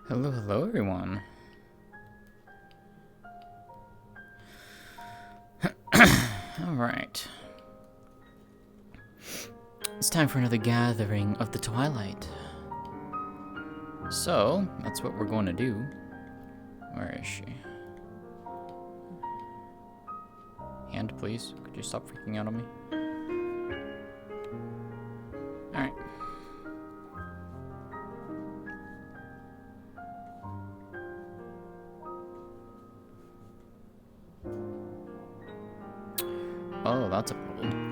Hello, hello, everyone. Alright. It's time for another gathering of the Twilight. So, that's what we're going to do. Where is she? Hand, please. Could you stop freaking out on me? Alright. Oh, that's a problem.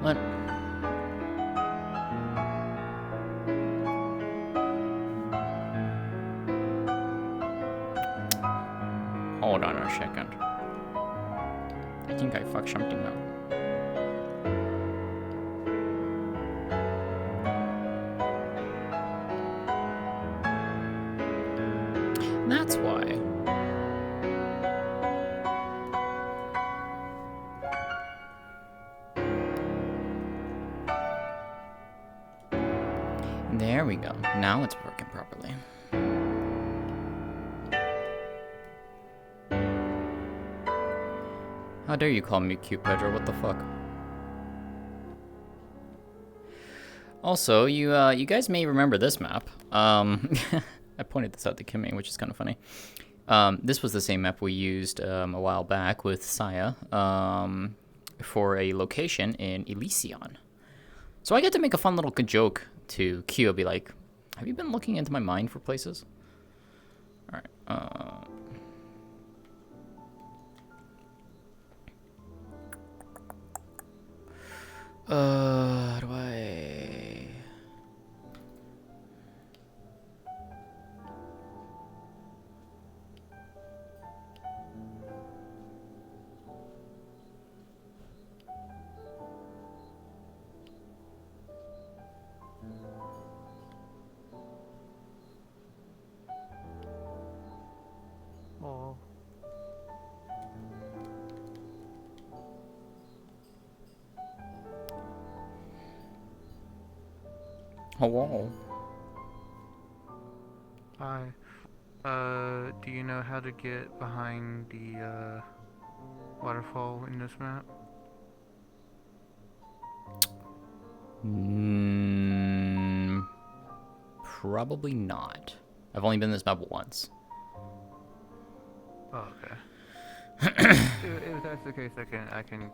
What? Hold on a second. I think I fucked something up. That's why. There we go. Now it's working properly. How dare you call me cute, Pedro? What the fuck? Also, you guys may remember this map. I pointed this out to Kimmy, which is kind of funny. This was the same map we used a while back with Saya for a location in Elysion. So I get to make a fun little joke to Q. Be like, have you been looking into my mind for places? All right. How do I... Oh. Hello. Hi. Do you know how to get behind the waterfall in this map? Probably not. I've only been in this map once. Oh, okay. if that's the case, I can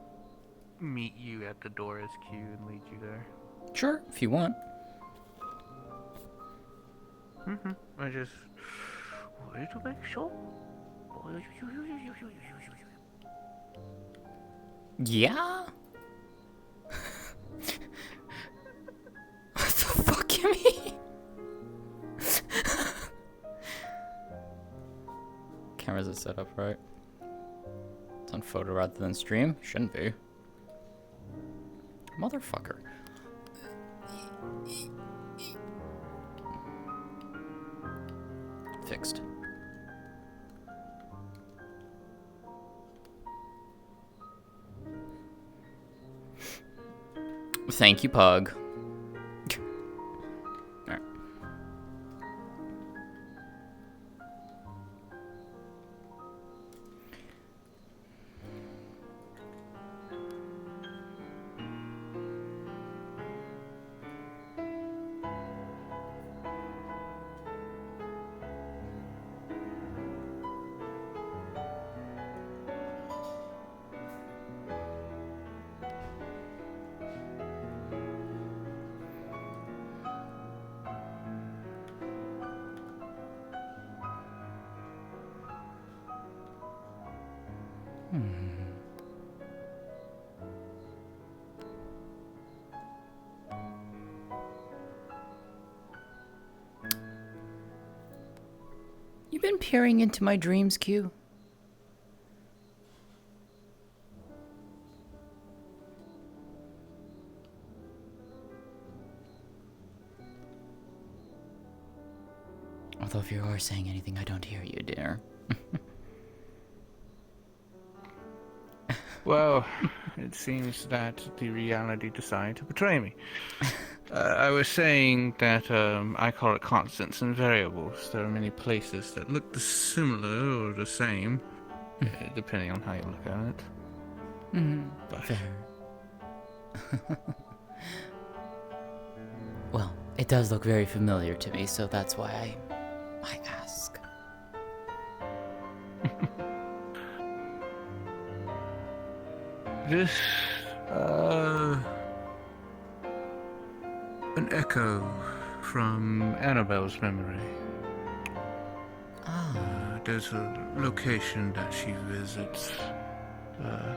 meet you at the door as Q and lead you there. Sure, if you want. I just wanted to make sure. Yeah? What the fuck you mean? Cameras are set up, right? It's on photo rather than stream? Shouldn't be. Motherfucker. Fixed. Thank you, Pug. Alright. You been peering into my dreams, Q? Although if you are saying anything, I don't hear you, dear. Well, it seems that the reality decided to betray me. I was saying that I call it constants and variables. There are many places that look similar or the same, depending on how you look at it. But Fair. Well, it does look very familiar to me, so that's why I ask. this, an echo from Annabelle's memory. Ah, There's a location that she visits. I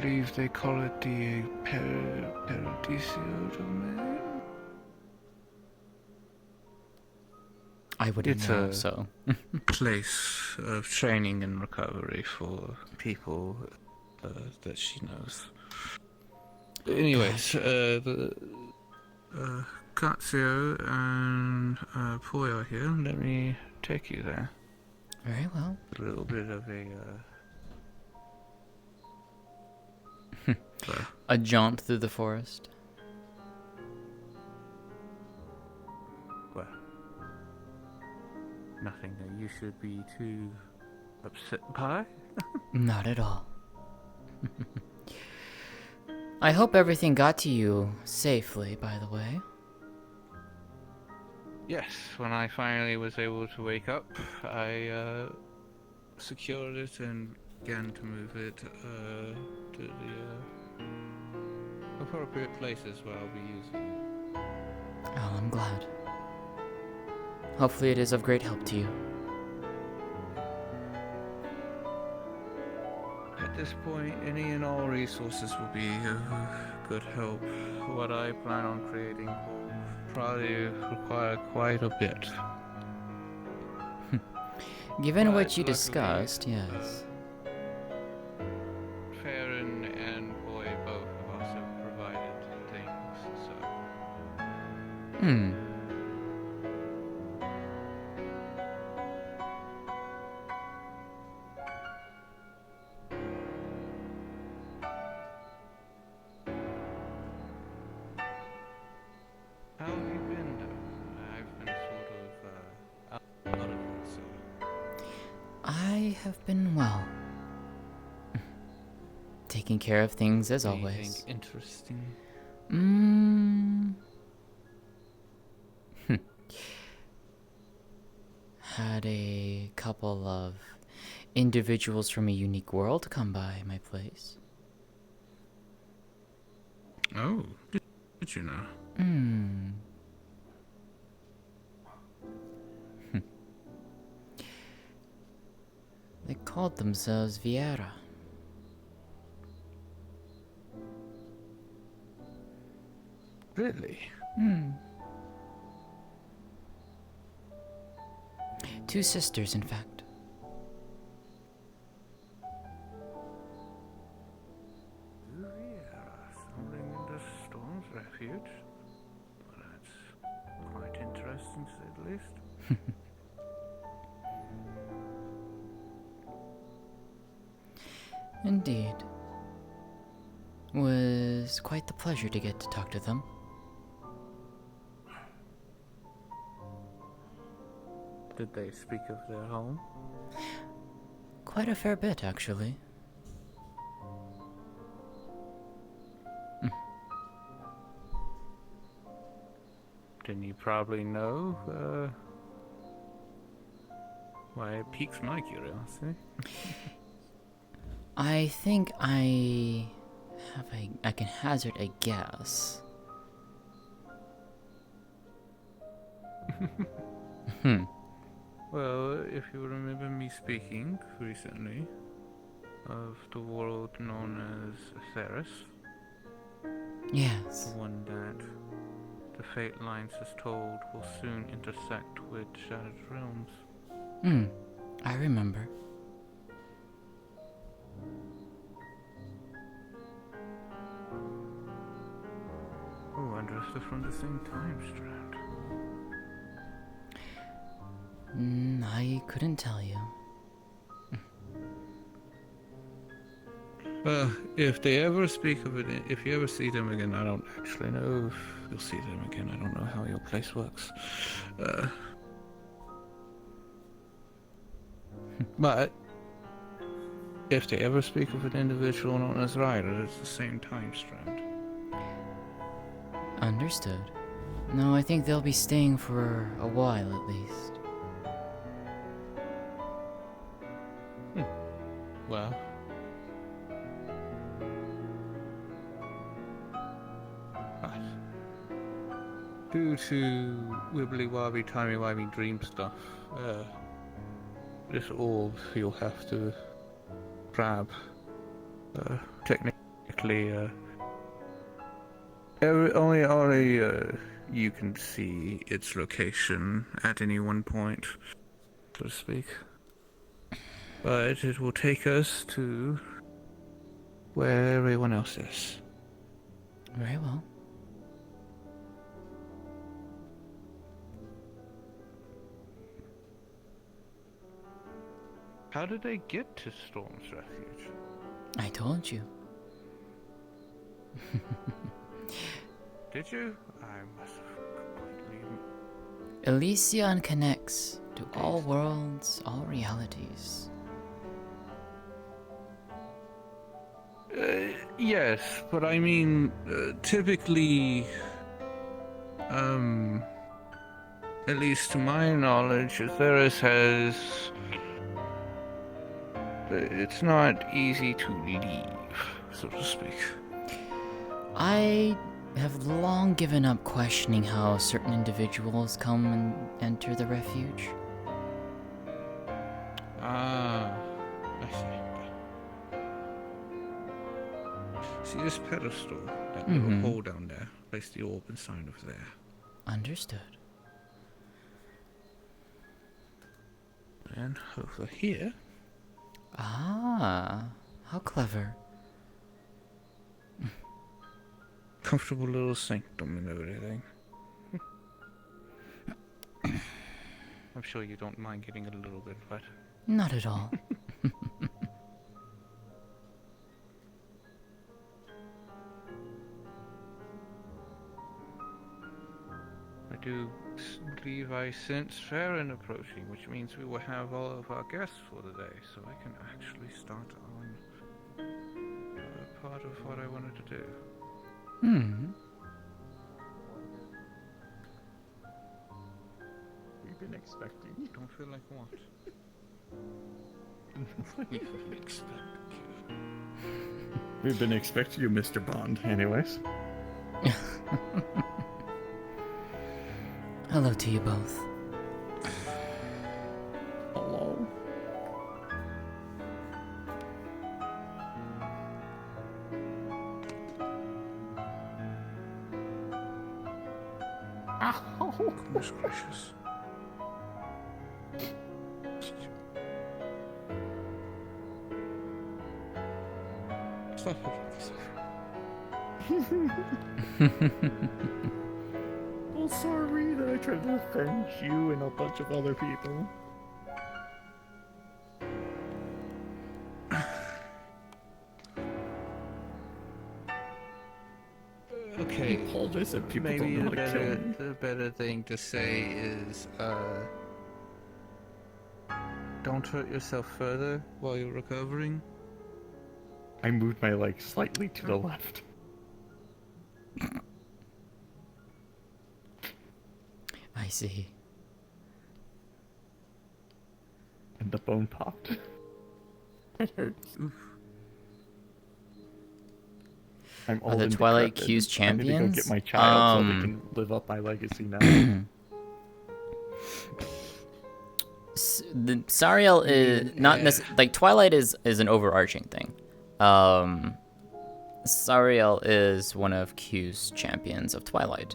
believe they call it the Paradiso Domain. I wouldn't It's know, a so. place of training and recovery for people that she knows. Anyways, the Katsuo and Poi are here. Let me take you there. Very well. A little bit of a A jaunt through the forest. well, nothing that you should be too upset by. Not at all. I hope everything got to you safely, by the way. Yes, when I finally was able to wake up, I secured it and began to move it to the appropriate places where I'll be using it. Oh, I'm glad. Hopefully it is of great help to you. At this point, any and all resources will be of good help. What I plan on creating will probably require quite a bit. Given But what you luckily, discussed, yes. Farron and Boy both have also provided things, so... Hmm. How have you been, though? I've been sort of, out of it, so... I have been well. Taking care of things as Anything always. interesting? Had a couple of individuals from a unique world come by my place. Oh, did you know? They called themselves Vieira. Really? Two sisters, in fact. Something in the Storm's Refuge. Well, that's quite interesting, to say the least. Indeed. Was quite the pleasure to get to talk to them. Did they speak of their home? Quite a fair bit, actually. Then you probably know why it piques my curiosity. I think I can hazard a guess. Well, if you remember me speaking recently of the world known as Theris, Yes. the one that the Fate Lines has told will soon intersect with Shattered Realms. I remember. Oh, I wonder if they're from the same time strand. I couldn't tell you. Well, if they ever speak of it, if you ever see them again, I don't actually know if you'll see them again. I don't know how your place works. Uh, but if they ever speak of an individual known as Ryder, it's the same time strand. Understood. No, I think they'll be staying for a while at least. Well, right. Due to wibbly-wobbly, timey-wimey dream stuff, this orb you'll have to grab. Technically, only you can see its location at any one point, so to speak. But it will take us to where everyone else is. Very well. How did they get to Storm's Refuge? I told you. Did you? I must have completely... Elysian connects to all worlds, all realities. Yes, but I mean, typically, at least to my knowledge, Atheris has... It's not easy to leave, so to speak. I have long given up questioning how certain individuals come and enter the refuge. Ah, I see. See this pedestal, that little hole down there? Place the orb inside of there. Understood. And over here. Ah, how clever. Comfortable little sanctum and everything. I'm sure you don't mind getting a little bit wet. Not at all. I do believe I sense Farron approaching, which means we will have all of our guests for the day, so I can actually start on part of what I wanted to do. We've been expecting you. Don't feel like what? We've been expecting you. We've been expecting you, Mr. Bond, anyways. Hello to you both. Hello. Ow! Goodness gracious. Stop it. Well, sorry that I tried to offend you and a bunch of other people. Okay. I apologize if people Maybe don't know how to kill me. the better thing to say is, don't hurt yourself further while you're recovering. I moved my leg slightly to the left. I see. And the bone popped. It hurts. I'm Are old the and Twilight decrepit. Q's I need to go champions? get my child so they can live up my legacy now. Sariel is not like Twilight is an overarching thing. Sariel is one of Q's champions of Twilight.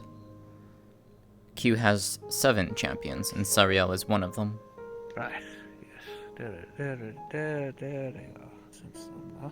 Q has 7 champions, and Sariel is one of them. Right. Yes. There they are. Since then, huh?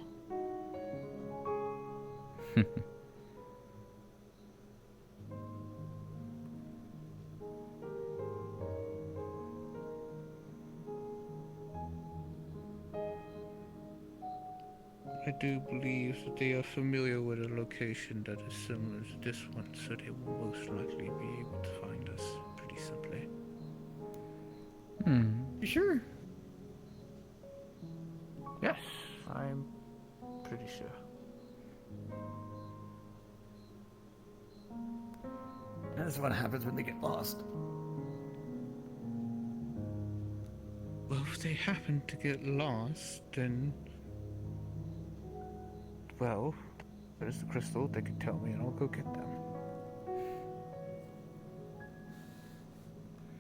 I do believe that they are familiar with a location that is similar to this one, so they will most likely be able to find us pretty simply. You sure? Yes, I'm pretty sure. That's what happens when they get lost. Well, if they happen to get lost, then... Well, there's the crystal. They can tell me and I'll go get them.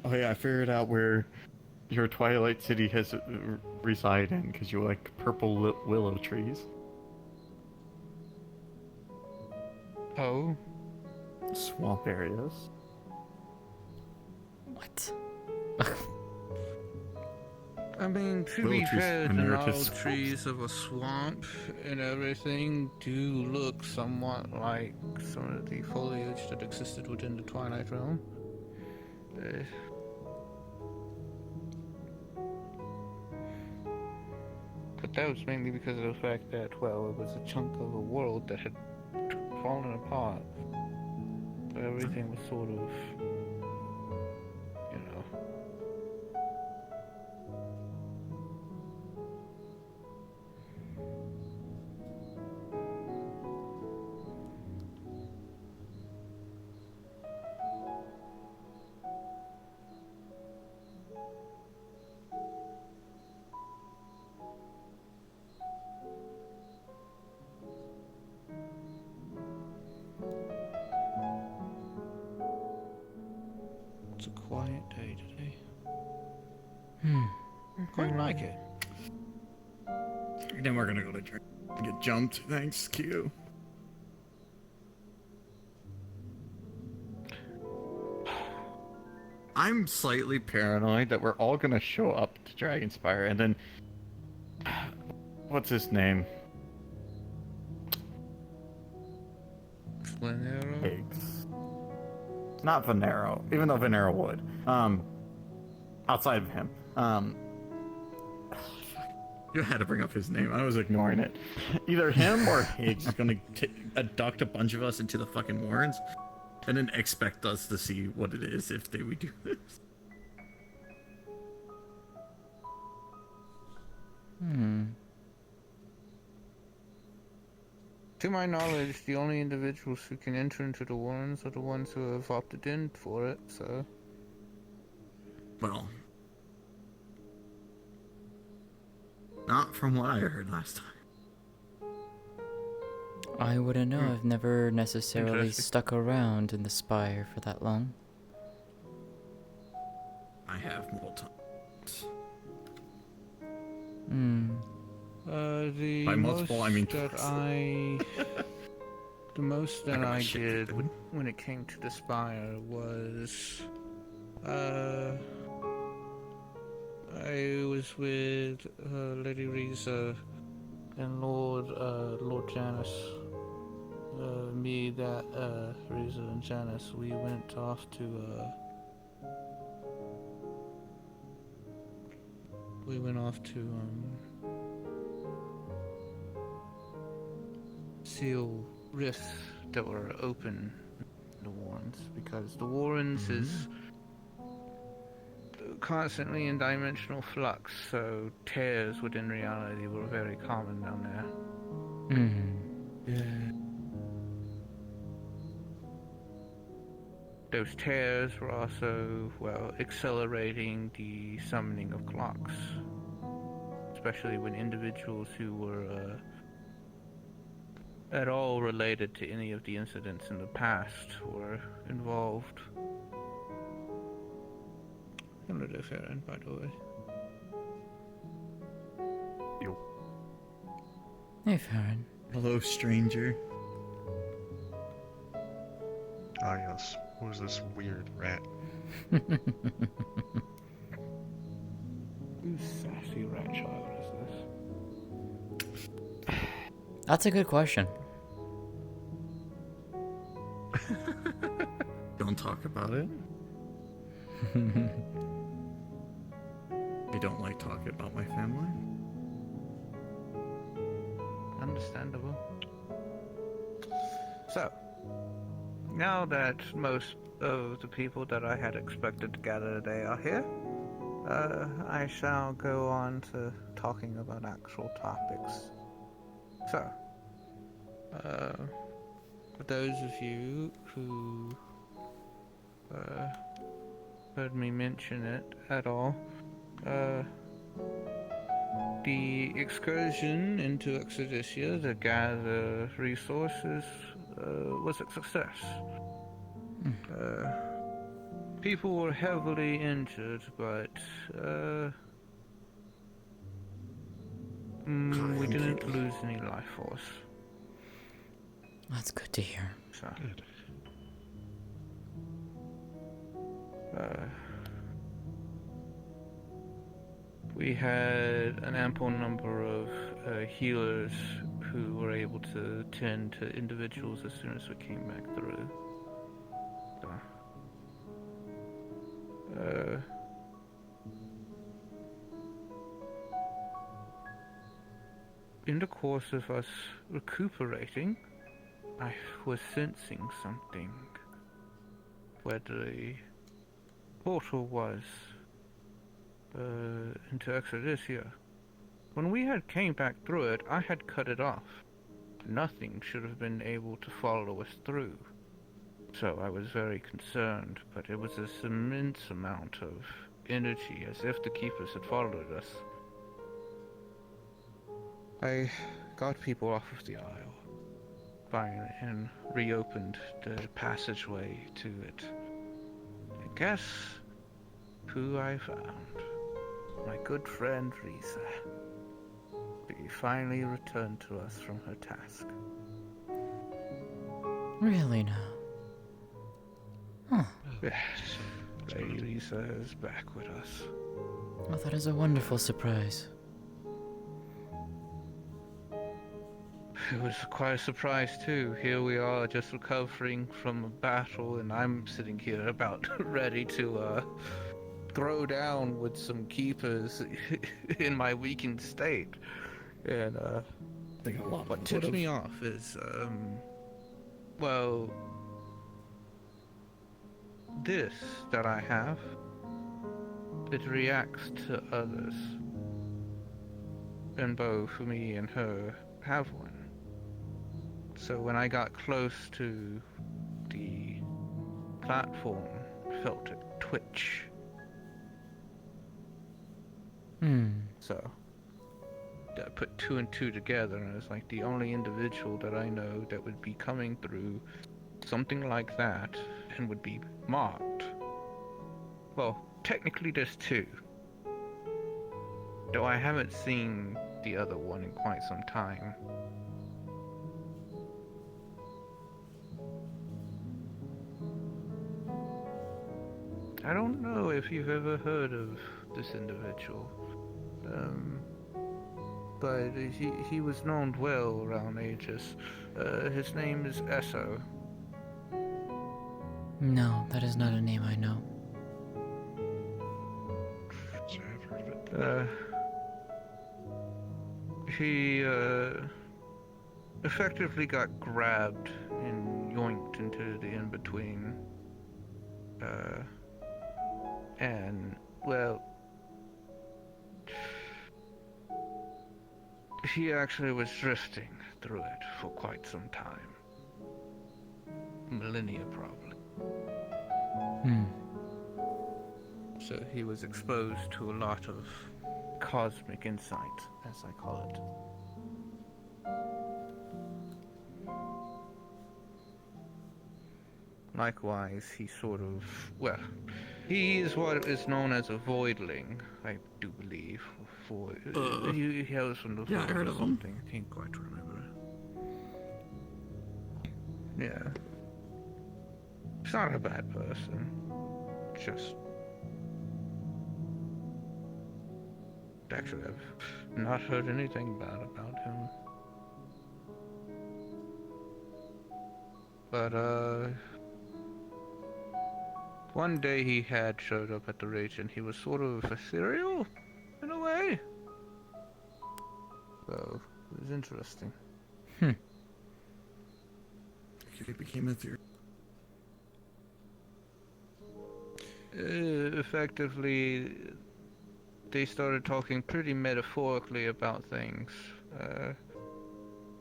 Oh yeah, I figured out where your Twilight City has reside in, because you like purple willow trees. Oh? Swamp areas. What? I mean, to Willow be trees fair, are the near to gnarled swamps. trees of a swamp and everything do look somewhat like some of the foliage that existed within the Twilight Realm. But that was mainly because of the fact that, well, it was a chunk of a world that had fallen apart. So everything was sort of, you know. It's a quiet day today. Quite like it. Then we're gonna go to church and get jumped. Thanks, Q. I'm slightly paranoid that we're all gonna show up to Dragonspire and then... What's his name? Flanero? Higgs. Not Venero, even though Venero would. Outside of him. You had to bring up his name. I was ignoring it. Either him or Higgs is gonna abduct a bunch of us into the fucking Warrens and then expect us to see what it is if they would do this. To my knowledge, the only individuals who can enter into the Warrens are the ones who have opted in for it, so... Well, not from what I heard last time. I wouldn't know. I've never necessarily Interesting. stuck around in the Spire for that long. I have multiple times. The By multiple, most I mean that twice. the most that got my I shit did kicked in. when it came to the Spire was, I was with Lady Riza and Lord Janice. Riza and Janice, we went off to seal rifts that were open in the Warrens, because the Warrens is constantly in dimensional flux, so tears within reality were very common down there. Those tears were also, well, accelerating the summoning of clocks, especially when individuals who were at all related to any of the incidents in the past were involved. Hello there, Farron, by the way. Yo. Hey, Farron. Hello, stranger. Ah, yes. Who is this weird rat? Whose sassy rat child is this? That's a good question. Don't talk about it. I don't like talking about my family. understandable. So, now that most of the people that I had expected to gather today are here, I shall go on to talking about actual topics. So, for those of you who heard me mention it at all, the excursion into Exodicia to gather resources was a success. People were heavily injured, but we didn't people. lose any life force. That's good to hear. So, Good. we had an ample number of healers who were able to tend to individuals as soon as we came back through. So, in the course of us recuperating, I was sensing something. Where the portal was into Exodicia. When we had came back through it, I had cut it off. Nothing should have been able to follow us through. So I was very concerned, but it was this immense amount of energy, as if the keepers had followed us. I got people off of the isle, finally, and reopened the passageway to it. And guess who I found? My good friend Risa. She finally returned to us from her task. Really now? Huh. Yes, Lady Lisa is back with us. Well, that is a wonderful surprise. It was quite a surprise too. Here we are, just recovering from a battle, and I'm sitting here about ready to throw down with some keepers in my weakened state. And I think a lot what tips me off is, well, this that I have, it reacts to others. And both me and her have one. So when I got close to the platform, I felt it twitch. So I put two and two together, and it's like the only individual that I know that would be coming through something like that and would be marked. Well, technically there's two, though I haven't seen the other one in quite some time. I don't know if you've ever heard of this individual, but he was known well around Aegis. His name is Esso. No, that is not a name I know. So I've heard of it. He effectively got grabbed and yoinked into the in-between. And, well, he actually was drifting through it for quite some time. Millennia, probably. So he was exposed to a lot of cosmic insight, as I call it. Likewise, he sort of, well, he is what is known as a voidling, I do believe. For he hails from the yeah, I heard of him. something. I can't quite remember. Yeah. He's not a bad person. Just actually, I've not heard anything bad about him. But one day he had showed up at the region. He was sort of a Sariel, in a way. So, it was interesting. It became a theory. Effectively, they started talking pretty metaphorically about things,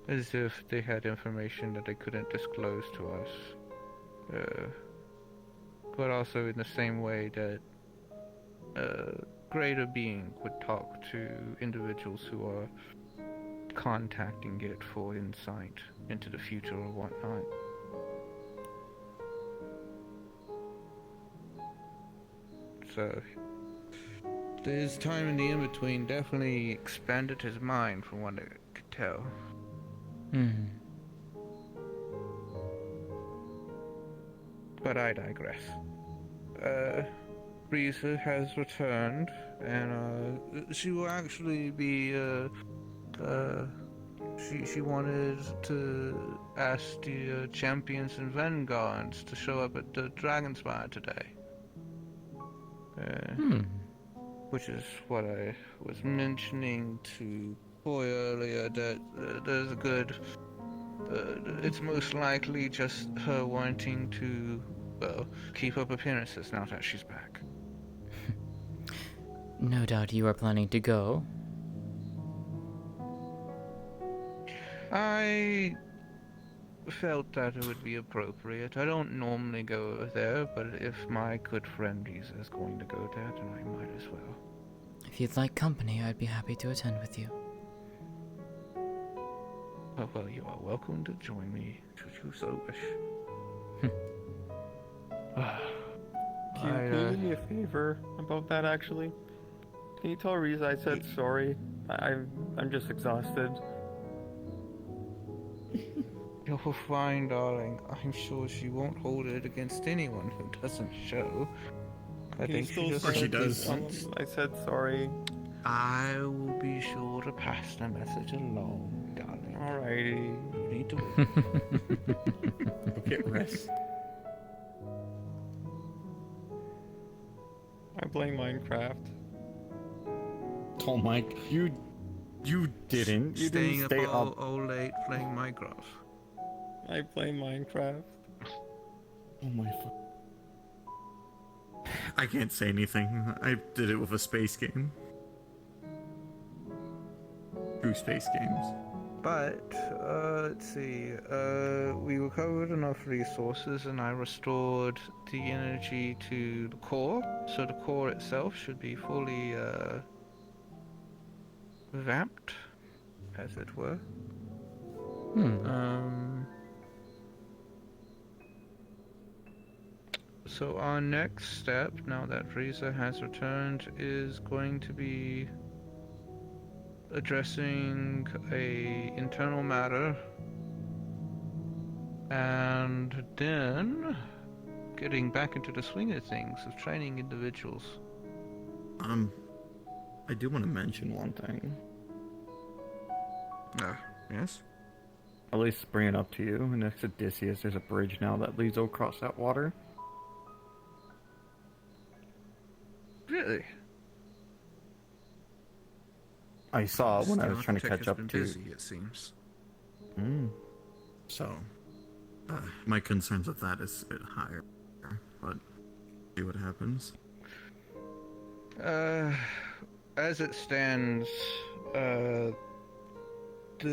as if they had information that they couldn't disclose to us. But also in the same way that a greater being would talk to individuals who are contacting it for insight into the future or whatnot. So, his time in the in-between definitely expanded his mind from what I could tell. But I digress. Risa has returned, and she will actually be, she wanted to ask the champions and vanguards to show up at the Dragonspire today. Which is what I was mentioning to Boy earlier, that there's a good... it's most likely just her wanting to, well, keep up appearances now that she's back. No doubt you are planning to go. I felt that it would be appropriate. I don't normally go there, but if my good friend Risa is going to go there, then I might as well. If you'd like company, I'd be happy to attend with you. Oh, well, you are welcome to join me, should you so wish. Can you do me a favor about that, actually? Can you tell Riza I said sorry? I'm just exhausted. You're fine, darling. I'm sure she won't hold it against anyone who doesn't show. I think she just Or she said does. once. I said sorry. I will be sure to pass the message along, darling. Alrighty. You need to wait. Go get rest. I blame Minecraft. Oh, Mike, you didn't. You Staying didn't stay up up. all late playing Minecraft. I blame Minecraft. Oh my fuck. I can't say anything. I did it with a space game. 2 space games. But, let's see, we recovered enough resources and I restored the energy to the core, so the core itself should be fully, vamped, as it were. So our next step, now that Risa has returned, is going to be addressing a internal matter, and then getting back into the swing of things of training individuals. I do want to mention one thing. Yes? At least bring it up to you. Next to Odysseus, there's a bridge now that leads across that water. Really? I saw it when I was The trying to architect catch has up been to. busy, it seems. So, my concerns with that is a bit higher, but see what happens. As it stands, the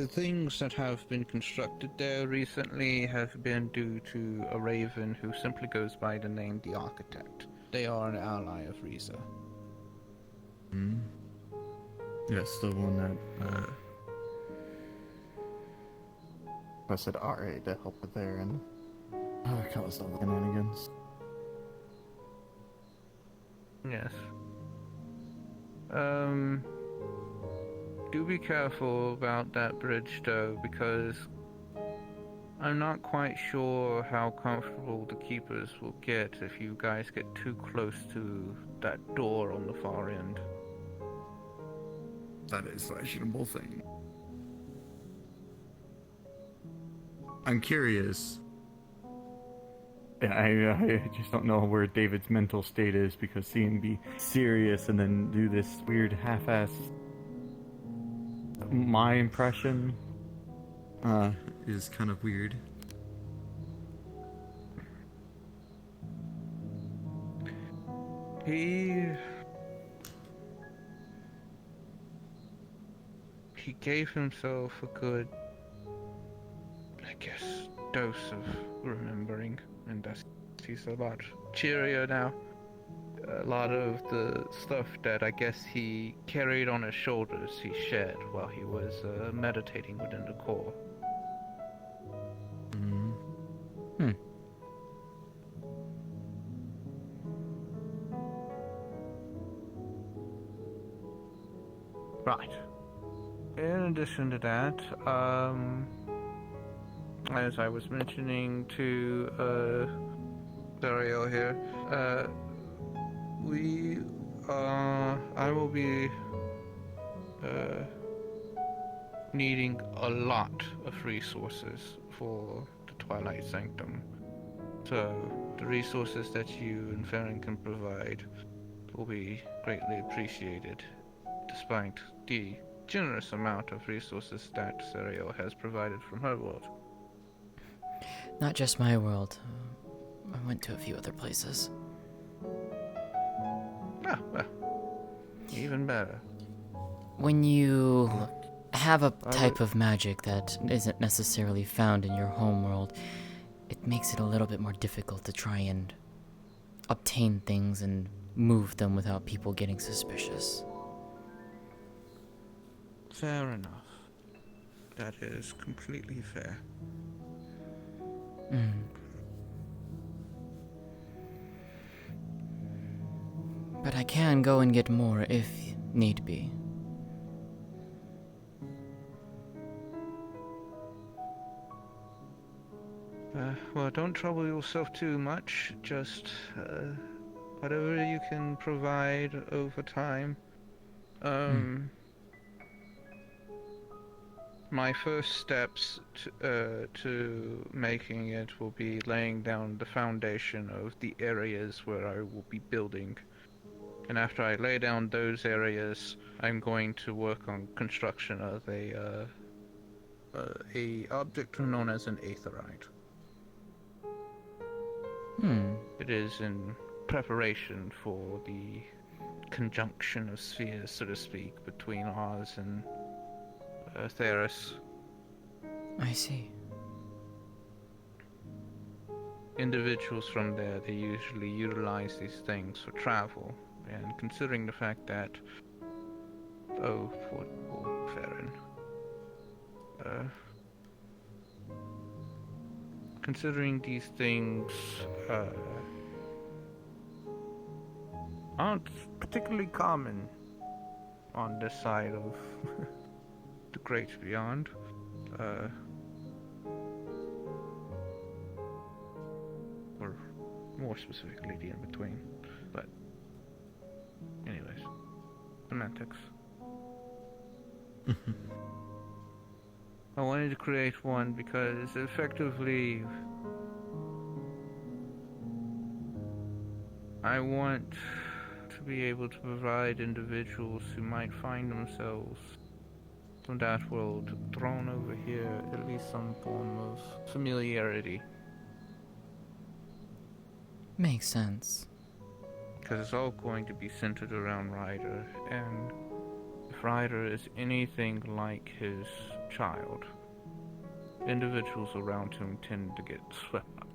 things that have been constructed there recently have been due to a raven who simply goes by the name the Architect. They are an ally of Risa. Yes, the one that Requested RA to help with there and caused all the shenanigans. Yes. Do be careful about that bridge though, because I'm not quite sure how comfortable the keepers will get if you guys get too close to that door on the far end. that is a fashionable thing. I'm curious. Yeah, I just don't know where David's mental state is, because seeing him be serious and then do this weird half-ass... My impression is kind of weird. He gave himself a good, I guess, dose of remembering, and thus he's a lot cheerier now. A lot of the stuff that I guess he carried on his shoulders, he shed while he was meditating within the core. Hmm. Right. In addition to that, as I was mentioning to Sariel here, I will be needing a lot of resources for the Twilight Sanctum. So the resources that you and Farron can provide will be greatly appreciated, despite the generous amount of resources that Sariel has provided from her world. Not just my world. I went to a few other places. Ah, well, even better. When you have a type of magic that isn't necessarily found in your home world, it makes it a little bit more difficult to try and obtain things and move them without people getting suspicious. Fair enough. That is completely fair. But I can go and get more if need be. Well, don't trouble yourself too much. Just whatever you can provide over time. My first steps to making it will be laying down the foundation of the areas where I will be building. And after I lay down those areas, I'm going to work on construction of a object known as an aetherite. It is in preparation for the conjunction of spheres, so to speak, between Oz and Theros. I see. Individuals from there, they usually utilize these things for travel, and considering the fact that, poor Farron, considering these things aren't particularly common on this side of the Great Beyond, or more specifically the in-between, but anyways, semantics. I wanted to create one because effectively I want to be able to provide individuals who might find themselves from that world thrown over here at least some form of familiarity. Makes sense. Because it's all going to be centered around Ryder, and if Ryder is anything like his child, individuals around him tend to get swept up.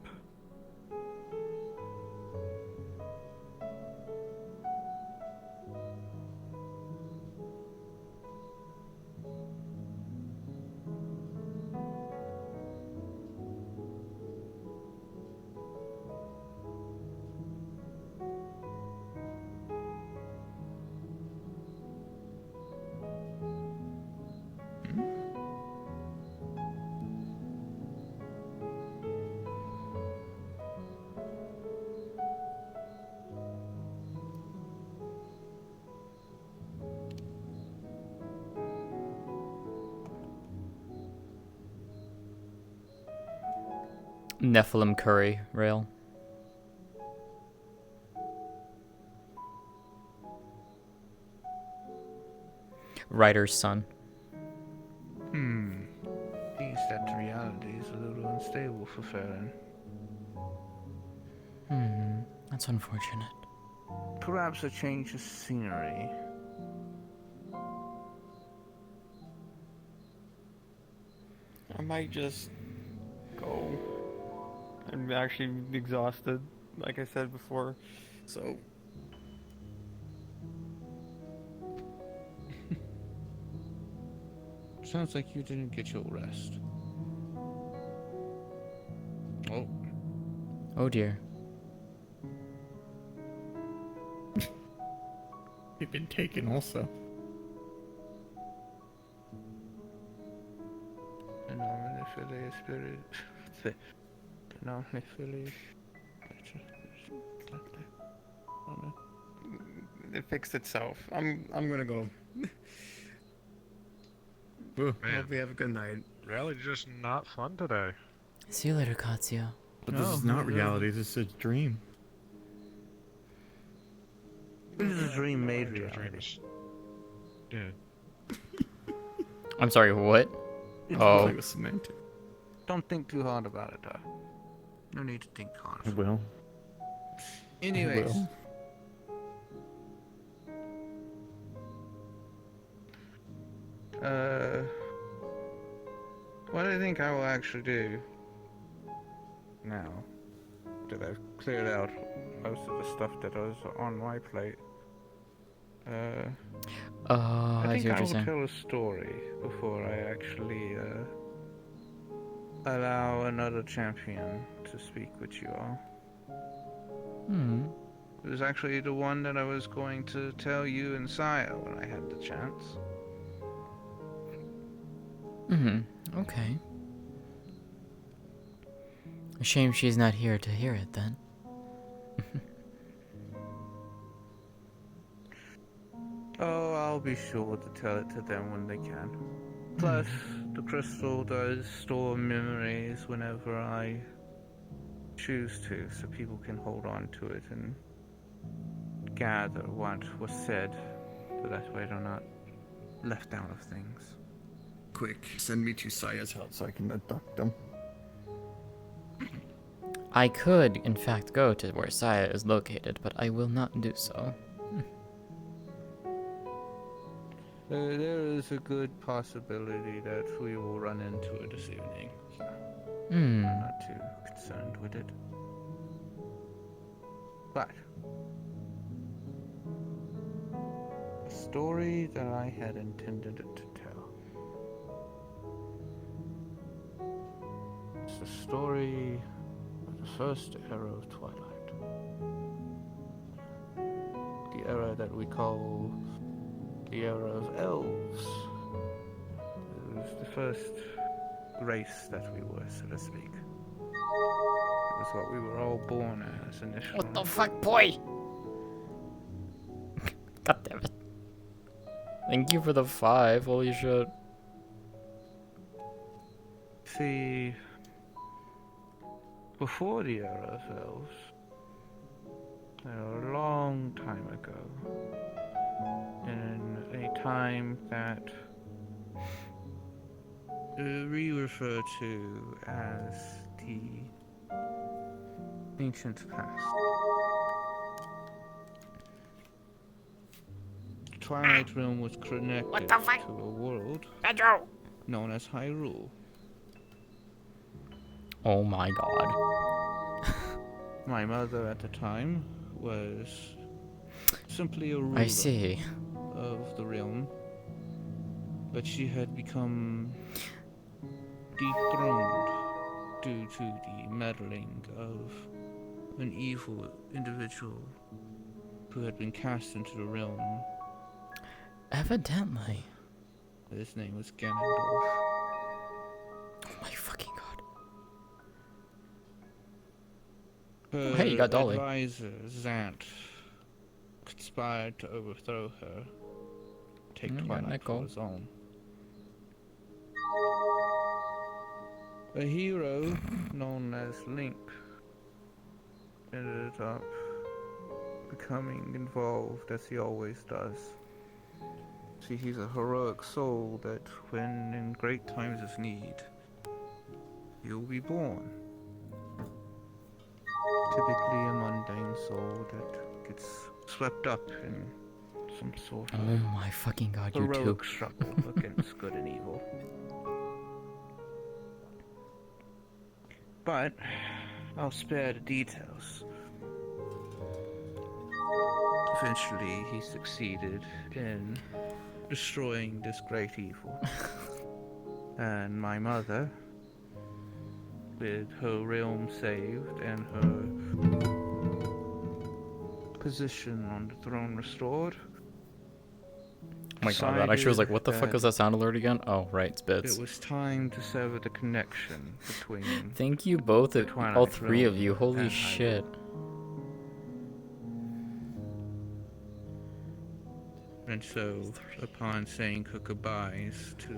Nephilim curry, Rail. Ryder's son. Things that unstable for Farron. That's unfortunate. Perhaps a change of scenery. I might just go. I'm actually exhausted, like I said before. So Sounds like you didn't get your rest. Oh, Oh dear. You've been taken also. Anomaly spirit. Anomaly. it fixed itself. I'm gonna go. Ooh, Man, Hope you have a good night. rally's just not fun today. See you later, Katsuya. but this is not reality. This is a dream. This is a dream made Your reality. dreams. Yeah. I'm sorry, what? It's Oh. It was semantic. Don't think too hard about it, though. No need to think I hard. will. Anyways, will. what I think I will actually do now that I've cleared out most of the stuff that was on my plate, I I think see what I you're will saying. tell a story before I actually allow another champion to speak with you all. It was actually the one that I was going to tell you and Saya when I had the chance. Okay. A shame she's not here to hear it then. Oh, I'll be sure to tell it to them when they can. Plus, the crystal does store memories whenever I choose to, so people can hold on to it and gather what was said, so that way they're not left out of things. Quick, send me to Saya's house so I can abduct them. I could, in fact, go to where Saya is located, but I will not do so. There is a good possibility that we will run into it this evening. So Hmm. I'm not too concerned with it. But the story that I had intended to tell is the story of the first era of Twilight. The era that we call the era of elves. It was the first race that we were, so to speak. It was what we were all born as initially. What the fuck, boy? God damn it. Thank you for the 5, holy shit. See, before the era of elves, a long time ago, in a time that we refer to as the ancient past. The Twilight Realm was connected to a world known as Hyrule. Oh my god. My mother at the time was simply a ruler I see. of the realm, but she had become dethroned due to the meddling of an evil individual who had been cast into the realm. Evidently. His name was Ganondorf. Oh my fucking god. Her Hey, you got Dolly. advisor, Zant, conspired to overthrow her, take Mm, got Twilight for Nicole. his own. A hero known as Link ended up becoming involved, as he always does. See, he's a heroic soul that, when in great times of need, you'll be born. Typically a mundane soul that gets swept up in some sort Oh of my fucking god, you too. heroic struggle against good and evil. But I'll spare the details. Eventually, he succeeded in destroying this great evil. And my mother, with her realm saved and her position on the throne restored, Oh my god, that actually was like, what the fuck decided was that sound alert again? Oh, right, it's bits. it was time to sever the connection between Thank you both, the all Twilight three of Realm you. Holy and shit. And so, upon saying her goodbyes to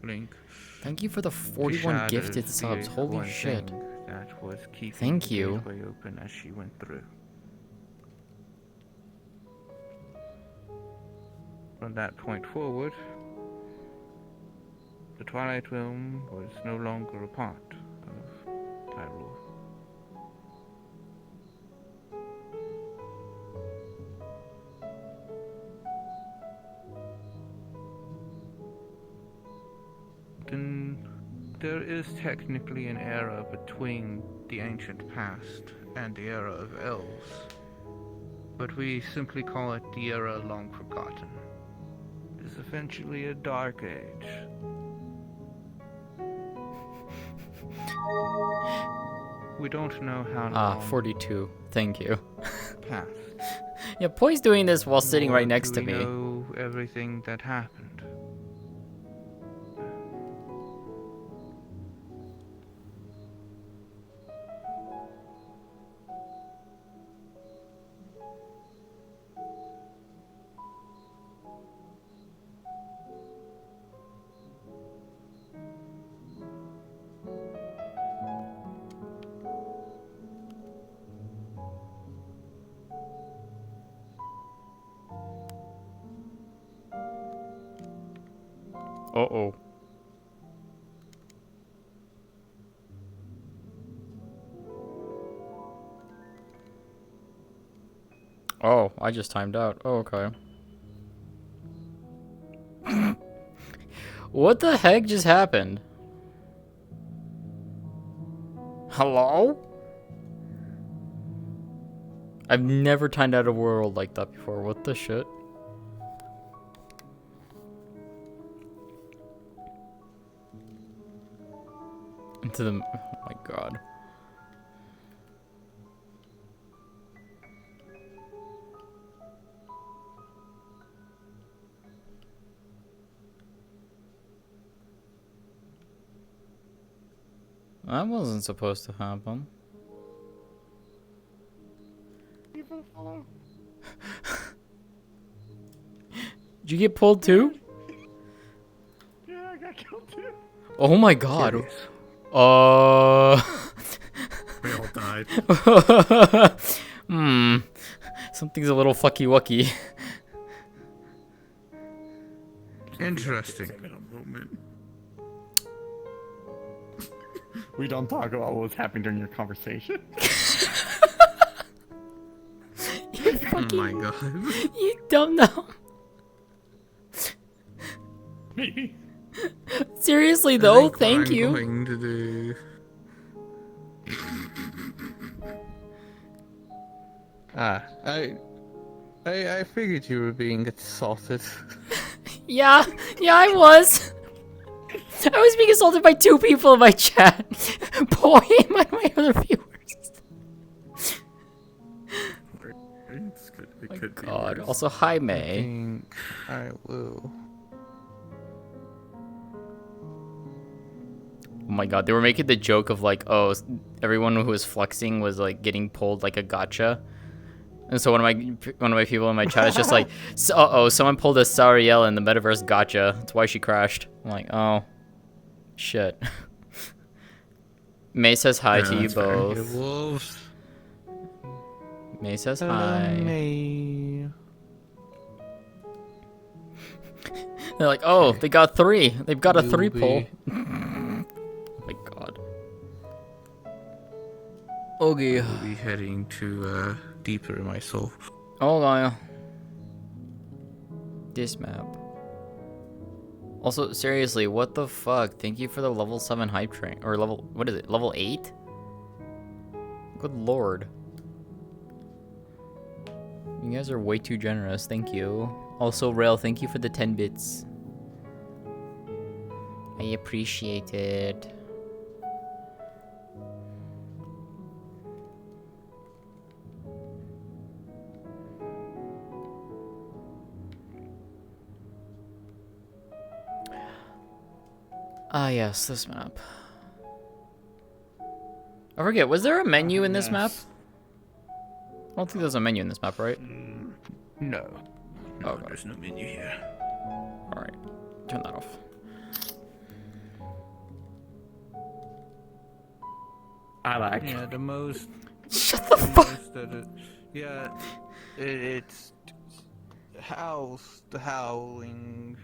Link, Thank you for the she 41 shattered gifted the subs. Holy one shit. thing that was keeping Thank the you. gateway open as she went through. From that point forward, the Twilight Realm was no longer a part of Tyrol. Then there is technically an era between the ancient past and the era of elves, but we simply call it the era long forgotten. It's essentially a dark age. We don't know how long 42. Thank you. passed. Yeah, Poi's doing this while sitting Nor right next do to we me. know everything that happened. Uh-oh. Oh, I just timed out. Oh, okay. What the heck just happened? Hello? I've never timed out a world like that before. What the shit? Into the... Oh my god. That wasn't supposed to happen. Did you get pulled too? Yeah, I got killed too. Oh my god. We all died. Hmm. Something's a little fucky wucky. Interesting. Give it a moment. We don't talk about what was happening during your conversation. Oh my god. You don't know. Maybe. Seriously I though, think what thank I'm you. going to do... I figured you were being assaulted. Yeah, I was. I was being assaulted by 2 people in my chat. Boy, and my other viewers. It's good. It My could be god. worse. Also, hi I May. think I will. Oh my god, they were making the joke of like, oh, everyone who was flexing was like getting pulled like a gotcha. And so one of my people in my chat is just like, uh-oh, someone pulled a Sariel in the Metaverse gotcha. That's why she crashed. I'm like, oh, shit. May says hi to you that's fair. The both. wolves. May says hi. May. They're like, oh, they got 3. They've got a 3 pull. Newbie. Oh my god. Okie. We'll be heading to deeper in my soul. Hold on. This map. Also, seriously, what the fuck? Thank you for the level 7 hype train. Or level, what is it? Level 8? Good lord. You guys are way too generous. Thank you. Also, Rail, thank you for the 10 bits. I appreciate it. Ah, yes, this map. I forget, was there a menu in this map? I don't think there's a menu in this map, right? No. No, Okay. there's no menu here. Alright, turn that off. I like. Yeah, the most. Shut the the fuck. most that it, yeah, it's howls the howling.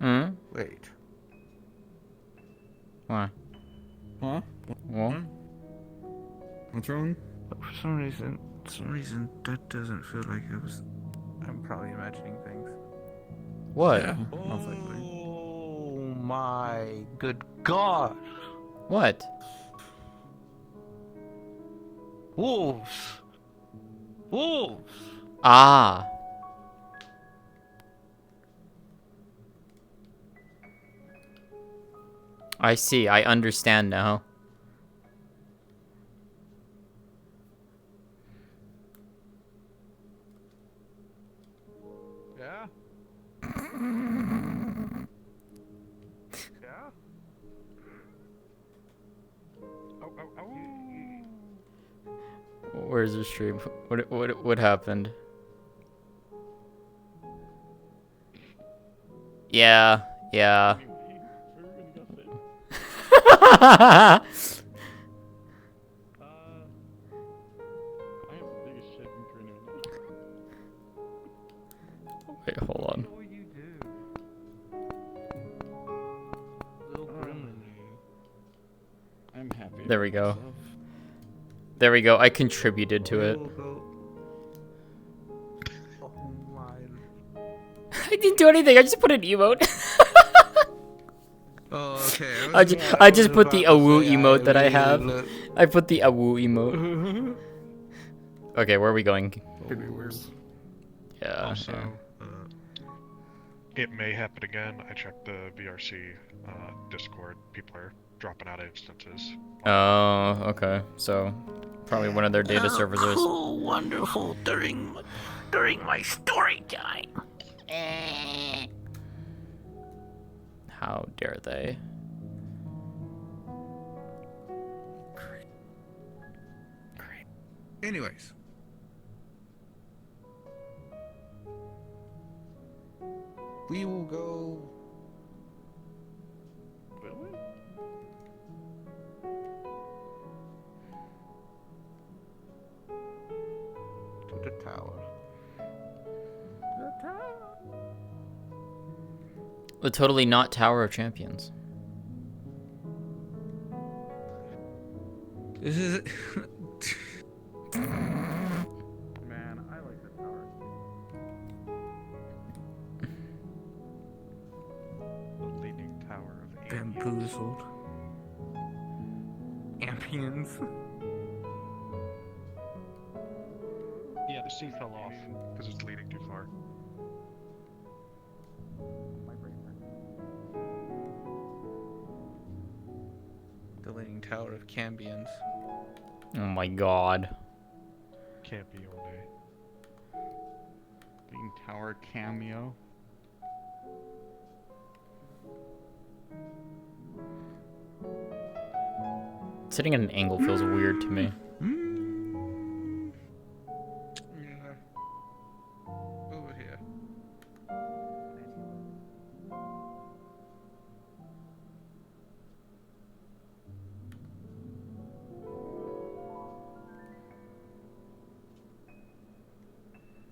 Hmm? Wait. Why? Huh? Well, What's wrong? For some reason, that doesn't feel like it was. I'm probably imagining things. what? Yeah, most likely. Oh my good God! What? Wolves! Wolves! Ah. I see, I understand now. Yeah? Yeah? Oh, oh, oh. Where's the stream? What happened? Yeah, yeah. Wait, hold on. What will you do? Little gremlin you. I'm happy. There we with go. myself. There we go. I contributed to it. We'll go- Oh my. I didn't do anything. I just put an emote. Oh, okay. I just put the awoo emote that I have. I put the awoo emote. Okay, where are we going? Could be weird. Yeah. Also, yeah. it may happen again. I checked the VRC Discord. People are dropping out of instances. Oh, okay. So, probably one of their data services. Cool, wonderful during my story time. How dare they? Anyways. We will go. To the tower. The tower. The totally not Tower of Champions. This is. Man, I like the tower. The leaning tower of Bamboozled. Ampions. Yeah, the sea fell off because it's leaning too far. The Leaning Tower of Cambions. Oh my god. Can't be all day. Lean Tower cameo. Sitting at an angle feels weird to me. Yeah. Over here.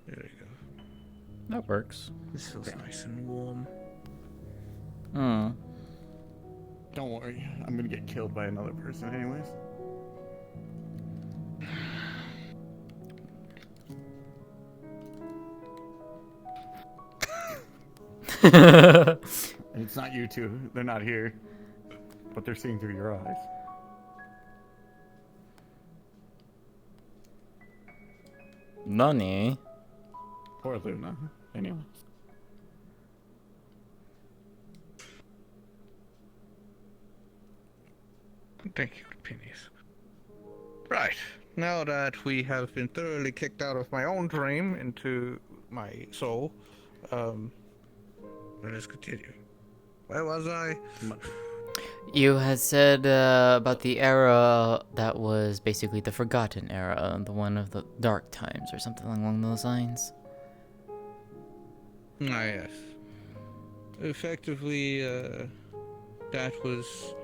There we go. That works. This feels nice and warm. Hmm. Don't worry, I'm gonna get killed by another person anyways. And it's not you two, they're not here. But they're seeing through your eyes. Nani? Poor Luna. Anyways. Thank you, Pennies. Right. Now that we have been thoroughly kicked out of my own dream into my soul, let us continue. Where was I? You had said about the era that was basically the Forgotten Era, the one of the Dark Times or something along those lines. Ah, yes. Effectively, that was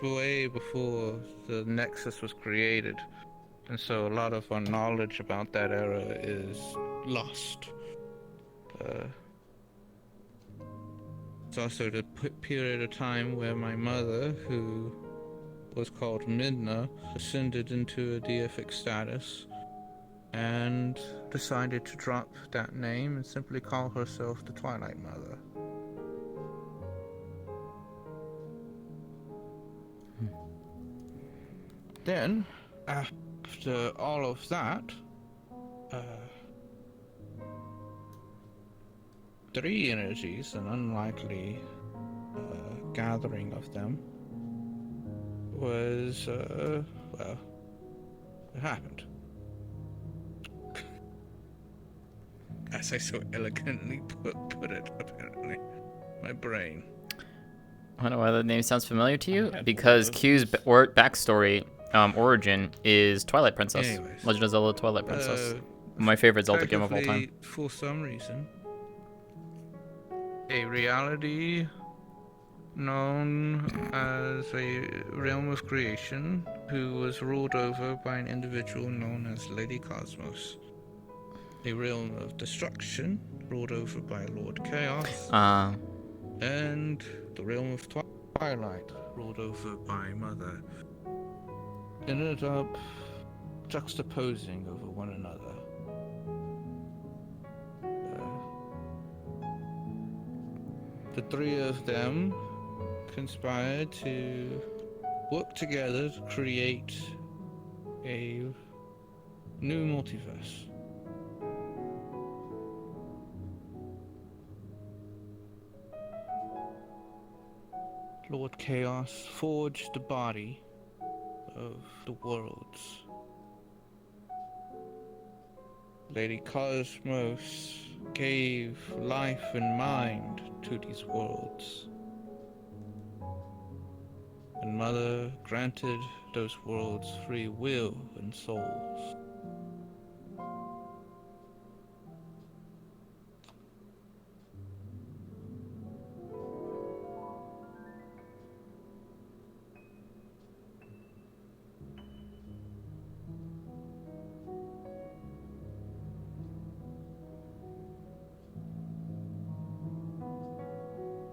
way before the Nexus was created. And so a lot of our knowledge about that era is lost. It's also the period of time where my mother, who was called Midna, ascended into a deific status and decided to drop that name and simply call herself the Twilight Mother. Then, after all of that, three energies, an unlikely gathering of them, was, well, it happened. As I so elegantly put it, apparently. My brain. I don't know why that name sounds familiar to you. had Because one of Q's backstory, origin, is Twilight Princess. Anyways. Legend of Zelda Twilight Princess. My favorite Zelda game of all time. Effectively, for some reason, a reality known as a realm of creation, who was ruled over by an individual known as Lady Cosmos. A realm of destruction, ruled over by Lord Chaos. And the realm of Twilight, ruled over by Mother, ended up juxtaposing over one another. The three of them conspired to work together to create a new multiverse. Lord Chaos forged the body of the worlds. Lady Cosmos gave life and mind to these worlds. And Mother granted those worlds free will and souls.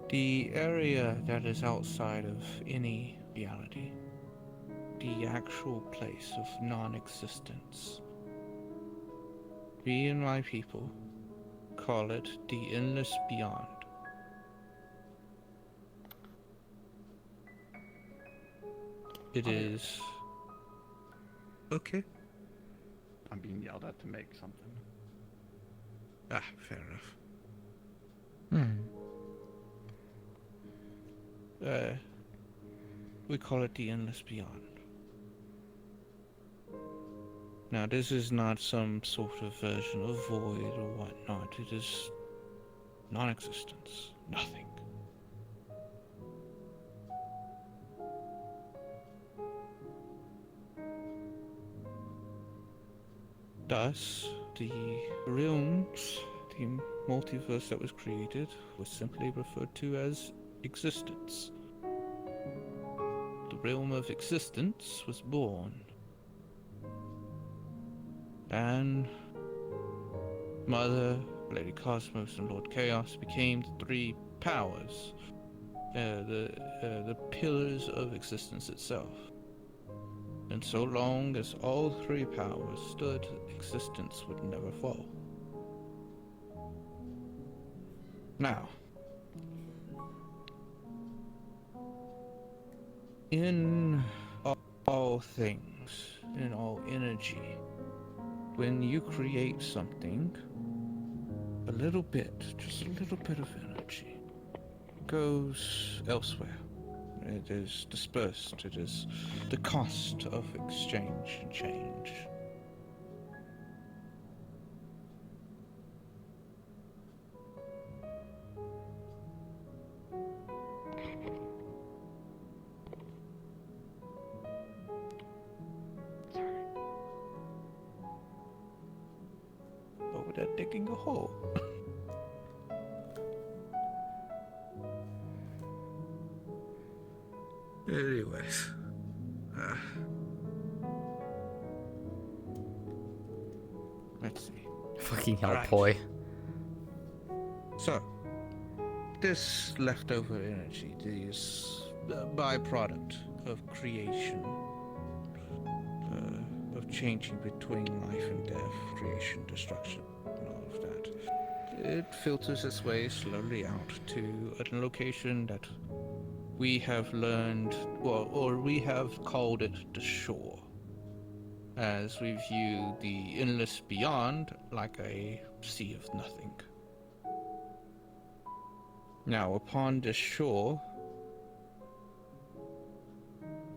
The area that is outside of any reality, the actual place of non-existence. We and my people call it the endless beyond. It is... Okay. I'm being yelled at to make something. Ah, fair enough. We call it the endless beyond. Now, this is not some sort of version of void or whatnot. It is non-existence. Nothing. Thus, the realms, the multiverse that was created, was simply referred to as existence. The realm of existence was born. And Mother, Lady Cosmos, and Lord Chaos became the three powers the pillars of existence itself. And so long as all three powers stood, existence would never fall. Now, in all things, in all energy, when you create something, a little bit, just a little bit of energy, goes elsewhere. It is dispersed. It is the cost of exchange and change. Over there digging a hole. Anyways, let's see. Fucking hell, Alright. boy. So, this leftover energy, this byproduct of creation, of changing between life and death, creation, destruction, and all of that, it filters its way slowly out to a location that we have learned, or we have called it the shore, as we view the endless beyond like a sea of nothing. Now, upon this shore,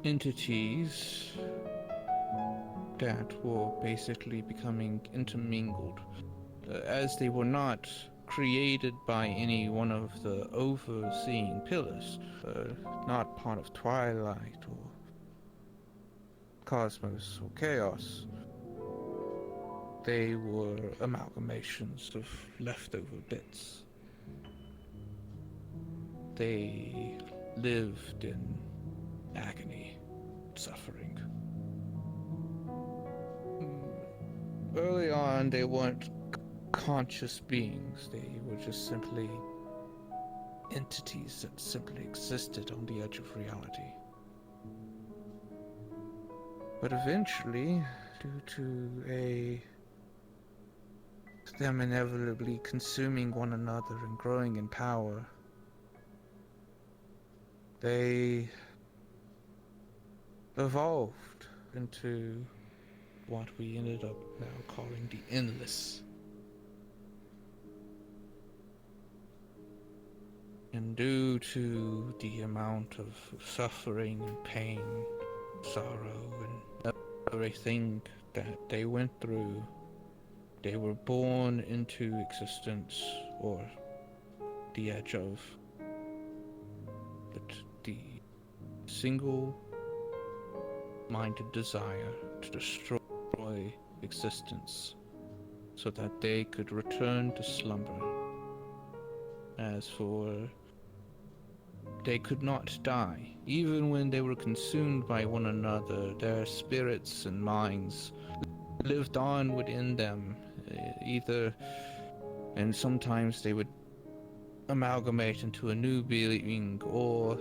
entities that were basically becoming intermingled, as they were not created by any one of the overseeing pillars, not part of Twilight or Cosmos or Chaos. They were amalgamations of leftover bits. They lived in agony, suffering. Early on, they weren't conscious beings. They were just simply entities that simply existed on the edge of reality. But eventually, due to them inevitably consuming one another and growing in power, they evolved into what we ended up now calling the Endless. And due to the amount of suffering and pain, sorrow, and everything that they went through, they were born into existence, or the edge of, but the single-minded desire to destroy existence so that they could return to slumber. As for, they could not die. Even when they were consumed by one another, their spirits and minds lived on within them, and sometimes they would amalgamate into a new being, or,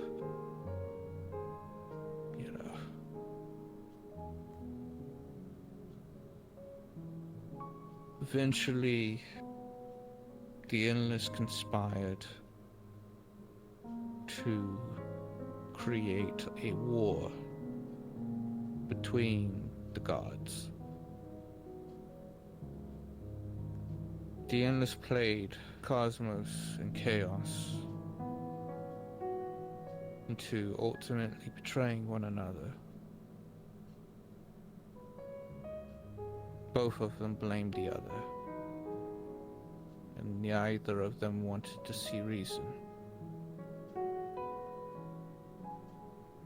eventually the Endless conspired to create a war between the gods. The Endless played Cosmos and Chaos into ultimately betraying one another. Both of them blamed the other, and neither of them wanted to see reason.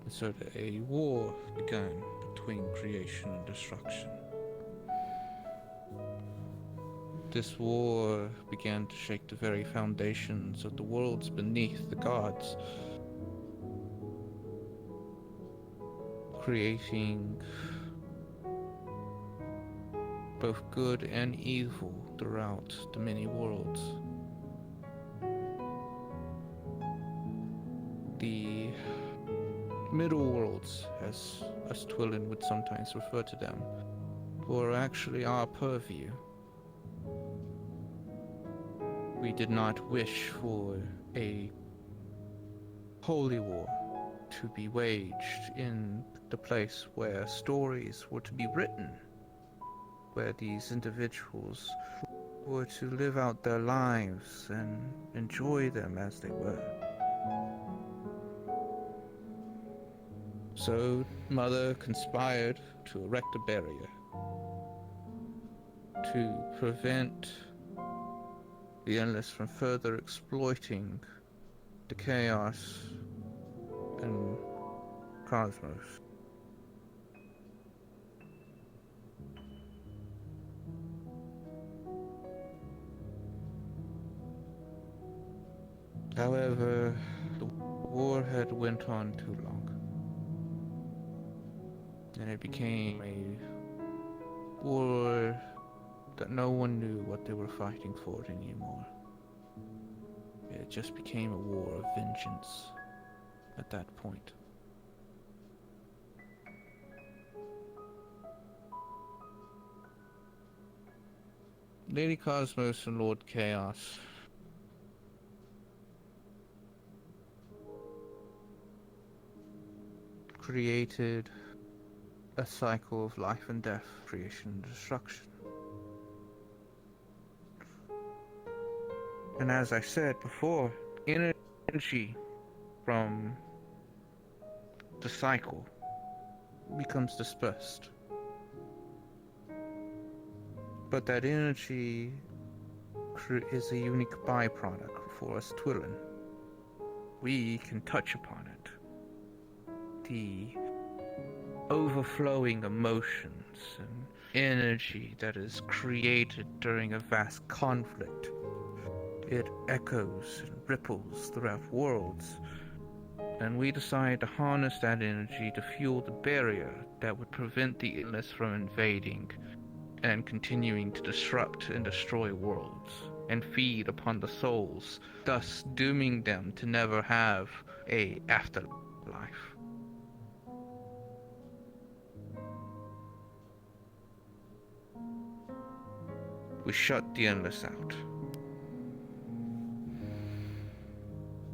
And so a war began between creation and destruction. This war began to shake the very foundations of the worlds beneath the gods, creating both good and evil throughout the many worlds. The middle worlds, as us Twilin would sometimes refer to them, were actually our purview. We did not wish for a holy war to be waged in the place where stories were to be written, where these individuals were to live out their lives and enjoy them as they were. So, Mother conspired to erect a barrier to prevent the Endless from further exploiting the chaos and cosmos. However, the war had went on too long, and it became a war that no one knew what they were fighting for anymore. It just became a war of vengeance at that point. Lady Cosmos and Lord Chaos created a cycle of life and death, creation and destruction. And as I said before, energy from the cycle becomes dispersed. But that energy is a unique byproduct for us Twilin. We can touch upon it. The overflowing emotions and energy that is created during a vast conflict. It echoes and ripples throughout worlds, and we decide to harness that energy to fuel the barrier that would prevent the Endless from invading and continuing to disrupt and destroy worlds, and feed upon the souls, thus dooming them to never have a afterlife. We shut the Endless out.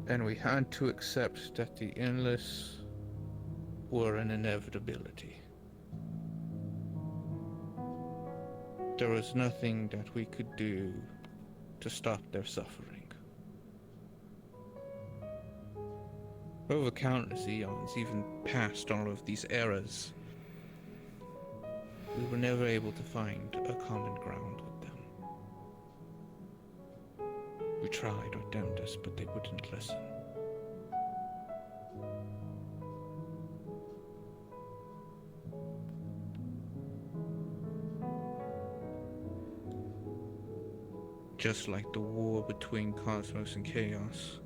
And we had to accept that the Endless were an inevitability. There was nothing that we could do to stop their suffering. Over countless eons, even past all of these eras, we were never able to find a common ground with them. We tried our damnedest, but they wouldn't listen. Just like the war between Cosmos and Chaos,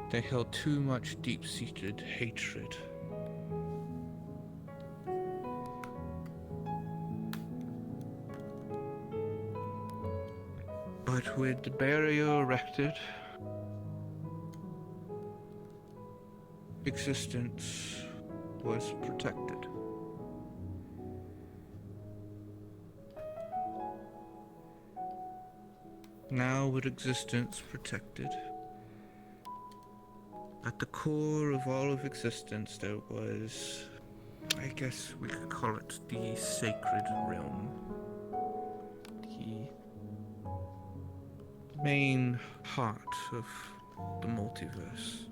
they held too much deep-seated hatred. But with the barrier erected, existence was protected. Now with existence protected, at the core of all of existence there was, I guess we could call it the sacred realm. The main heart of the multiverse.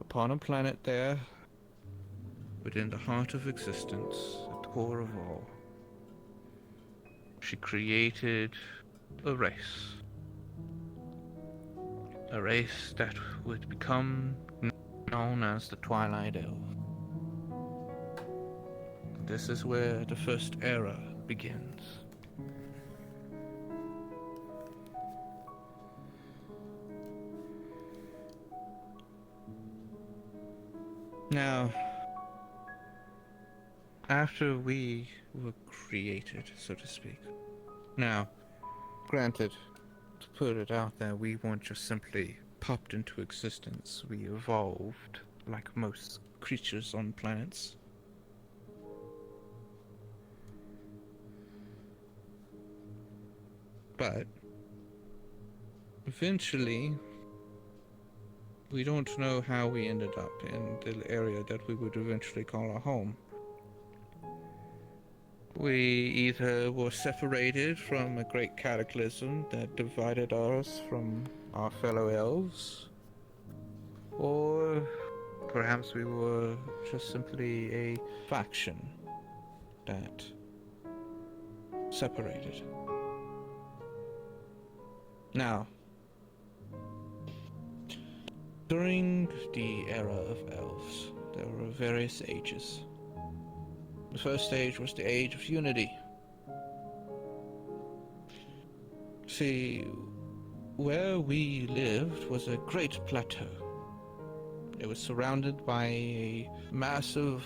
Upon a planet there, within the heart of existence, at the core of all, she created a race. A race that would become known as the Twilight Elf. This is where the first era begins. Now, after we were created, so to speak. Now, granted, To put it out there, we weren't just simply popped into existence. We evolved like most creatures on planets. But eventually, we don't know how we ended up in the area that we would eventually call our home. We either were separated from a great cataclysm that divided us from our fellow elves, or perhaps we were just simply a faction that separated. Now, during the era of elves, there were various ages. The first age was the Age of Unity. See, where we lived was a great plateau. It was surrounded by a massive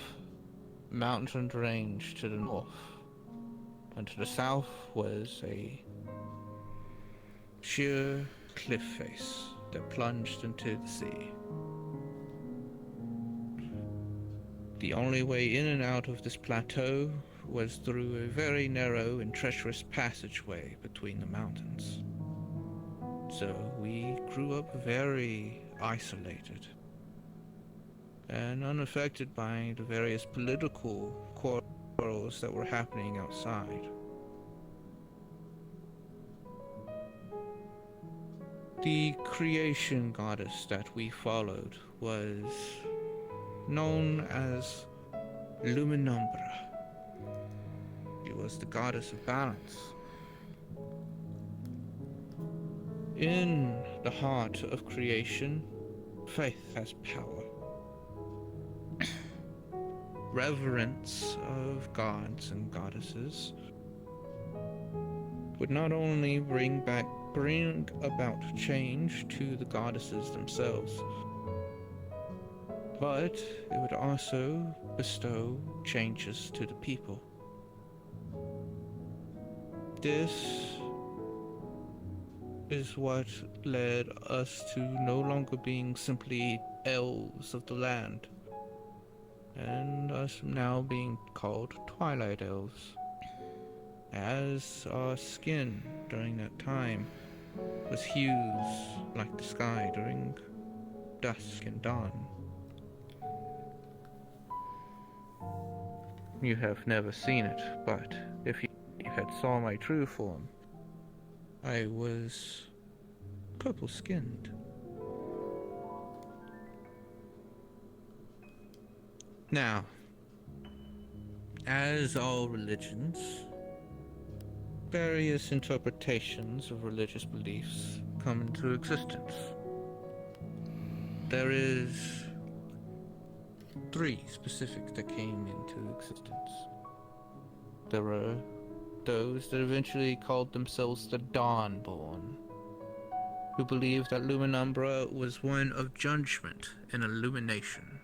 mountain range to the north, and to the south was a sheer cliff face that plunged into the sea. The only way in and out of this plateau was through a very narrow and treacherous passageway between the mountains. So we grew up very isolated and unaffected by the various political quarrels that were happening outside. The creation goddess that we followed was known as Luminumbra. She was the goddess of balance. In the heart of creation, faith has power. Reverence of gods and goddesses would not only bring about change to the goddesses themselves, but it would also bestow changes to the people. This is what led us to no longer being simply elves of the land, and us now being called Twilight Elves, as our skin during that time was hues like the sky during dusk and dawn. You have never seen it, but if you had saw my true form, I was purple-skinned. Now, as all religions, various interpretations of religious beliefs come into existence. There is 3 specific that came into existence. There were those that eventually called themselves the Dawnborn, who believed that Luminumbra was one of judgment and illumination.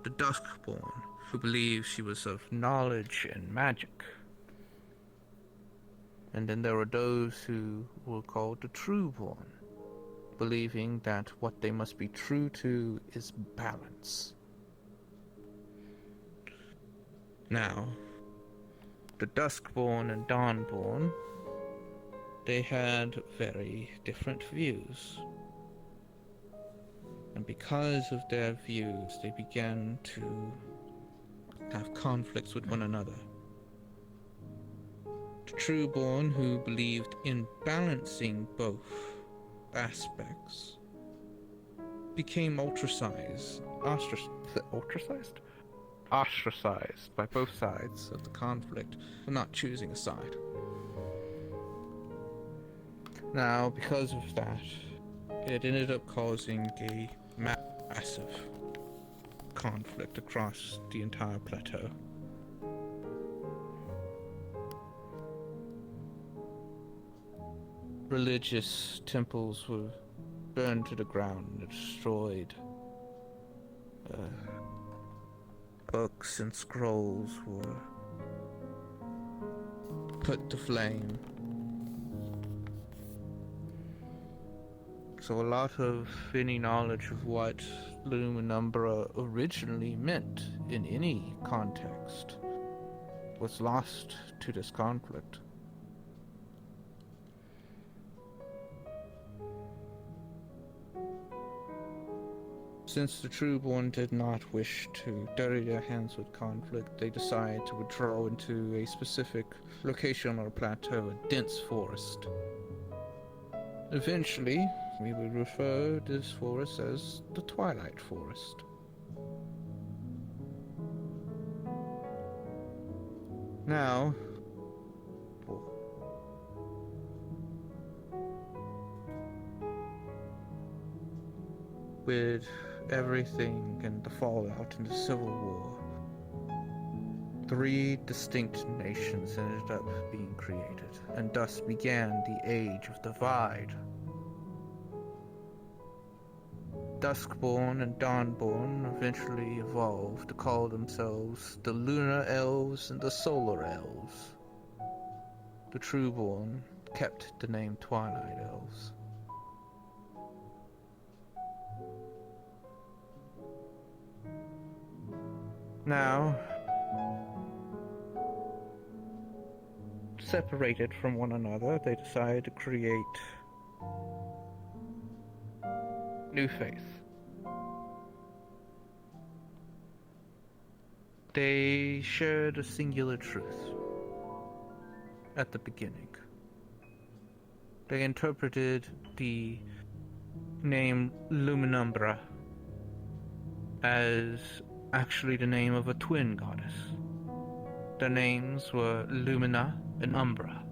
The Duskborn, who believed she was of knowledge and magic. And then there were those who were called the Trueborn, believing that what they must be true to is balance. Now, the Duskborn and Dawnborn, they had very different views. And because of their views, they began to have conflicts with one another. The Trueborn, who believed in balancing both aspects, became ostracized by both sides of the conflict for not choosing a side. Now, because of that, it ended up causing a massive conflict across the entire plateau. Religious temples were burned to the ground and destroyed. Books and scrolls were put to flame. So a lot of any knowledge of what Luminumbra originally meant in any context was lost to this conflict. Since the Trueborn did not wish to dirty their hands with conflict, they decided to withdraw into a specific location on a plateau, a dense forest. Eventually, we would refer to this forest as the Twilight Forest. Now, with everything and the fallout in the Civil War, 3 distinct nations ended up being created, and thus began the Age of Divide. Duskborn and Dawnborn eventually evolved to call themselves the Lunar Elves and the Solar Elves. The Trueborn kept the name Twilight Elves. Now, separated from one another, they decided to create New Faith. They shared a singular truth at the beginning. They interpreted the name Luminumbra as actually the name of a twin goddess. Their names were Lumina and Umbra.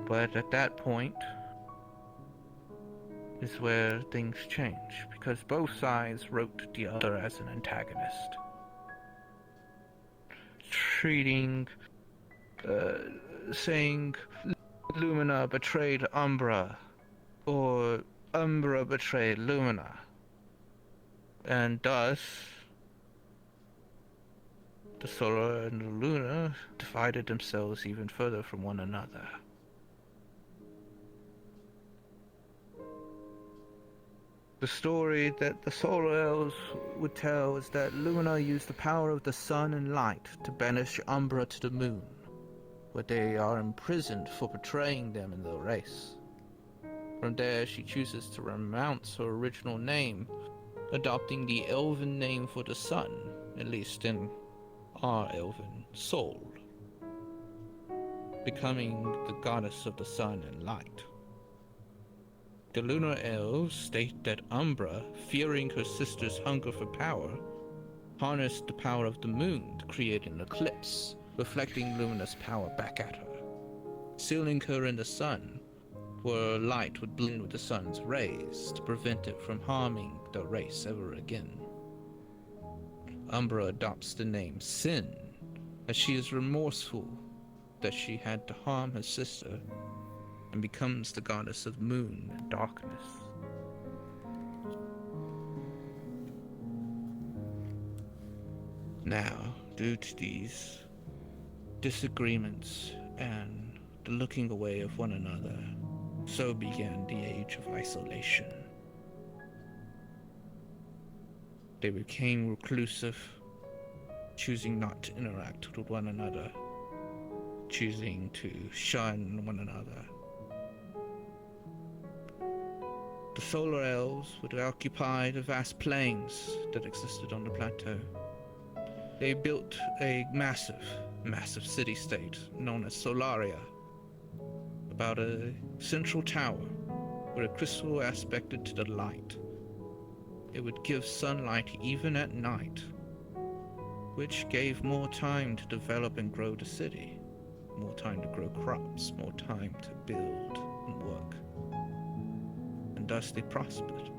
But at that point is where things change, because both sides wrote the other as an antagonist, saying Lumina betrayed Umbra, or Umbra betrayed Lumina, and thus the Solar and the Luna divided themselves even further from one another. The story that the Solar Elves would tell is that Lumina used the power of the sun and light to banish Umbra to the moon, where they are imprisoned for betraying them in their race. From there, she chooses to renounce her original name, adopting the elven name for the sun, at least in our elven soul, becoming the goddess of the sun and light. The Lunar Elves state that Umbra, fearing her sister's hunger for power, harnessed the power of the moon to create an eclipse, reflecting Lumina's power back at her, sealing her in the sun, where light would blend with the sun's rays to prevent it from harming the race ever again. Umbra adopts the name Sin, as she is remorseful that she had to harm her sister, and becomes the goddess of moon and darkness. Now, due to these disagreements and the looking away of one another, so began the Age of Isolation. They became reclusive, choosing not to interact with one another, choosing to shun one another. The Solar Elves would occupy the vast plains that existed on the plateau. They built a massive city-state known as Solaria, about a central tower where a crystal aspected to the light. It would give sunlight even at night, which gave more time to develop and grow the city, more time to grow crops, more time to build and work. And thus they prospered.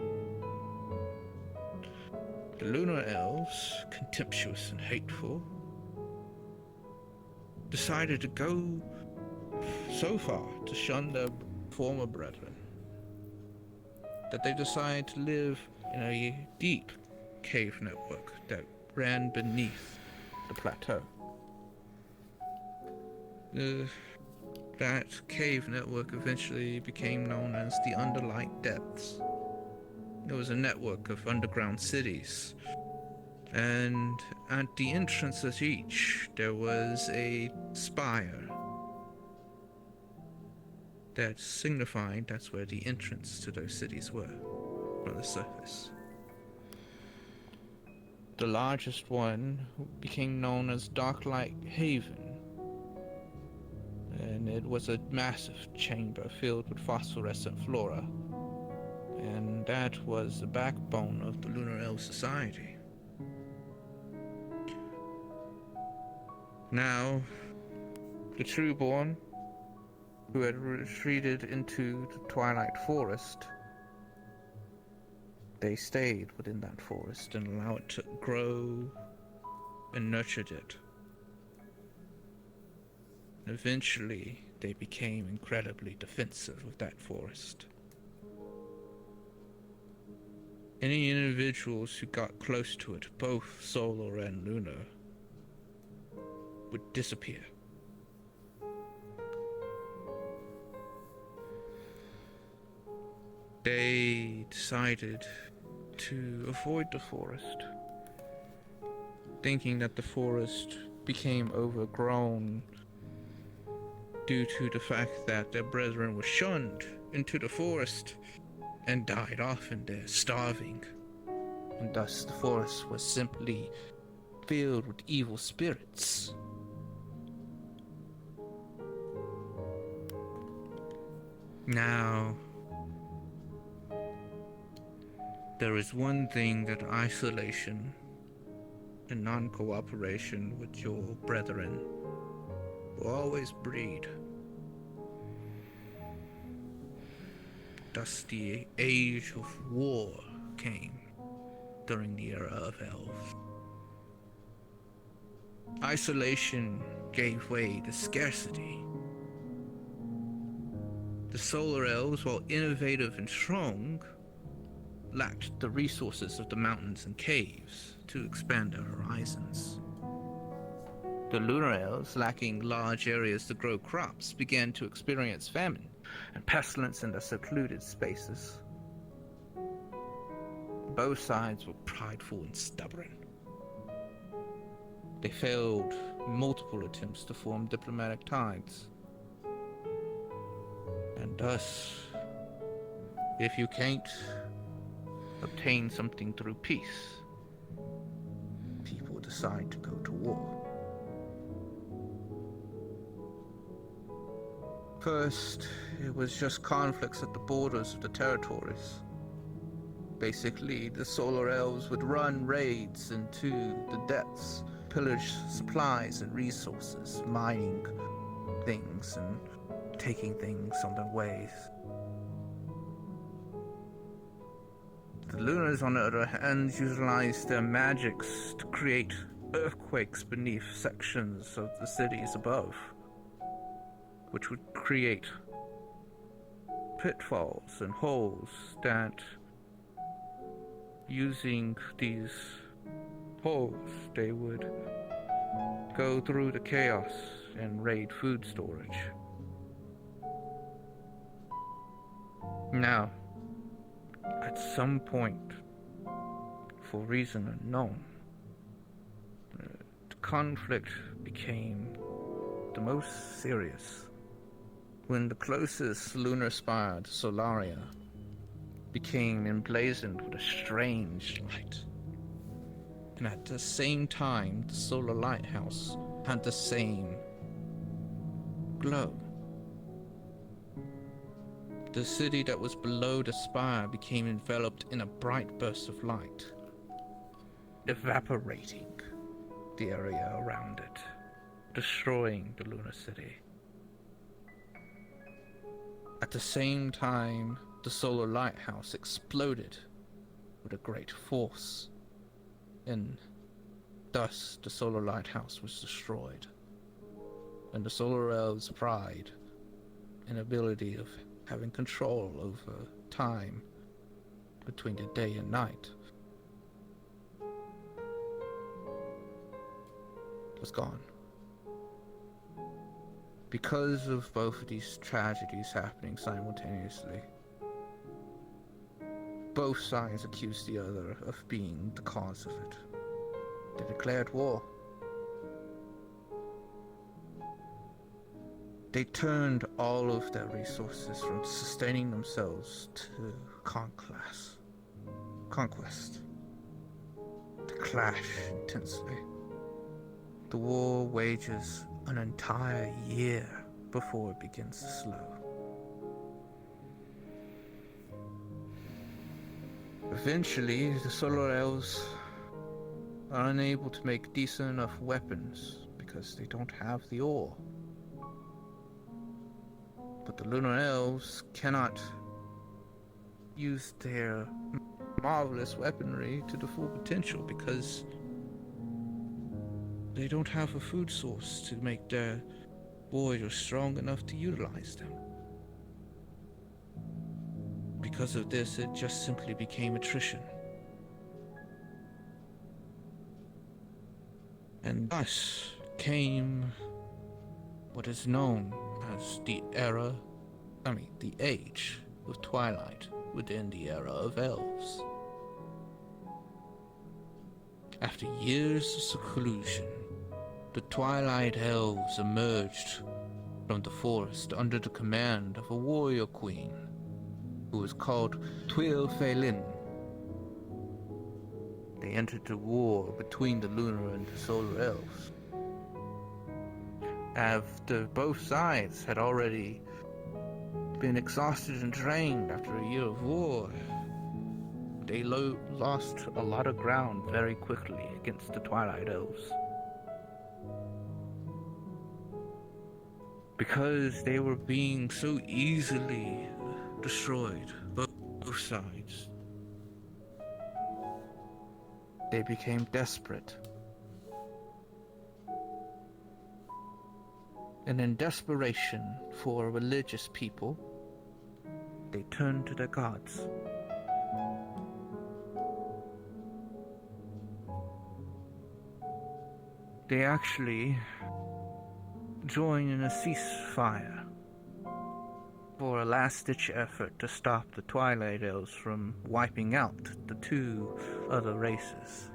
The Lunar Elves, contemptuous and hateful, decided to go so far to shun their former brethren that they decided to live in a deep cave network that ran beneath the plateau. That cave network eventually became known as the Underlight Depths. It was a network of underground cities, and at the entrance of each, there was a spire that signified that's where the entrance to those cities were on the surface. The largest one became known as Darklight Haven, and it was a massive chamber filled with phosphorescent flora, and that was the backbone of the Lunar Elf Society. Now, the Trueborn, who had retreated into the Twilight Forest, they stayed within that forest and allowed it to grow and nurtured it. Eventually, they became incredibly defensive of that forest. Any individuals who got close to it, both solar and lunar, would disappear. They decided to avoid the forest, thinking that the forest became overgrown due to the fact that their brethren were shunned into the forest and died off in there starving, and thus the forest was simply filled with evil spirits. Now, there is one thing that isolation and non-cooperation with your brethren will always breed. Thus the age of war came during the era of elves. Isolation gave way to scarcity. The solar elves, while innovative and strong, lacked the resources of the mountains and caves to expand their horizons. The lunar elves, lacking large areas to grow crops, began to experience famine and pestilence in their secluded spaces. Both sides were prideful and stubborn. They failed multiple attempts to form diplomatic ties. And thus, if you can't obtain something through peace, people decide to go to war. First, it was just conflicts at the borders of the territories. Basically, the solar elves would run raids into the depths, pillage supplies and resources, mining things and taking things on their ways. The Lunars, on the other hand, utilized their magics to create earthquakes beneath sections of the cities above, which would create pitfalls and holes that, using these holes, they would go through the chaos and raid food storage. Now, at some point, for reason unknown, the conflict became the most serious when the closest lunar spire to Solaria became emblazoned with a strange light. And at the same time, the solar lighthouse had the same glow. The city that was below the spire became enveloped in a bright burst of light, evaporating the area around it, destroying the lunar city. At the same time, the solar lighthouse exploded with a great force, and thus the solar lighthouse was destroyed, and the solar elves' pride and ability of having control over time between the day and night was gone. Because of both of these tragedies happening simultaneously, both sides accused the other of being the cause of it. They declared war. They turned all of their resources from sustaining themselves to conquest. To clash intensely. The war wages an entire year before it begins to slow. Eventually, the Solar Elves are unable to make decent enough weapons because they don't have the ore. But the Lunar Elves cannot use their marvelous weaponry to the full potential because they don't have a food source to make their warriors strong enough to utilize them. Because of this, it just simply became attrition. And thus came what is known as the age of twilight within the era of elves. After years of seclusion, the Twilight Elves emerged from the forest under the command of a warrior queen who was called Twyll Phelan. They entered the war between the Lunar and the Solar Elves. After both sides had already been exhausted and drained after a year of war, they lost a lot of ground very quickly against the Twilight Elves. Because they were being so easily destroyed, both sides, they became desperate. And in desperation for religious people, they turned to their gods. They actually joined in a ceasefire for a last-ditch effort to stop the Twilight Elves from wiping out the two other races.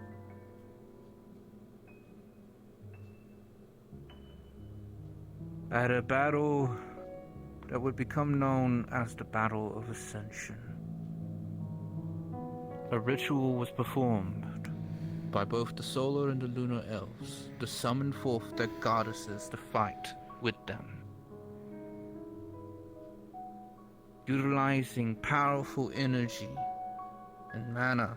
At a battle that would become known as the Battle of Ascension, a ritual was performed by both the Solar and the Lunar Elves to summon forth their goddesses to fight with them. Utilizing powerful energy and mana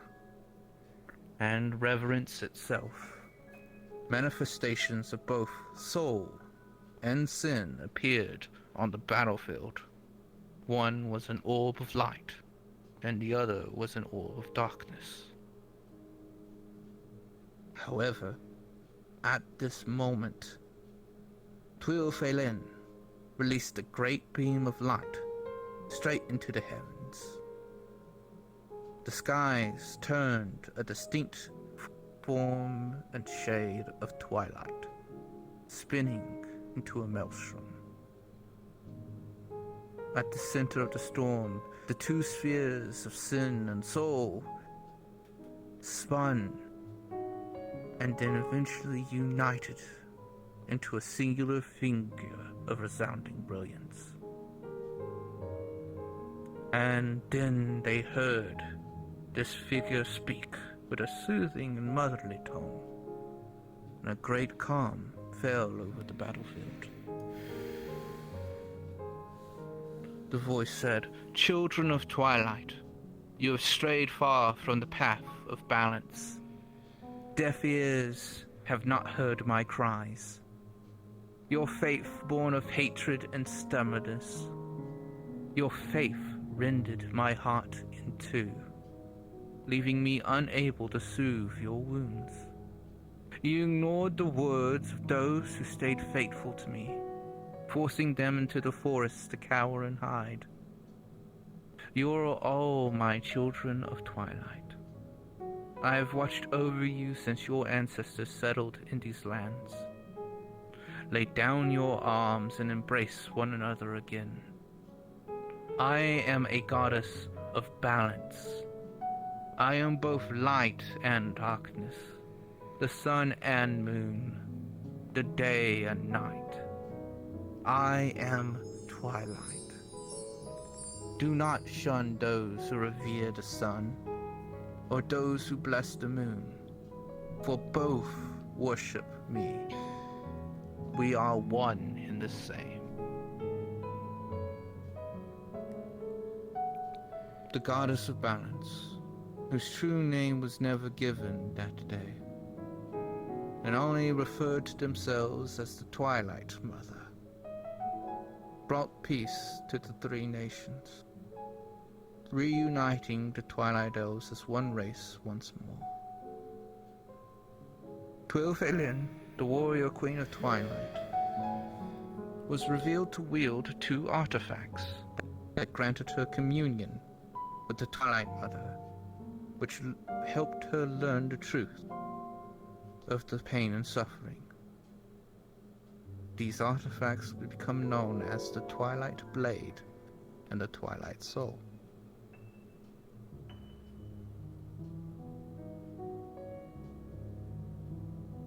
and reverence itself, manifestations of both soul and sin appeared on the battlefield. One was an orb of light, and the other was an orb of darkness. However, at this moment, Twyll Phelan released a great beam of light straight into the heavens. The skies turned a distinct form and shade of twilight, spinning into a maelstrom. At the center of the storm, the two spheres of sin and soul spun and then eventually united into a singular figure of resounding brilliance. And then they heard this figure speak with a soothing and motherly tone, and a great calm fell over the battlefield. The voice said, "Children of Twilight, you have strayed far from the path of balance. Deaf ears have not heard my cries. Your faith born of hatred and stubbornness. Your faith rended my heart in two, leaving me unable to soothe your wounds. You ignored the words of those who stayed faithful to me, forcing them into the forests to cower and hide. You are all my children of Twilight. I have watched over you since your ancestors settled in these lands. lay down your arms and embrace one another again. I am a goddess of balance. I am both light and darkness, the sun and moon, the day and night. I am twilight. Do not shun those who revere the sun, or those who bless the moon, for both worship me. We are one in the same. The goddess of balance, whose true name was never given that day, and only referred to themselves as the Twilight Mother, brought peace to the three nations, reuniting the Twilight Elves as one race once more. Twilfelin, the warrior queen of Twilight, was revealed to wield two artifacts that granted her communion with the Twilight Mother, which helped her learn the truth of the pain and suffering. These artifacts would become known as the Twilight Blade and the Twilight Soul.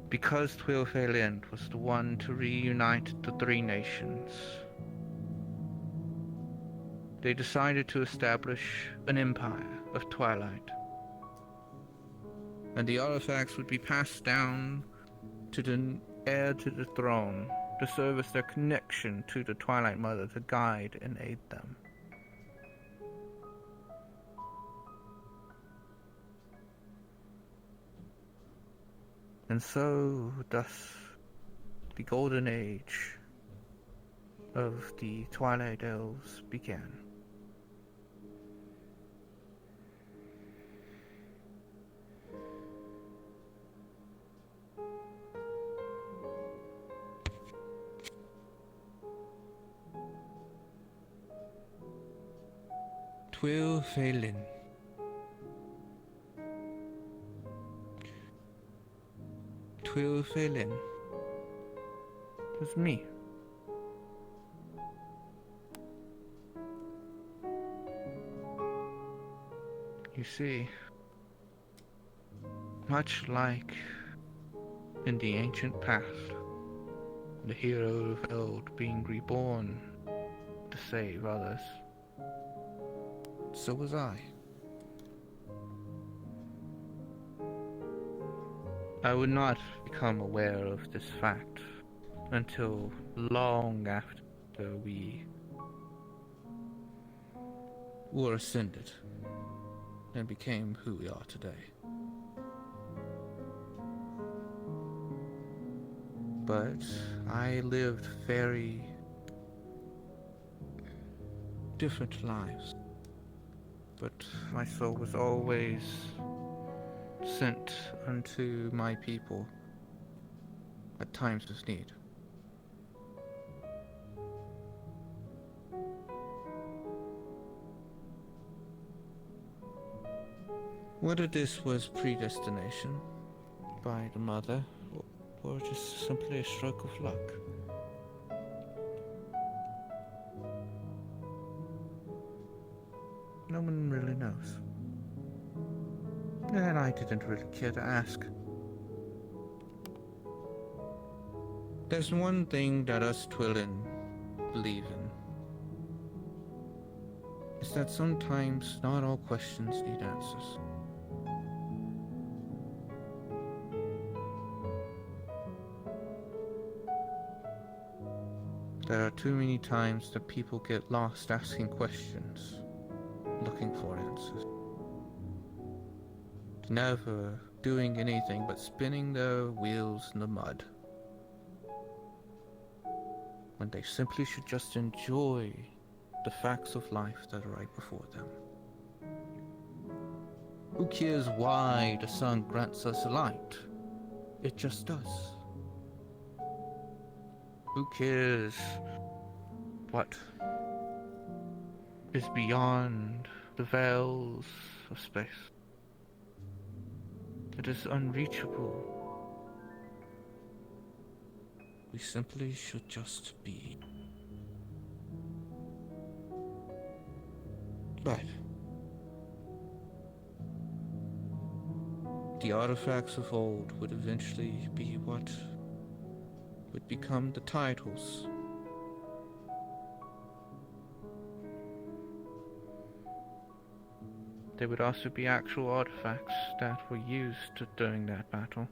Because Twilfelin was the one to reunite the three nations, they decided to establish an empire of Twilight. And the artifacts would be passed down to the heir to the throne to serve as their connection to the Twilight Mother to guide and aid them. And so, thus, the golden age of the Twilight Elves began. Twilfelin. Twilfelin was me. You see, much like in the ancient past, the hero of old being reborn to save others, so was I. I would not become aware of this fact until long after we were ascended and became who we are today. But I lived very different lives. But my soul was always sent unto my people at times of need. Whether this was predestination by the mother or just simply a stroke of luck, no one really knows. And I didn't really care to ask. There's one thing that us Twillin believe in. Is that sometimes not all questions need answers. There are too many times that people get lost asking questions, looking for answers. Never doing anything but spinning their wheels in the mud, when they simply should just enjoy the facts of life that are right before them. Who cares why the sun grants us light? It just does. Who cares what is beyond the veils of space? It is unreachable. We simply should just be. But the artifacts of old would eventually be what would become the titles. There would also be actual artifacts that were used during that battle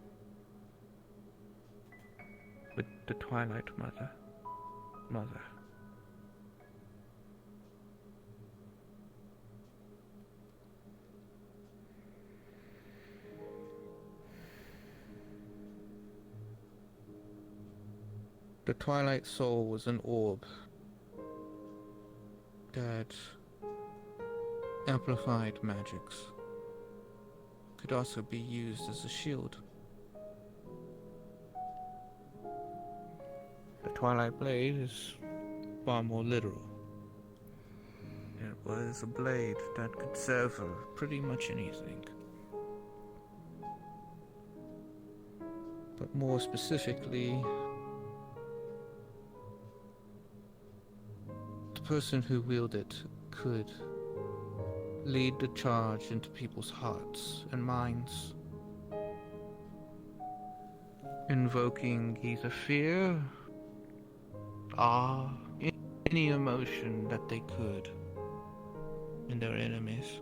with the Twilight Mother. The Twilight Soul was an orb that amplified magics. Could also be used as a shield. The Twilight Blade is far more literal. It was a blade that could serve for pretty much anything. But more specifically, the person who wielded it could lead the charge into people's hearts and minds, invoking either fear, awe, any emotion that they could in their enemies.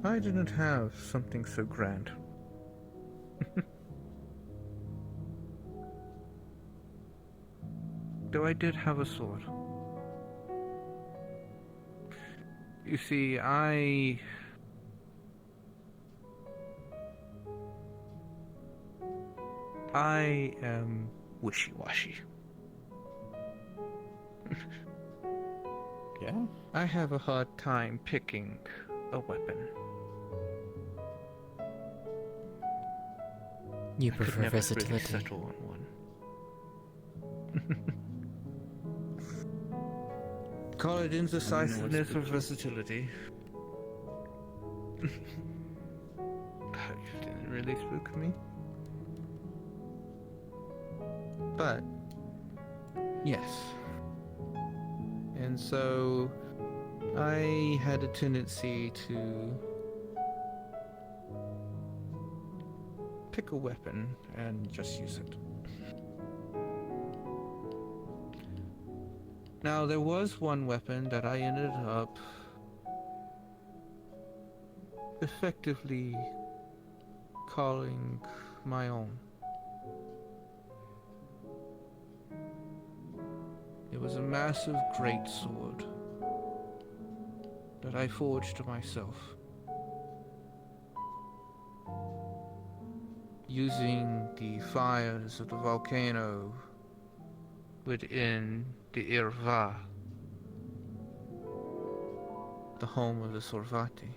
I didn't have something so grand. Though I did have a sword. You see, I am wishy-washy. Yeah? I have a hard time picking a weapon. You I could prefer never really versatility. settle on one. Call it indecisiveness or versatility. Didn't really spook me. But, yes. And so, I had a tendency to pick a weapon and just use it. Now, there was one weapon that I ended up effectively calling my own. It was a massive greatsword that I forged myself, using the fires of the volcano within the Irva, the home of the Sorvati,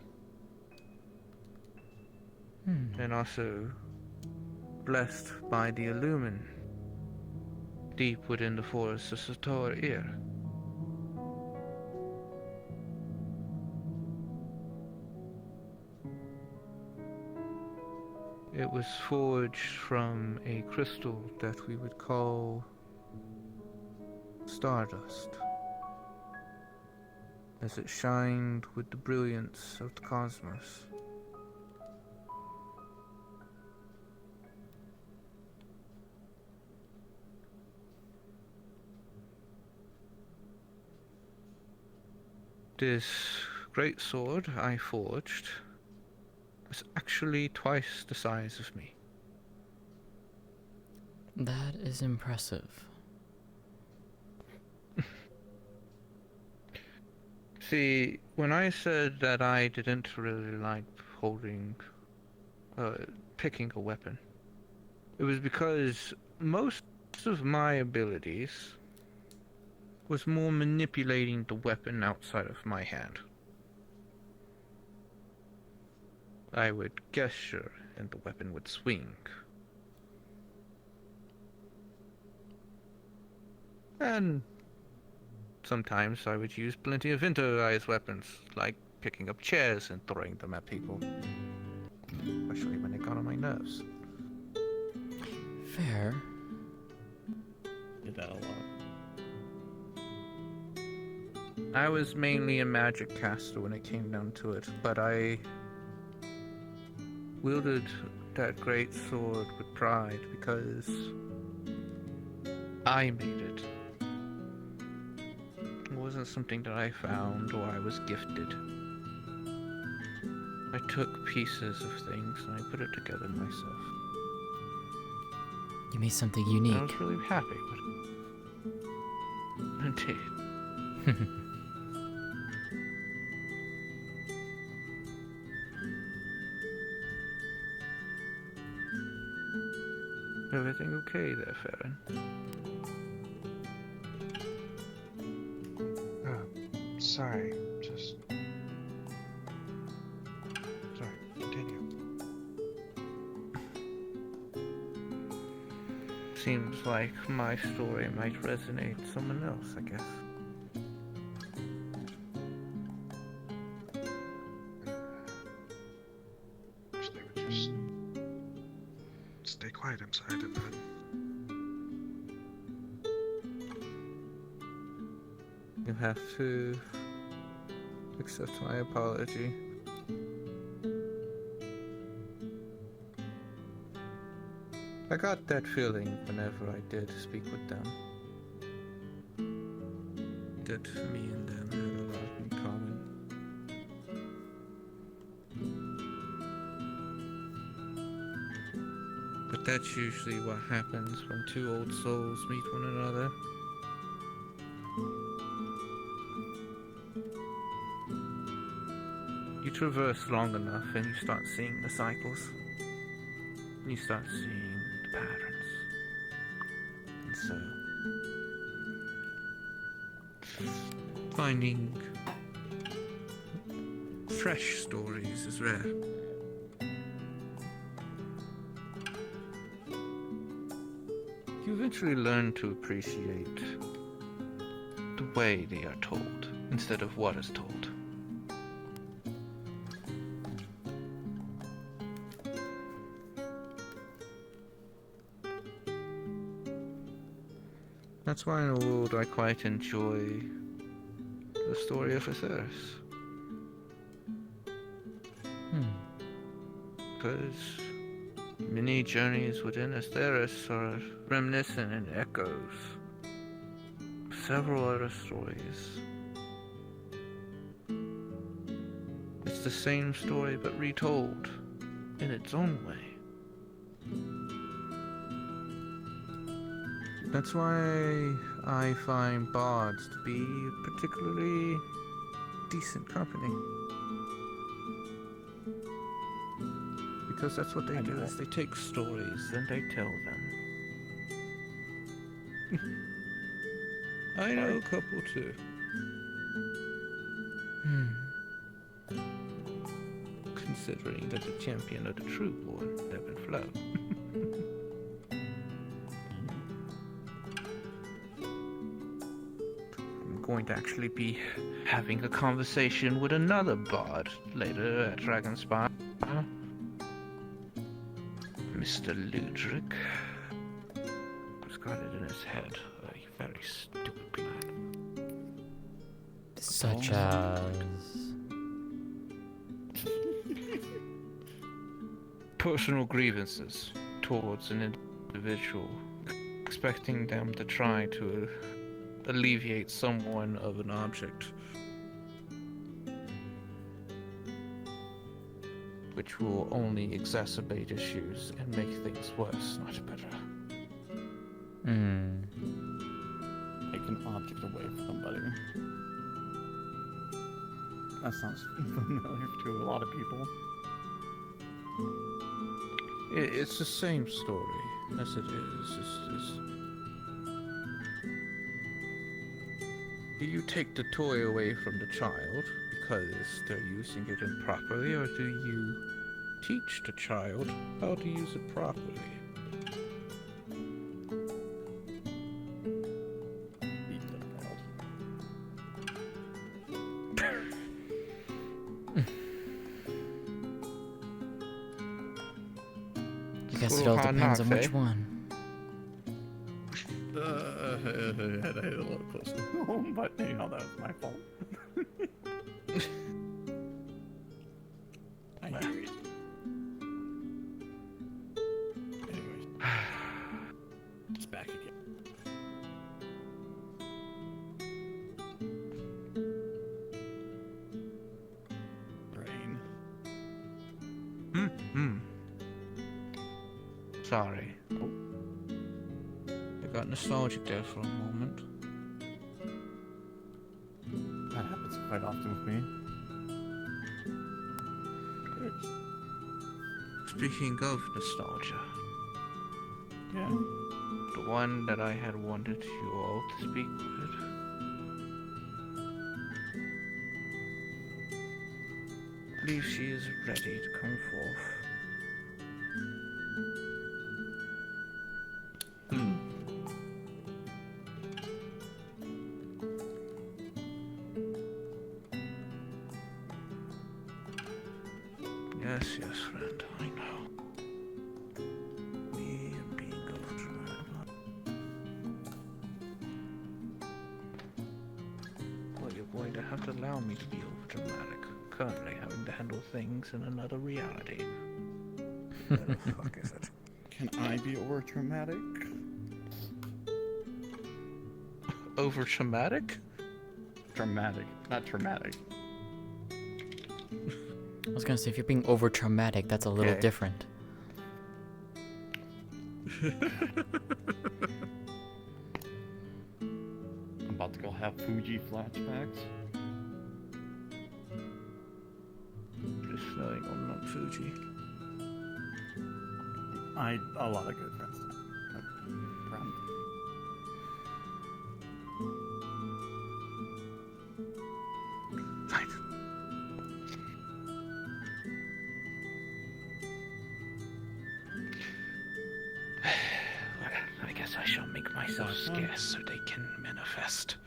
and also blessed by the Illumin, deep within the forests of Sator Ir. It was forged from a crystal that we would call stardust, as it shined with the brilliance of the cosmos. This great sword I forged was actually twice the size of me. That is impressive. See, when I said that I didn't really like picking a weapon, it was because most of my abilities was more manipulating the weapon outside of my hand. I would gesture and the weapon would swing. And sometimes I would use plenty of improvised weapons, like picking up chairs and throwing them at people. Especially when they got on my nerves. Fair. Did that a lot. I was mainly a magic caster when it came down to it, but I wielded that great sword with pride because I made it. It wasn't something that I found or I was gifted. I took pieces of things and I put it together myself. You made something I unique. was really happy with it. Indeed. Everything okay there, Farron? Sorry, just... Sorry, continue. Seems like my story might resonate with someone else, I guess. Wish they would just... stay quiet inside and then... You have to accept my apology. I got that feeling whenever I did speak with them. That me and them had a lot in common. But that's usually what happens when two old souls meet one another. You traverse long enough and you start seeing the cycles. And you start seeing the patterns. And so, finding fresh stories is rare. You eventually learn to appreciate the way they are told instead of what is told. That's why in a world I quite enjoy the story of Atheris. Because many journeys within Atheris are reminiscent and echoes of several other stories. It's the same story but retold in its own way. That's why I find bards to be particularly decent company. Because that's what they do, is they take stories and they tell them. I know a couple too. Considering that the champion of the Trueborn, ebb and flow. Going to actually be having a conversation with another bard later at Dragonspire. Mr. Ludric has got it in his head a very stupid plan. Such as... Personal grievances towards an individual, expecting them to try to alleviate someone of an object, which will only exacerbate issues and make things worse, not better. Take an object away from somebody. That sounds familiar to a lot of people. It's the same story as it is. Do you take the toy away from the child because they're using it improperly, or do you teach the child how to use it properly? guess it School all of Hard depends on Knocks, which eh? one. I had a little close to home, but you know that was my fault. I hear you. Anyways, it's back again. Brain. Sorry. I got nostalgic there for a moment. That happens quite often with me. Speaking of nostalgia, Yeah. the one that I had wanted you all to speak with. I believe she is ready to come forth. Yes, yes, friend, I know. Me and being overdramatic. Well, you're going to have to allow me to be overdramatic. Currently having to handle things in another reality. Where the fuck is it? Can I be over traumatic? Overdramatic? Dramatic, not traumatic. I was gonna say, if you're being over traumatic, that's a little Okay. different. I'm about to go have Fuji flashbacks. Just knowing I'm not Fuji. A lot of good friends. Friend. Right. Well, I guess I shall make myself scarce so they can manifest.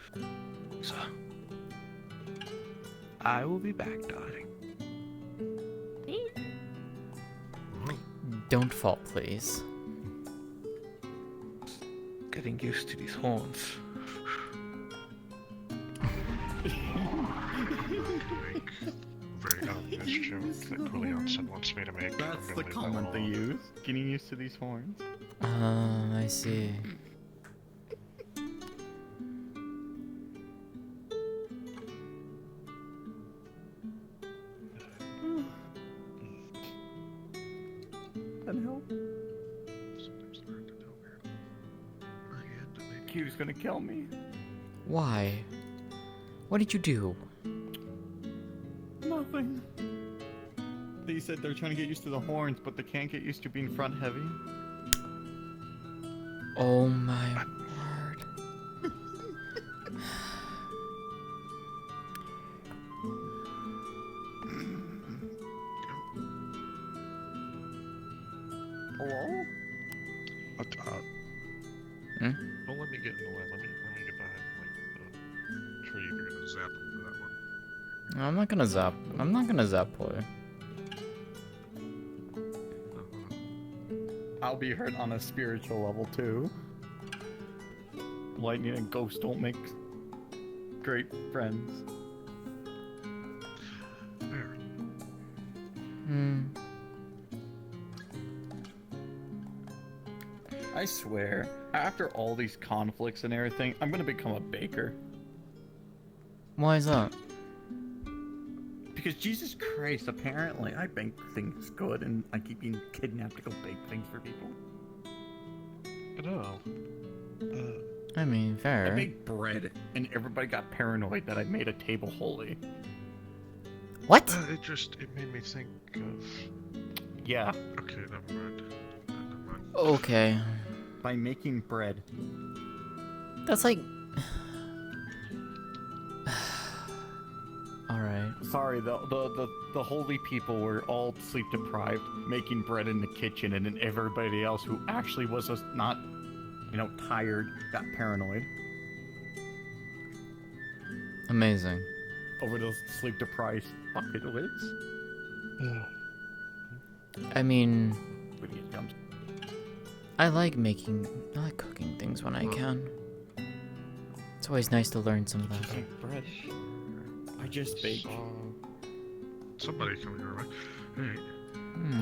So, I will be back, darling. Don't fall, please. Getting used to these horns. Very obvious joke that Quillian said wants me to make. That's the Really leave that comment they alone. use. Getting used to these horns. I see. That help? Sometimes it's hard to tell where I had to make Q's gonna kill me. Why? What did you do? Nothing. They said they're trying to get used to the horns, but they can't get used to being front heavy. Oh my word. Hello? Hmm? Don't let me get in the way. Let me get behind like the tree if you're gonna zap him for that one. I'm not gonna zap. I'm not gonna zap boy. I'll be hurt on a spiritual level too. Lightning and ghosts don't make great friends. There. Hmm. I swear, after all these conflicts and everything, I'm gonna become a baker. Why is that? Because Jesus Christ, apparently, I bake things good and I keep being kidnapped to go bake things for people. But no. I mean, I fair. baked bread and everybody got paranoid that I made a table holy. What? It made me think of. Yeah, Okay, never mind. Never mind. Okay. by making bread. That's like. Alright. Sorry, the holy people were all sleep deprived, making bread in the kitchen, and then everybody else who actually was just not, tired, got paranoid Amazing. over those sleep deprived fuckwits. I mean, Idiot dumb. I like cooking things when I can. It's always nice to learn some of that. Make bread. I just baked. Somebody coming your way. Hey,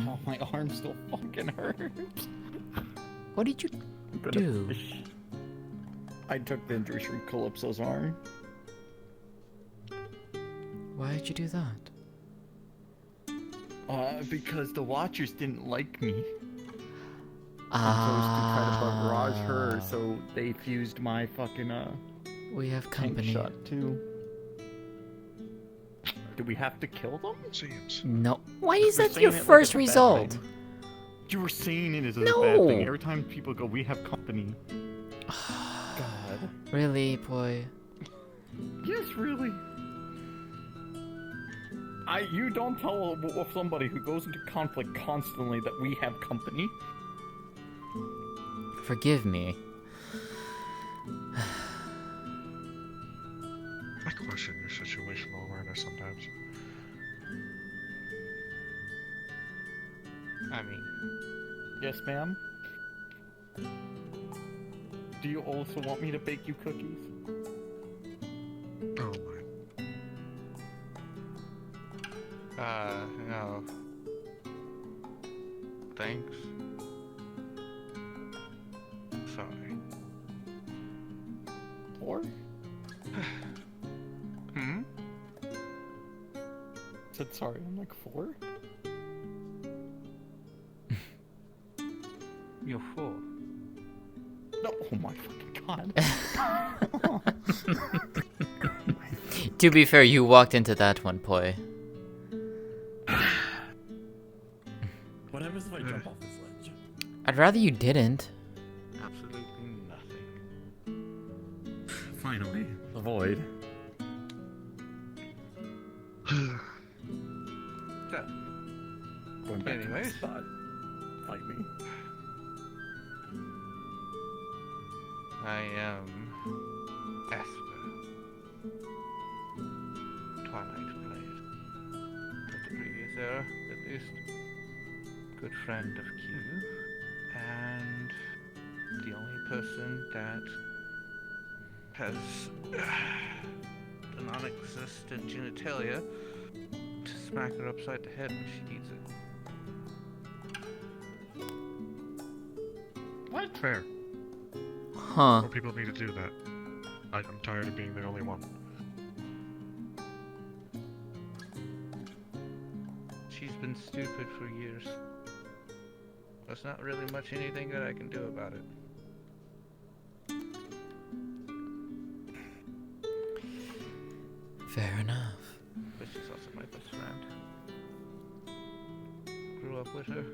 Oh, my arm still fucking hurts. What did you do? I took the injury from Calypso's arm. Why did you do that? Because the Watchers didn't like me. Ah. I'm supposed to try to barrage her, so they fused my fucking We have tank company. shot too. Do we have to kill them? seems. No. Why is You're that your saying it like first it's a bad result? thing. You were saying it as a No. bad thing. Every time people go, we have company. God. Really, boy? Yes, really. You don't tell somebody who goes into conflict constantly that we have company. Forgive me. I question your situational awareness sometimes. I mean, Yes, ma'am. Do you also want me to bake you cookies? Oh my. no. Thanks. Sorry. Or? Hmm? Said sorry, I'm like 4? You're 4. No, oh my fucking god. To be fair, you walked into that one, boy. What happens if I jump off this ledge? I'd rather you didn't. Absolutely nothing. Finally. Avoid. So, Going back to my anyways. spot. Fight me. I am Esper. Twilight Blade. Of the previous era, at least. Good friend of Q. And the only person that has the non-existent genitalia to smack her upside the head when she needs it. What? Fair. Huh. More people need to do that. I'm tired of being the only one. She's been stupid for years. There's not really much anything that I can do about it. Fair enough. But she's also my best friend. Grew up with her.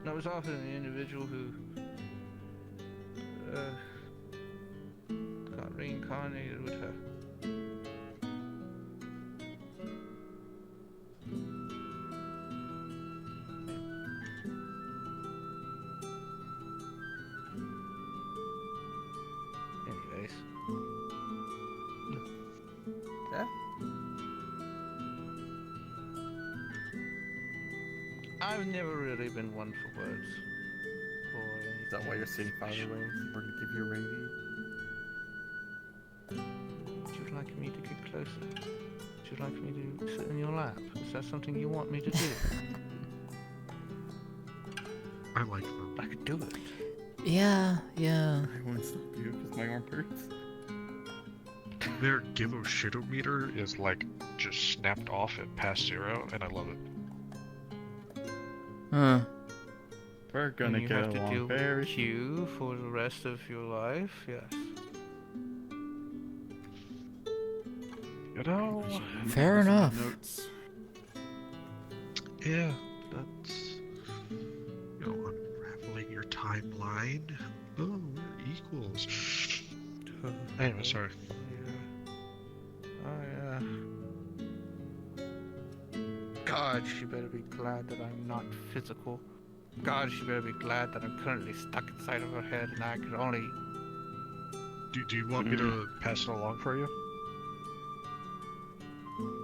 And I was often the individual who got reincarnated with her. Anyways. Yeah? I've never really been one for words. Is that why you're sitting far away? We're gonna give you a rating. Would you like me to get closer? Would you like me to sit in your lap? Is that something you want me to do? I like them. I could do it. Yeah. I won't stop you because my arm hurts. Their Givoshidometer is like just snapped off at past 0, and I love it. Huh. We're gonna And you get have to along deal very with Q for the rest of your life, yes. You know? Fair enough. Notes. Yeah, that's. You know, unraveling your timeline. Oh, we're equals. Anyway, sorry. Yeah. God, she better be glad that I'm not physical. God, she better be glad that I'm currently stuck inside of her head and I could only... Do you want me to pass it along for you?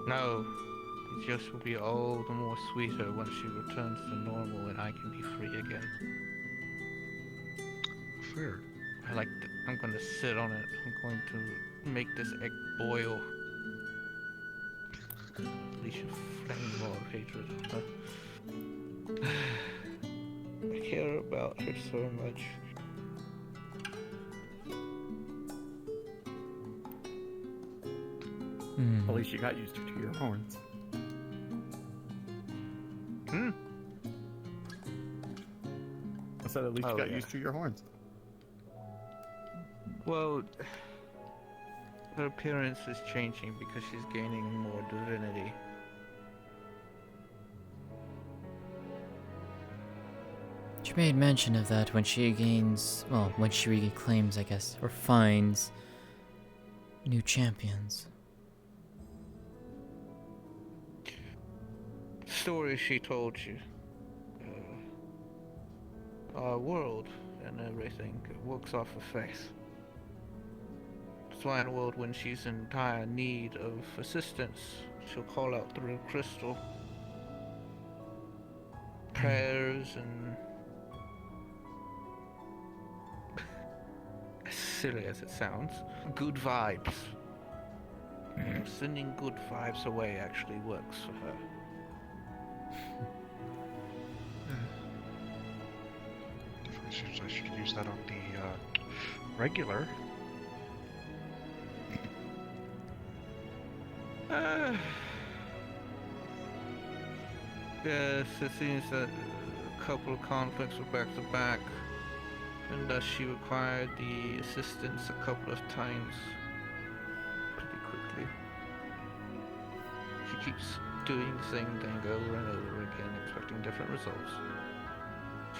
No. It just will be all the more sweeter once she returns to normal and I can be free again. Fair. I'm gonna sit on it. I'm going to make this egg boil. Unleash a flame of hatred. I care about her so much. At least you got used to your horns. I said at least you got used to your horns. Well, her appearance is changing because she's gaining more divinity. She made mention of that when she gains, well, when she reclaims, I guess, or finds new champions. Story she told you. Our world and everything works off of faith. That's why in a world when she's in dire need of assistance, she'll call out through a crystal. Prayers and... as silly as it sounds, good vibes. Sending good vibes away actually works for her. Definitely seems I should use that on the regular. Yes, it seems that a couple of conflicts were back to back, and thus she required the assistance a couple of times pretty quickly. She keeps doing the same thing over and over again, expecting different results.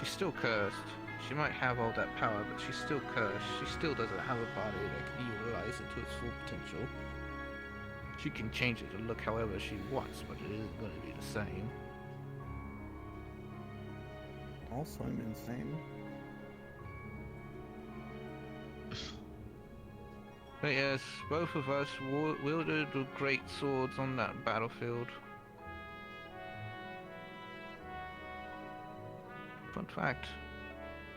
She's still cursed. She might have all that power, but she's still cursed. She still doesn't have a body that can utilize it to its full potential. She can change it to look however she wants, but it isn't going to be the same. Also, I'm insane. But yes, both of us wielded the great swords on that battlefield. Fun fact,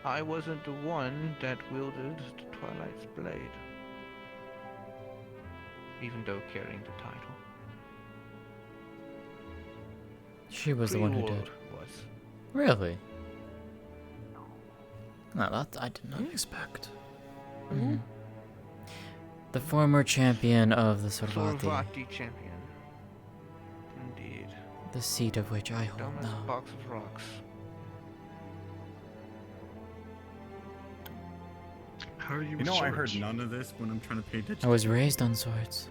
I wasn't the one that wielded the Twilight's blade, even though carrying the title. She was the one who did. Pre-war was. Really? No, that I did not expect. The former champion of the Sorvati, Sorvati champion. Indeed. the seat of which I hold Dumb as a now. box of rocks. How are you You with know, I swords? heard none of this when I'm trying to pay I attention. was raised on swords.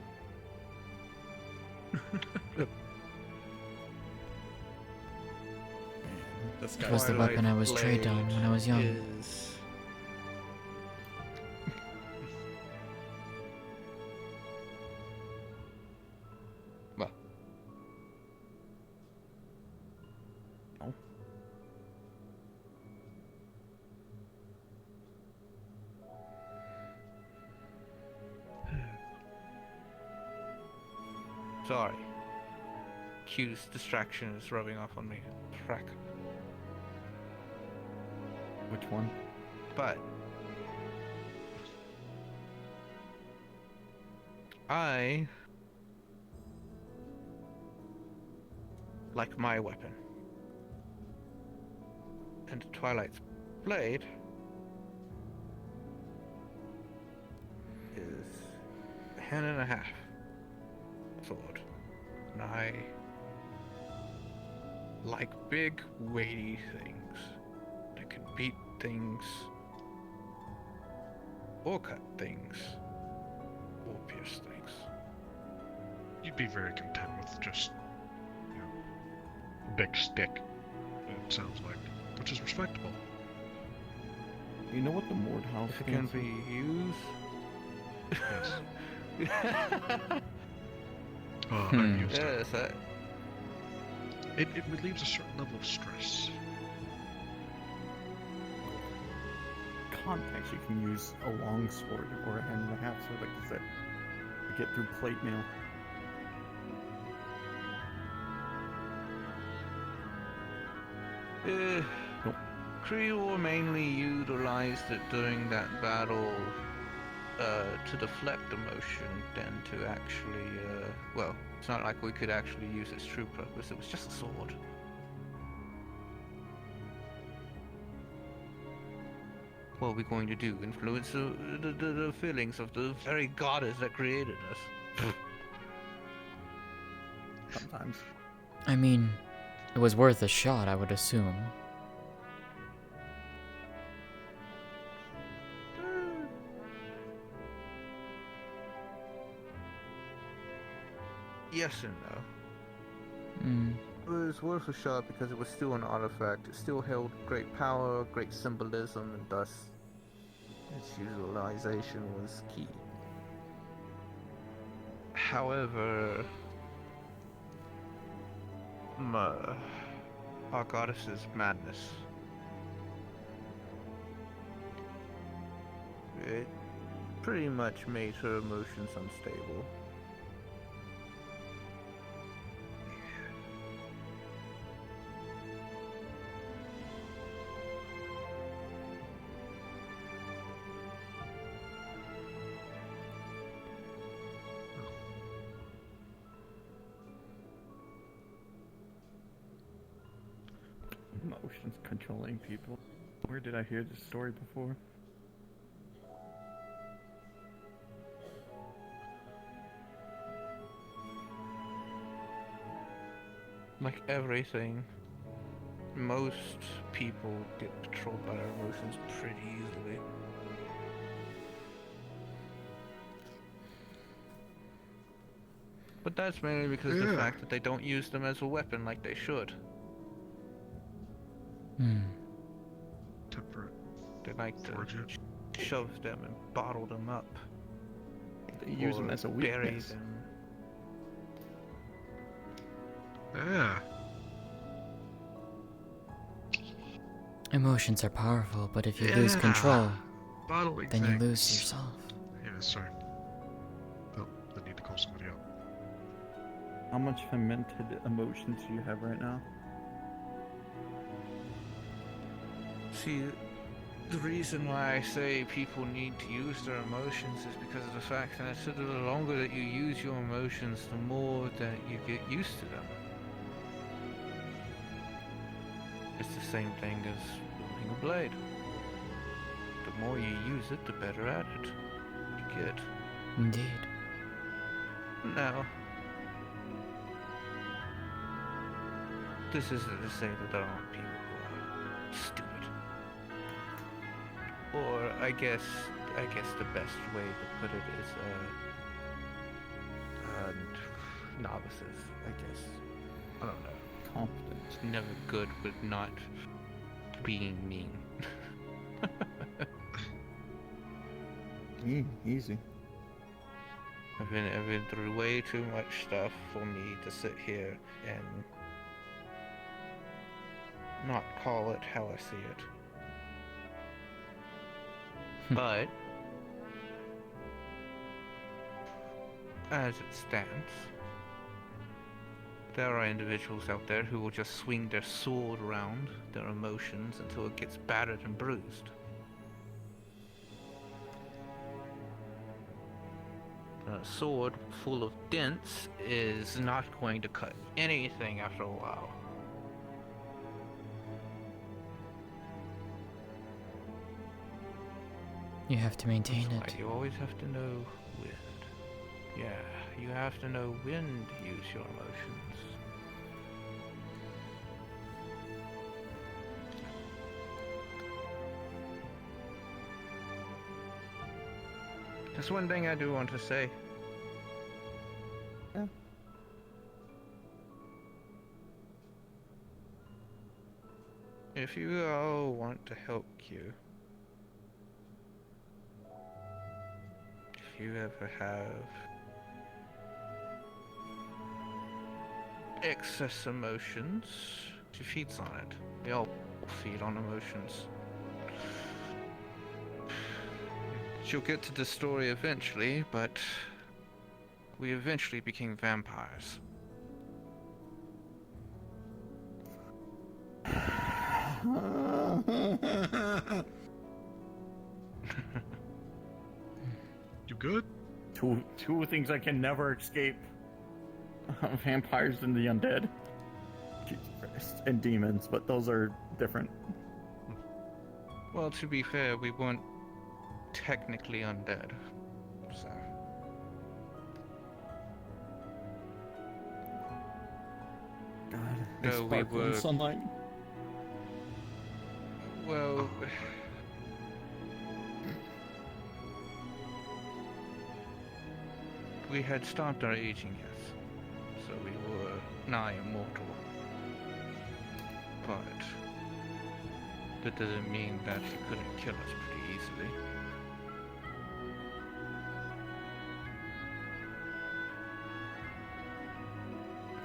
This It was the guy's weapon I was trained on when I was young. Is... Well. No. Sorry. Q's distraction is rubbing off on me. Frack. Which one? But I like my weapon. And Twilight's blade is a hand and a half sword. And I like big, weighty things that can beat things, or cut things, or pierce things. You'd be very content with just, you know, a big stick, it sounds like, which is respectable. You know what the Mord House If it can is? be used. Yes. I've used it. Yes, It relieves a certain level of stress. Context, you can use a long sword or a hand and a half sword, like you said, to get through plate mail. Nope. Creole mainly utilized it during that battle to deflect emotion than to actually, well, it's not like we could actually use its true purpose, it was just a sword. What are we going to do? Influence the feelings of the very goddess that created us? Sometimes. I mean, it was worth a shot, I would assume. Yes and no. Hmm. It was worth a shot because it was still an artifact. It still held great power, great symbolism, and thus its utilization was key. However, our goddess's madness, it pretty much made her emotions unstable. Emotions controlling people. Where did I hear this story before? Like everything, most people get controlled by their emotions pretty easily. But that's mainly because of the fact that they don't use them as a weapon like they should. Hmm. Temperate They like to fortitude. shove them and bottle them up. They use them or as a bury weakness. them. Yeah. Emotions are powerful, but if you lose control, Bottling then you things. lose yourself. Yeah, sorry. Oh, I need to call somebody out. How much fermented emotions do you have right now? See, the reason why I say people need to use their emotions is because of the fact that the longer that you use your emotions, the more that you get used to them. It's the same thing as wielding a blade. The more you use it, the better at it you get. Indeed. Now, this isn't to say that there aren't people who are stupid. Or I guess the best way to put it is novices. I guess I don't know. Competent. It's never good with not being mean. Easy. I've been through way too much stuff for me to sit here and not call it how I see it. But as it stands, there are individuals out there who will just swing their sword around their emotions until it gets battered and bruised. A sword full of dents is not going to cut anything after a while. You have to maintain That's it. why you always have to know when. Yeah, you have to know when to use your emotions. That's one thing I do want to say. Yeah. If you all want to help Q, if you ever have excess emotions, she feeds on it. They all feed on emotions. She'll get to the story eventually, but we eventually became vampires. You good? Two things I can never escape: vampires and the undead, Jesus Christ, and demons. But those are different. Well, to be fair, we weren't technically undead, so. God, No, they we sparkle in were- sunlight. Well, we had stopped our aging, yes. So we were nigh immortal. But that doesn't mean that he couldn't kill us pretty easily.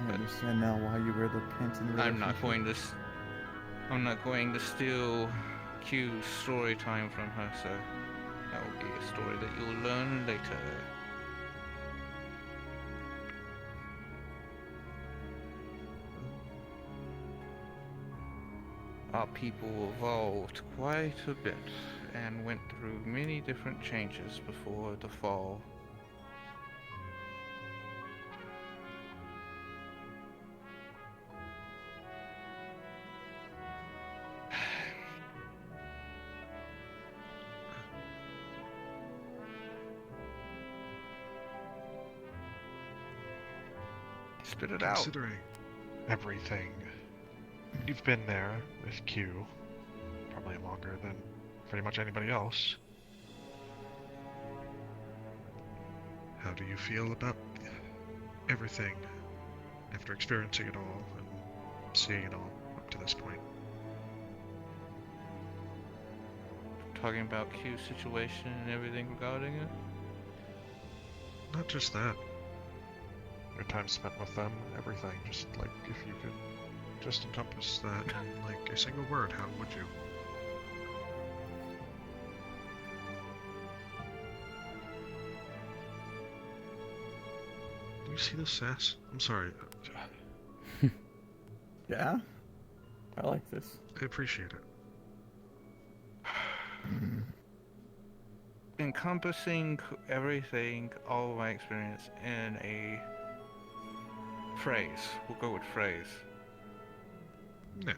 I understand now why you wear the pants in the I'm not relationship. going to steal Q's story time from her, so that will be a story that you'll learn later. Our people evolved quite a bit and went through many different changes before the fall. Spit it out. Considering everything, you've been there with Q probably longer than pretty much anybody else. How do you feel about everything after experiencing it all and seeing it all up to this point? Talking about Q's situation and everything regarding it. Not just that. Your time spent with them, everything. Just like if you could just encompass that in like a single word, how would you? Do you see the sass? I'm sorry. Yeah, I like this. I appreciate it. Encompassing everything, all of my experience in a phrase. We'll go with phrase. Yeah.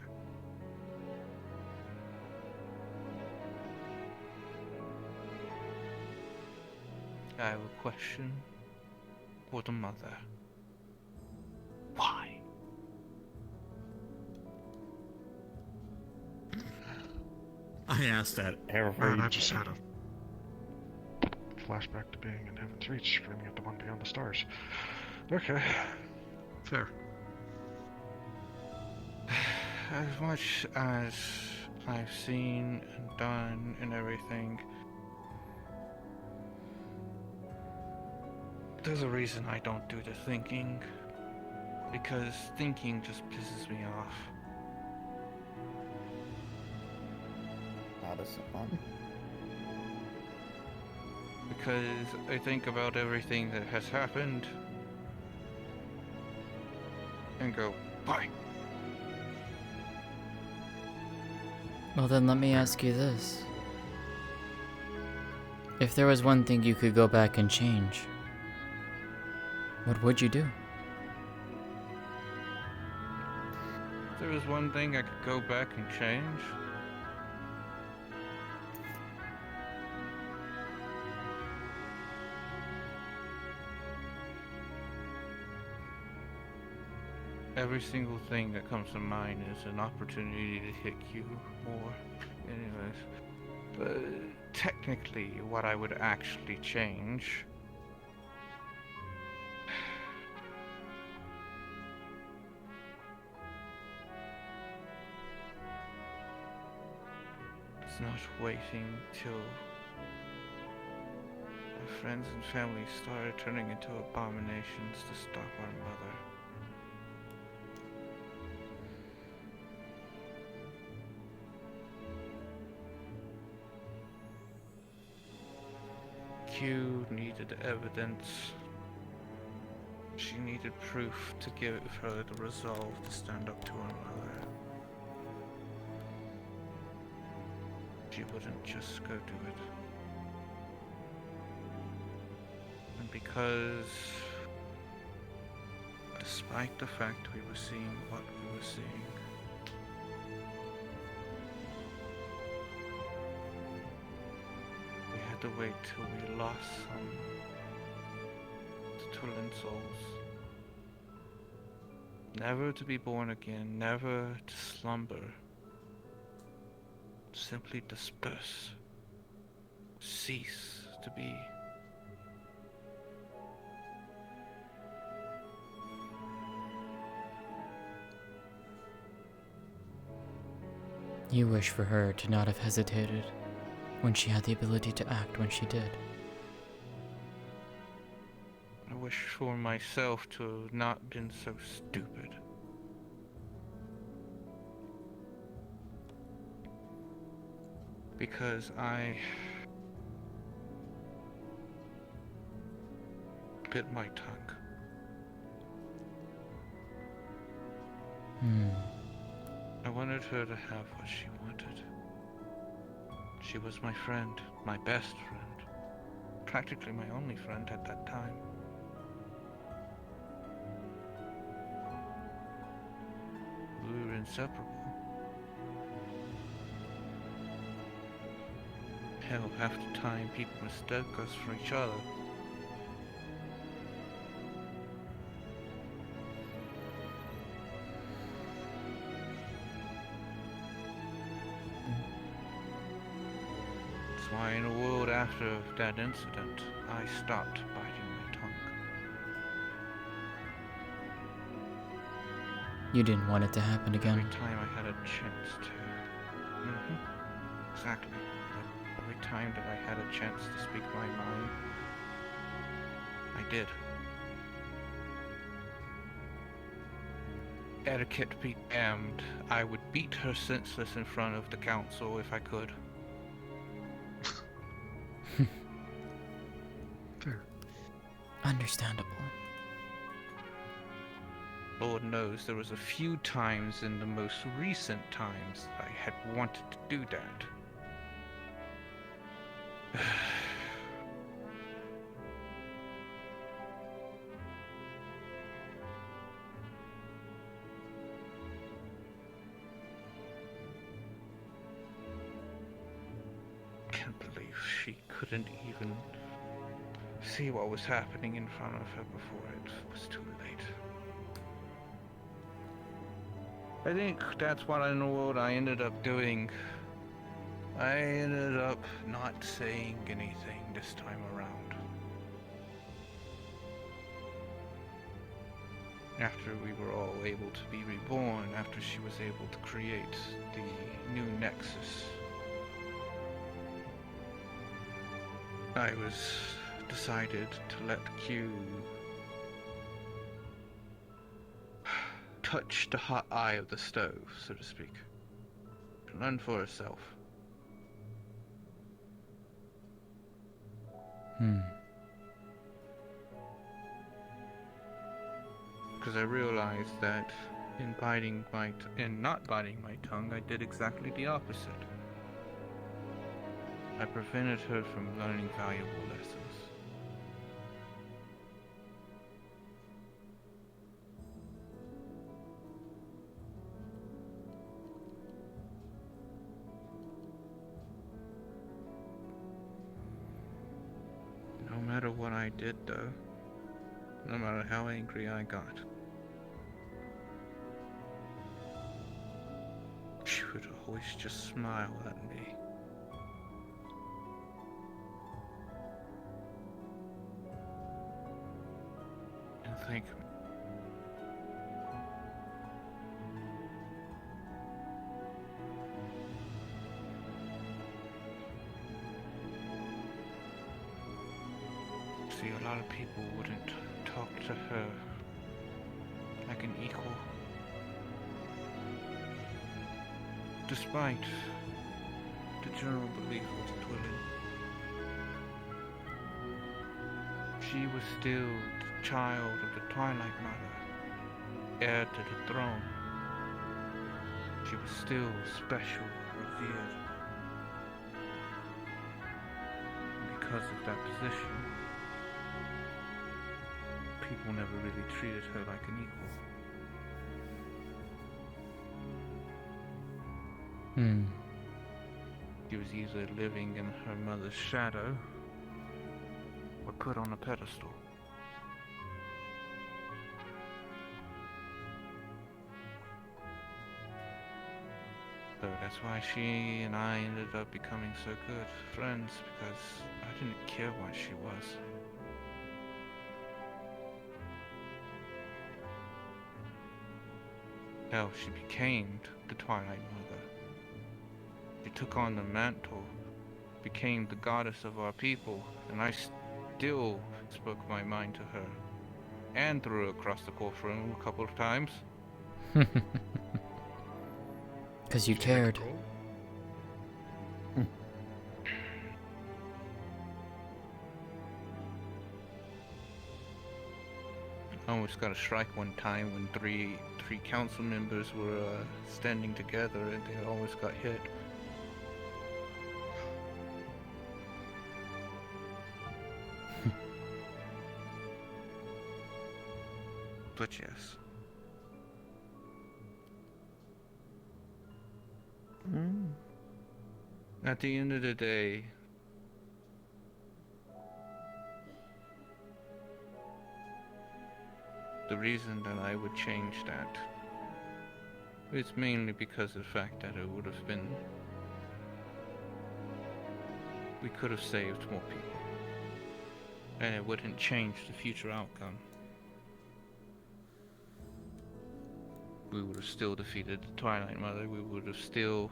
I have a question for the mother. Why? I asked that every. Man, I just had a flashback to being in Heaven's Reach, screaming at the one beyond the stars. Okay. Fair. As much as I've seen and done and everything, there's a reason I don't do the thinking. Because thinking just pisses me off. That is fun. Because I think about everything that has happened and go, why? Well, then let me ask you this. If there was one thing you could go back and change, what would you do? If there was one thing I could go back and change, every single thing that comes to mind is an opportunity to hit you more. Anyways. But technically, what I would actually change. It's not waiting till my friends and family started turning into abominations to stop our mother. Q needed evidence. She needed proof to give her the resolve to stand up to her mother. you wouldn't just go do it. And because, despite the fact we were seeing what we were seeing, we had to wait till we lost some Tulin souls. Never to be born again, never to slumber. Simply disperse. Cease to be. You wish for her to not have hesitated when she had the ability to act when she did. I wish for myself to have not been so stupid. Because I bit my tongue. I wanted her to have what she wanted. She was my friend, my best friend, practically my only friend at that time. We were inseparable. Hell, half the time people mistake us for each other. That's why in a world after that incident, I stopped biting my tongue. You didn't want it to happen again. Every time I had a chance to. Exactly. But every time that I had a chance to speak my mind, I did. Etiquette be damned. I would beat her senseless in front of the council if I could. Fair. Understandable. Lord knows there was a few times in the most recent times I had wanted to do that. Can't believe she couldn't even see what was happening in front of her before it was too late. I think that's what in the world I ended up doing. I ended up not saying anything this time around. After we were all able to be reborn, after she was able to create the new Nexus, I was decided to let Q touch the hot eye of the stove, so to speak. To learn for herself. Because I realized that in not biting my tongue, I did exactly the opposite. I prevented her from learning valuable lessons. No matter what I did, though, no matter how angry I got, she would always just smile at me. And thank me. See, a lot of people wouldn't talk to her like an equal. Despite the general belief of Twilin, she was still the child of the Twilight Mother, heir to the throne. She was still special, revered. because of that position, people never really treated her like an equal. She was either living in her mother's shadow or put on a pedestal. So that's why she and I ended up becoming so good friends, because I didn't care what she was. Hell, she became the Twilight Mother. She took on the mantle, became the goddess of our people, and I still spoke my mind to her, and threw her across the courtroom a couple of times. Because you Did you make a cared. roll? I almost got a strike one time when three council members were standing together, and they almost got hit. But yes. At the end of the day, the reason that I would change that is mainly because of the fact that it would have been, we could have saved more people, and it wouldn't change the future outcome. We would have still defeated the Twilight Mother. We would have still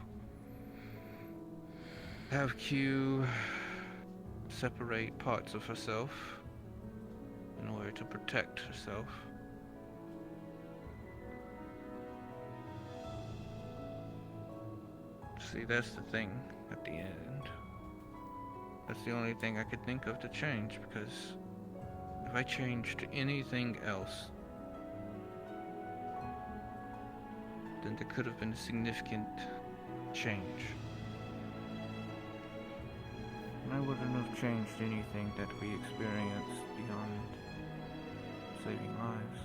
have Q separate parts of herself in order to protect herself. See, that's the thing at the end. That's the only thing I could think of to change, because if I changed anything else, then there could have been a significant change. And I wouldn't have changed anything that we experienced beyond saving lives.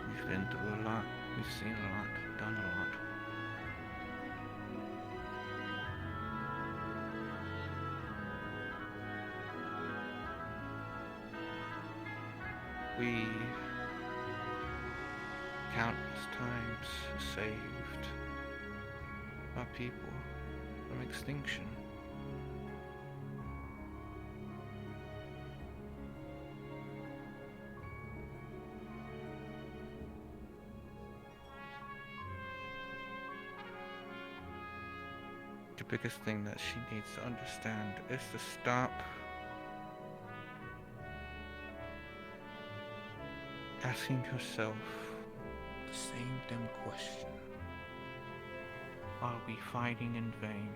We've been through a lot, we've seen a lot, done a lot. We countless times saved our people from extinction. The biggest thing that she needs to understand is to stop asking herself the same damn question. Are we fighting in vain?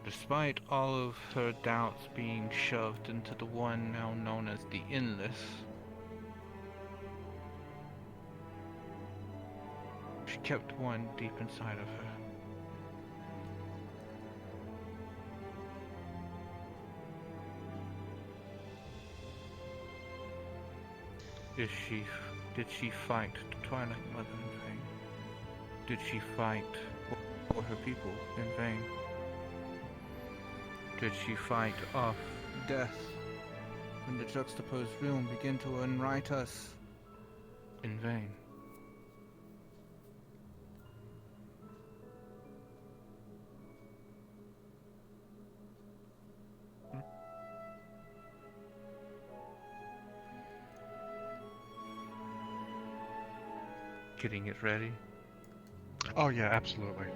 Despite all of her doubts being shoved into the one now known as the Endless, she kept one deep inside of her. Did she fight the Twilight Mother in vain? Did she fight for her people in vain? Did she fight off death when the juxtaposed realm began to unwrite us in vain? Getting it ready? Oh yeah, absolutely.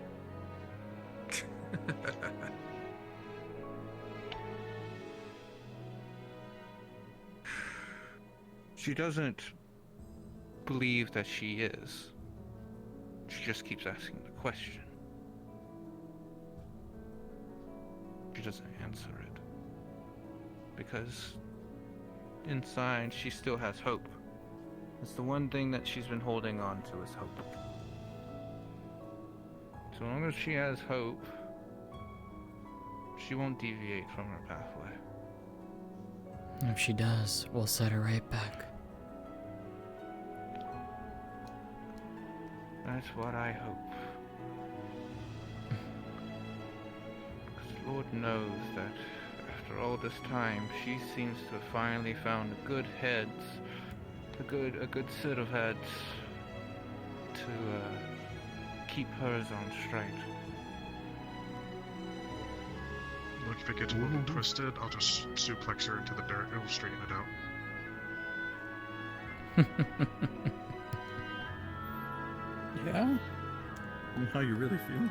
She doesn't believe that she is. She just keeps asking the question. She doesn't answer it. Because inside, she still has hope. It's the one thing that she's been holding on to is hope. So long as she has hope, she won't deviate from her pathway. If she does, we'll set her right back. That's what I hope. Because Lord knows that after all this time, she seems to have finally found a good heads, a good set of heads to keep hers on straight. Look, if it gets a little twisted, I'll just suplex her into the dirt. It'll straighten it out. Yeah? How you really feel?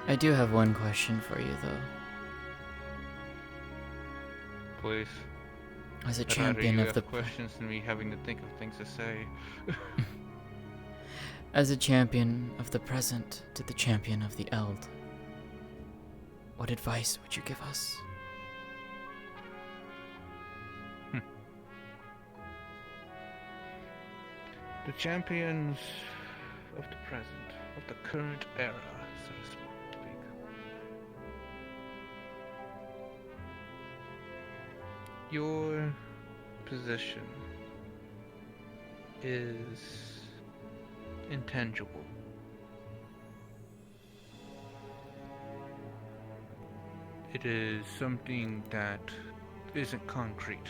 I do have one question for you, though. Please. As a I'd rather champion you of ask the questions than me having to think of things to say. As a champion of the present to the champion of the Eld, what advice would you give us? The champions of the present, of the current era, so to speak. Your position is intangible. It is something that isn't concrete.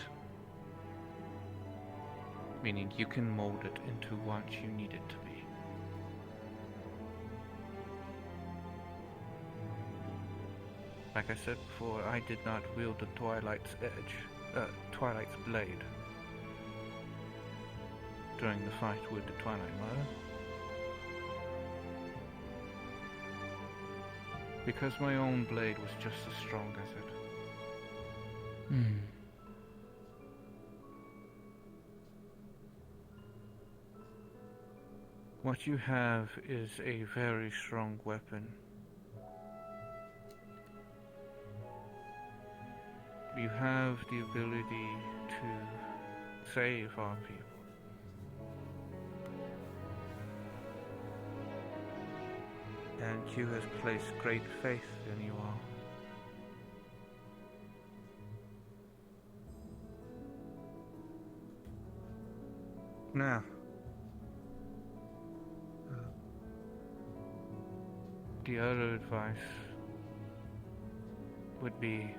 Meaning you can mold it into what you need it to be. Like I said before, I did not wield the Twilight's Twilight's blade during the fight with the Twilight Mother. Because my own blade was just as strong as it. What you have is a very strong weapon. You have the ability to save our people. And Q has placed great faith in you all. Now, the other advice would be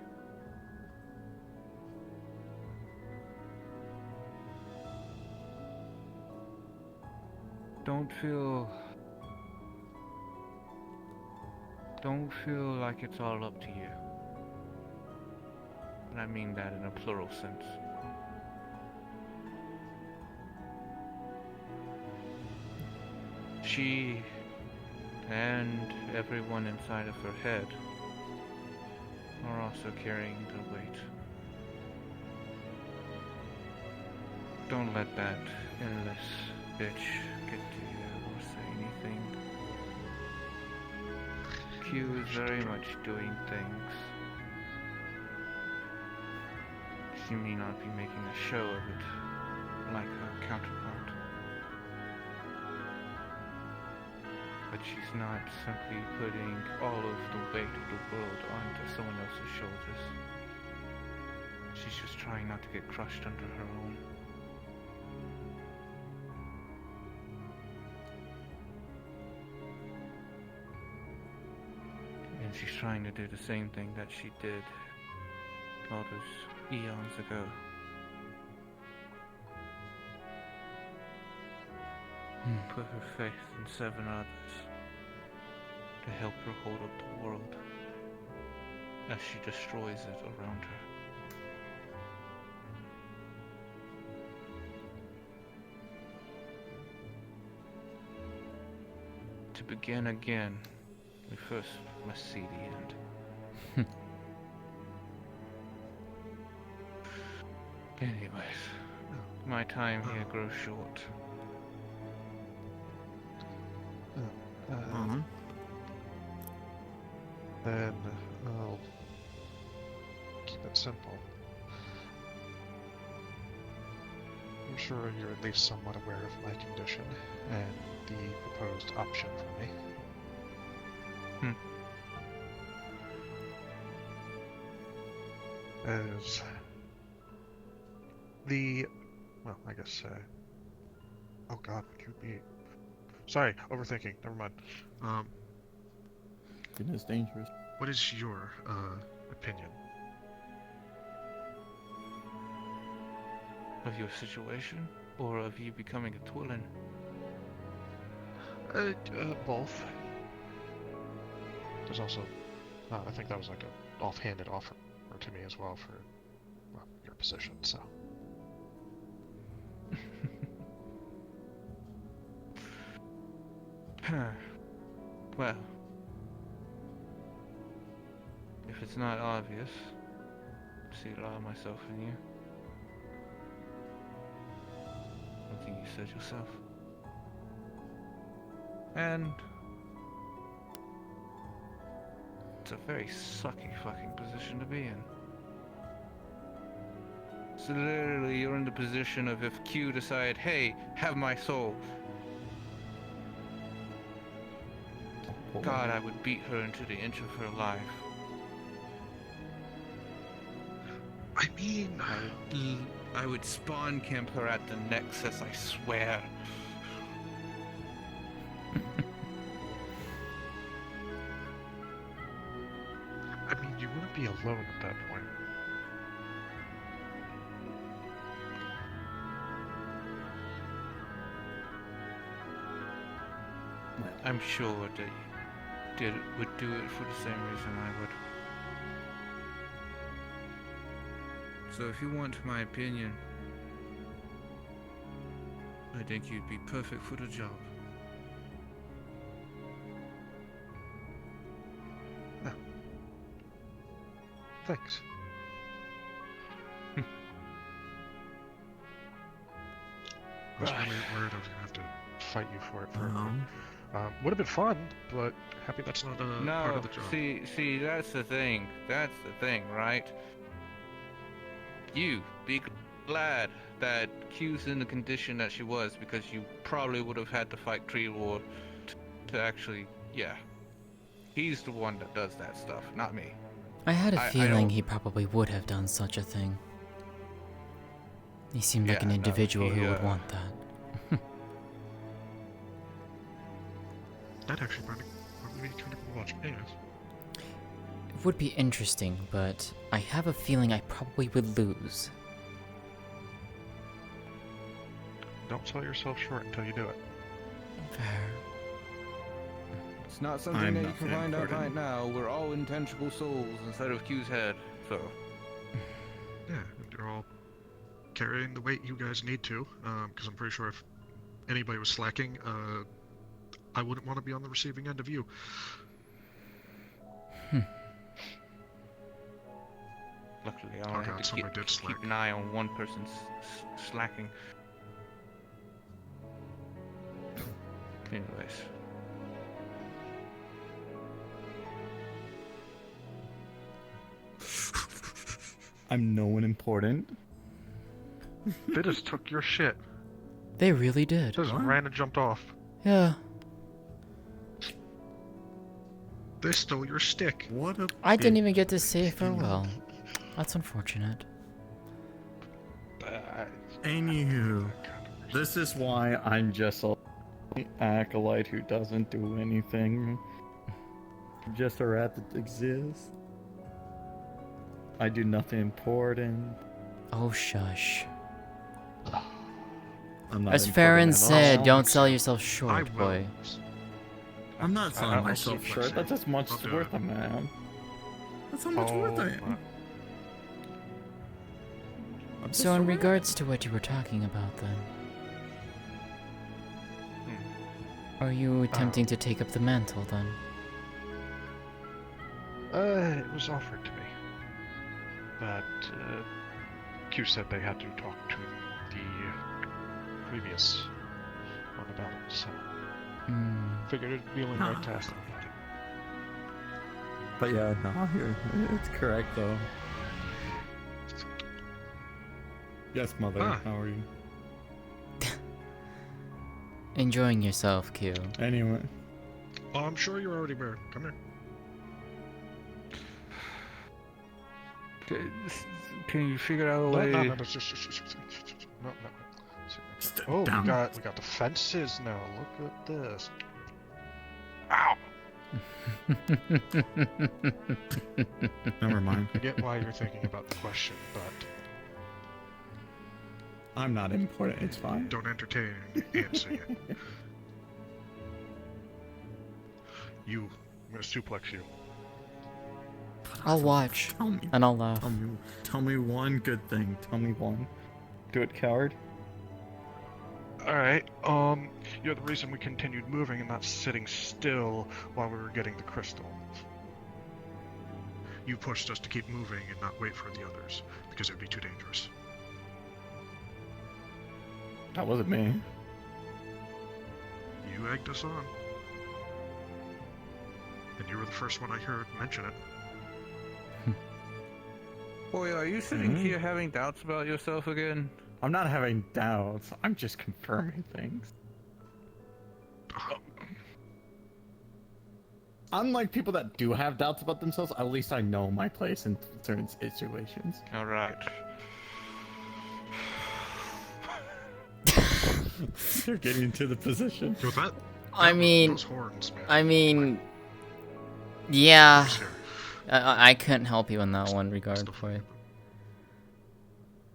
don't feel like it's all up to you. And I mean that in a plural sense. She and everyone inside of her head are also carrying the weight. Don't let that endless bitch get to you or say anything. Q is very much doing things. She may not be making a show of it like her counterpart. But she's not simply putting all of the weight of the world onto someone else's shoulders. She's just trying not to get crushed under her own. And she's trying to do the same thing that she did all those eons ago. Put her faith in 7 others to help her hold up the world as she destroys it around her. To begin again, we first must see the end. Anyways, my time here grows short. it simple. I'm sure you're at least somewhat aware of my condition and the proposed option for me. As the, well, I guess, oh god, would you be, sorry, overthinking, never mind. Goodness, dangerous. What is your, opinion? Of your situation? Or of you becoming a Twillin? Both. There's also, I think that was like an offhanded offer to me as well for, well, your position, so. Well, if it's not obvious, I see a lot of myself in you. I think you said yourself. And it's a very sucky fucking position to be in. So literally you're in the position of if Q decide, hey, have my soul. God, I would beat her into the inch of her life. I mean, I would spawn camp her at the Nexus, I swear. I mean, you wouldn't be alone at that point. I'm sure that you would do it for the same reason I would. So if you want my opinion, I think you'd be perfect for the job. Thanks. I was really worried I was gonna have to fight you for it forever. Would have been fun, but happy that's not a part No, of the job. see, that's the thing. That's the thing, right? You be glad that Q's in the condition that she was, because you probably would have had to fight Tree War to actually, yeah. He's the one that does that stuff, not me. I had a I feeling don't- he probably would have done such a thing. He seemed like Yeah, an no, individual he, who would want that. That actually probably be kind of cool to watch. Anyways. It would be interesting, but I have a feeling I probably would lose. Don't sell yourself short until you do it. Fair. It's not something I'm that you not can that find out important. right now. We're all intangible souls inside of Q's head, so. Yeah, you're all carrying the weight you guys need to, because I'm pretty sure if anybody was slacking, I wouldn't want to be on the receiving end of you. Luckily, I Oh only god, have to somebody did keep slack. an eye on one person slacking. Anyways. I'm no one important. They just took your shit. They really did. Just What? ran and jumped off. Yeah. They stole your stick. What a I didn't big even get to say fucking- farewell. That's unfortunate. Anywho, this is why I'm just a acolyte who doesn't do anything. Just a rat that exists. I do nothing important. Oh, shush. I'm not As important Farron at all. said, don't sell I yourself I short, will. boy. I'm not selling I'll myself keep short. flexing. That's as much I'll do worth it. I am. That's how much worth I am. I'm just So in a rat. regards to what you were talking about then, are you attempting to take up the mantle then? It was offered to me. But, Q said they had to talk to the previous one about it, so figured it'd be only right to ask them about it. But yeah, no, it's correct though. Yes, mother. Ah. How are you? Enjoying yourself, Q. Anyway. Oh, I'm sure you're already there. Come here. Can you figure out a No, way? no, no, no, no. Step Oh, down. we got the fences now. Look at this. Ow! Never mind. I get why you're thinking about the question, but I'm not important. It's fine. don't entertain answering it. I'm gonna suplex you. I'll watch Tell me. and I'll laugh. Tell me one good thing. Tell me one. Do it, coward. Alright, you're the reason we continued moving and not sitting still while we were getting the crystal. You pushed us to keep moving and not wait for the others, because it would be too dangerous. That wasn't me. You egged us on. And you were the first one I heard mention it. Boy, are you sitting here having doubts about yourself again? I'm not having doubts. I'm just confirming things. Unlike people that do have doubts about themselves, at least I know my place in certain situations. All right. They're getting into the position. Was that? I mean, Those horns, man. I mean, yeah. Scary. I couldn't help you in that one regard for it.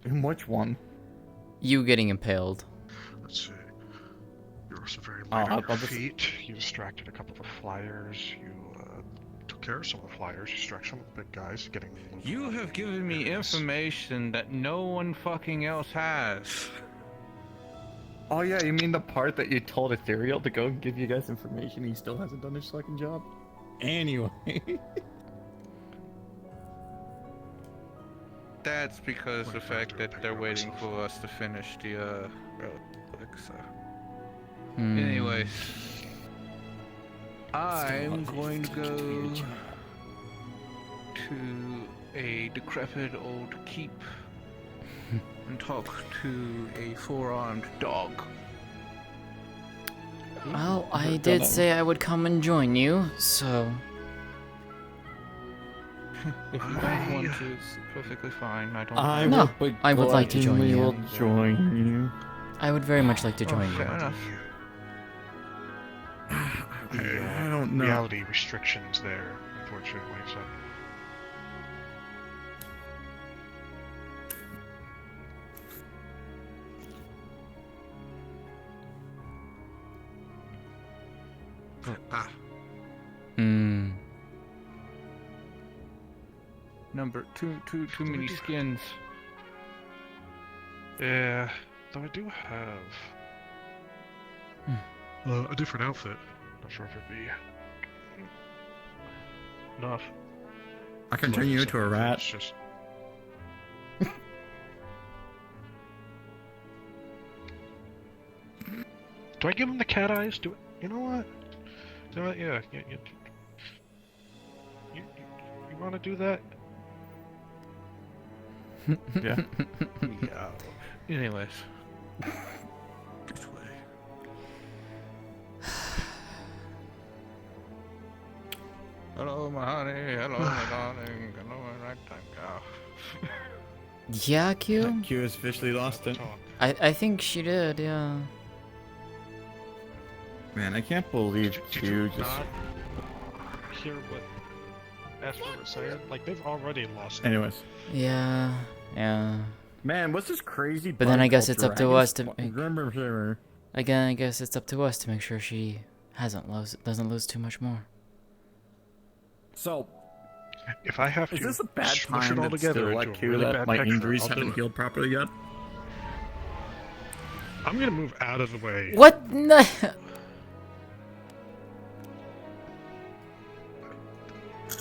In which one? You getting impaled. Let's see. You were also very Oh, light on I'll your just- feet. You distracted a couple of the flyers. You took care of some of the flyers. You distracted some of the big guys getting. You have given me information that no one fucking else has. Oh yeah, you mean the part that you told Ethereal to go and give you guys information? He still hasn't done his fucking job. Anyway. That's because the fact that they're waiting for us to finish the relic, so. Hmm. Anyways, I'm going to go to a decrepit old keep and talk to a four-armed dog. Well, I did say I would come and join you, so If you don't want to, it's perfectly fine. I don't. No, I would like to join you. will join you. I would very much like to join fair you. enough. I don't know. Reality restrictions there, unfortunately. So. Ah, Hmm. Number too many skins. yeah. Though I do have a different outfit. Not sure if it'd be enough. I can turn you into a rat. It's just. Do I give him the cat eyes? You know what? You know what? Yeah. You want to do that? Yeah. Yeah. Anyways. This way. Hello, my honey. Hello, my darling. Hello, my ragtime cow. Yeah, Q? Q has officially lost it. Talk. I think she did, yeah. Man, I can't believe Did Q you just. not hear what Esper was saying? Like, they've already lost. Anyways. Yeah, yeah. Man, what's this crazy? But then I guess it's up to us to make. Again, I guess it's up to us to make sure she doesn't lose too much more. So, If I have is to this a bad smush time it all to together still into let a Q really that bad my picture, injuries I'll do haven't it. healed properly yet? I'm gonna move out of the way. What? No.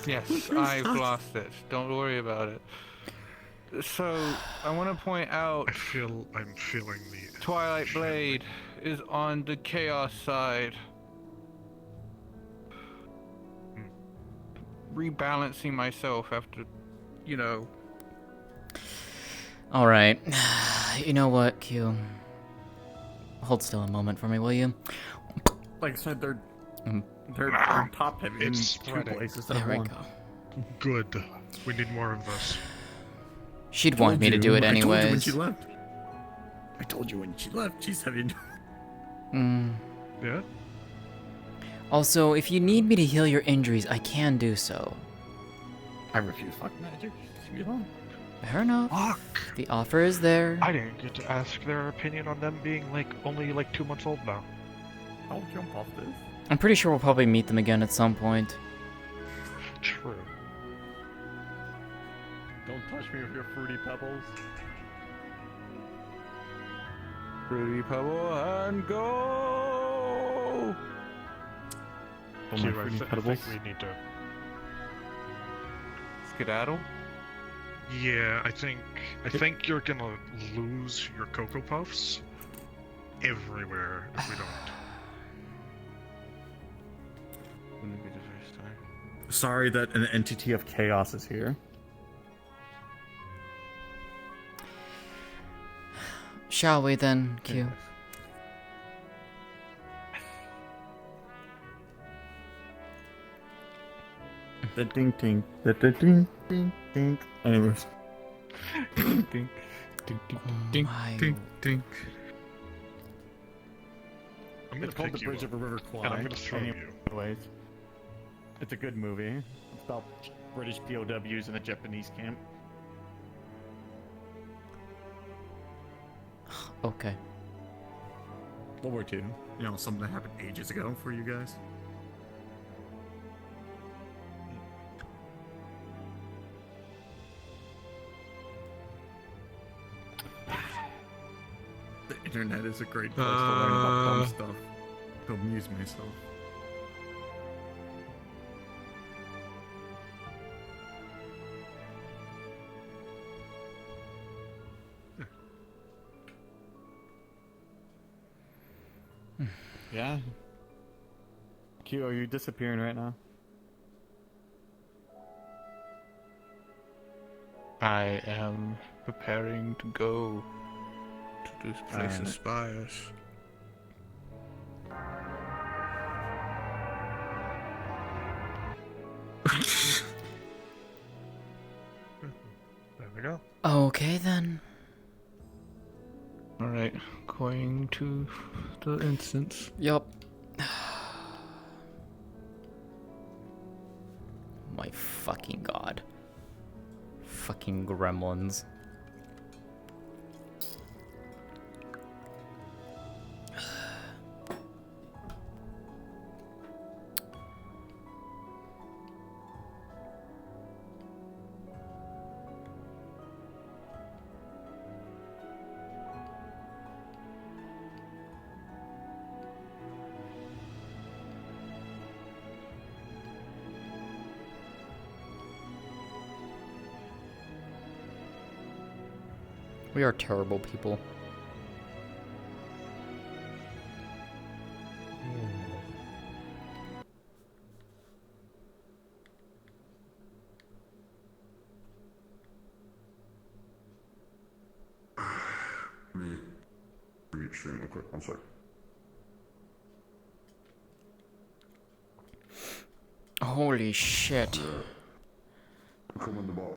Yes, I've lost it. Don't worry about it. So, I want to point out I'm feeling the Twilight Blade is on the Chaos side. Rebalancing myself after, All right. You know what, Q? Hold still a moment for me, will you? Like I said, they're Mm. top heavy in It's 2 spreading. places. There we one. go. Good. We need more of this. She'd want me to do it I told you when anyways. she left. I told you when she left. She's heavy. Mm. Yeah? Also, if you need me to heal your injuries, I can do so. I refuse fuck magic. Leave me alone. Fair enough. Fuck! The offer is there. I didn't get to ask their opinion on them being only 2 months old now. I'll jump off this. I'm pretty sure we'll probably meet them again at some point. True. Don't touch me with your fruity pebbles. Fruity Pebble and go! Oh, Q, my I fruity think pebbles. we need to... Skedaddle? Yeah, I think you're gonna lose your Cocoa Puffs everywhere if we don't. Wouldn't be the first time. Sorry that an entity of chaos is here. Shall we then, Q? Yes. The ding ding. The ding ding ding. Anyways. Dink, dink, dink, dink, My ding. I'm gonna It's called pick The you Bridge up, of a River Kwai. and I'm gonna throw you. Anyways, it's a good movie. It's about British POWs in a Japanese camp. Okay. World War II. You know, something that happened ages ago for you guys. The internet is a great place to learn about dumb stuff. To amuse myself. Yeah. Q, are you disappearing right now? I am preparing to go to this place Alright. aspires. There we go. Okay then. Alright, going to the instance. Yup. My fucking god. Fucking gremlins. We are terrible people. Read stream real quick. One sec. Holy shit. Come in the ball.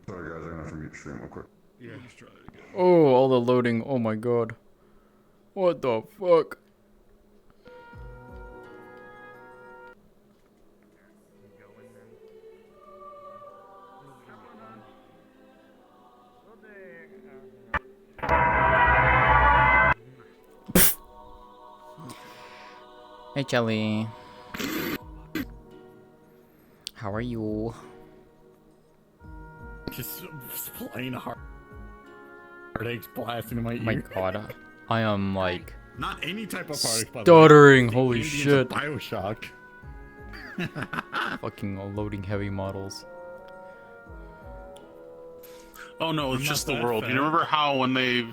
Sorry guys, I'm gonna have to mute stream real quick. Yeah, just try it again. Oh, all the loading. Oh my god. What the fuck? Hey, Jelly. How are you? Just plain heartaches blasting in my ear. My god. I am like Not any type of heartaches, by the way. stuttering. The Holy Indians shit. of Bioshock. Fucking loading heavy models. Oh no, it's Not just the that world. fast. You remember how when they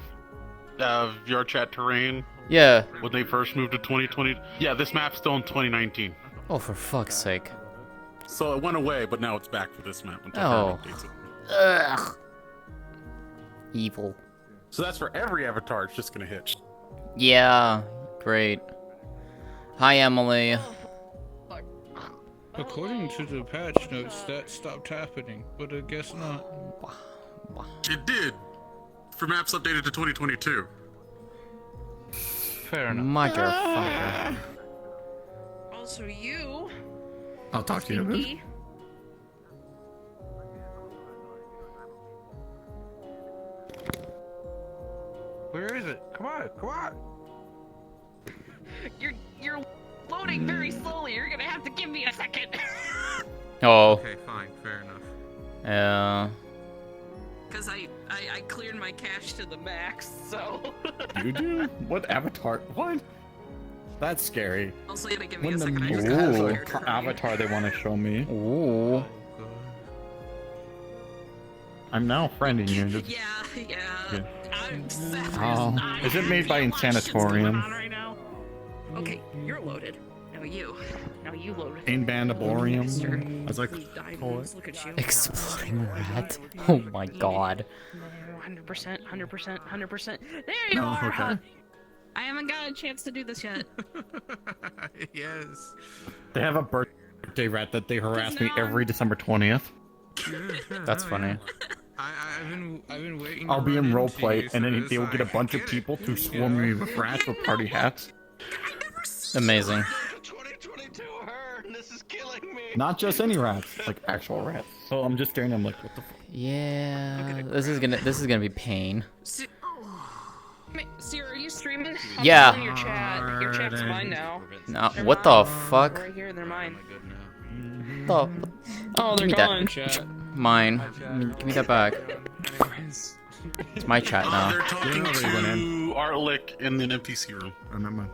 VR chat terrain Yeah. when they first moved to 2020? Yeah, this map's still in 2019. Oh, for fuck's sake. So it went away, but now it's back for this map until Oh. Terran updates it. Ugh. Evil. So that's for every avatar. It's just gonna hit. Yeah, great. Hi, Emily. According to the patch notes, that stopped happening, but I guess not. It did. For maps updated to 2022. Fair enough. Motherfucker. Also, you. I'll talk to you. Me. Where is it? Come on, come on. You're loading very slowly. You're gonna have to give me a second. Oh. Okay, fine, fair enough. Yeah. Cause I cleared my cache to the max, so. You do? What avatar? What? That's scary. Also, you gotta give me When a the second. I music forgot has the an character name. avatar they want to show me. Ooh. I'm now friending you. Just... Yeah. I'm Oh. Is it made by Insanatorium? Right now. Okay, you're loaded. Now you load. Invandaborium. I was like, Look at you. Exploding rat. Oh my god. 100%. There you Oh, are. okay. I haven't got a chance to do this yet. Yes. they have a birthday rat that they harass me every December 20th. That's funny. I've been waiting. I'll to be run in into roleplay, you, and then so they will it's get a like, bunch of get it. people to swarm me with rats with party hats. Amazing. 2022 her, and this is killing me. Not just any rats, like actual rats. So I'm just staring at them like, what the fuck? Yeah. This is gonna be pain. Sierra, are you streaming? I'm Yeah. in your chat. Your chat's mine now. No, They're what mine. the fuck? Right here, they're mine. The Oh, they're Give me gone. that. Mine. Give me that back. It's my chat They're now. talking to Artlick in an NPC room. Remember?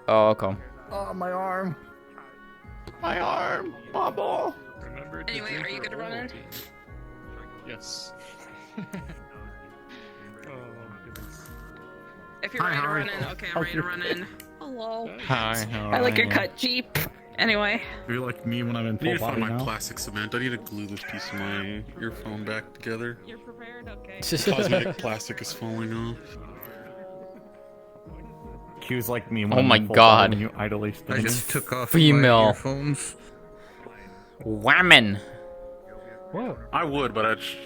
Oh, okay. Oh, my arm. My arm. Bubble. Anyway, are you good to run in? Yes. If you're Hi, ready to how are run you? in, okay, I'm ready to run in. Hello. Hi, how I like are your you? cut Jeep. Anyway. You're like me when I'm in I need full to find body my now. plastic cement. I need to glue this piece of my earphone back together. You're prepared? Okay. Cosmetic plastic is falling off. Q's like me when Oh I'm my in full God. body when you idly I stand. just took off Female. my earphones. Whammin'. I would, but I just...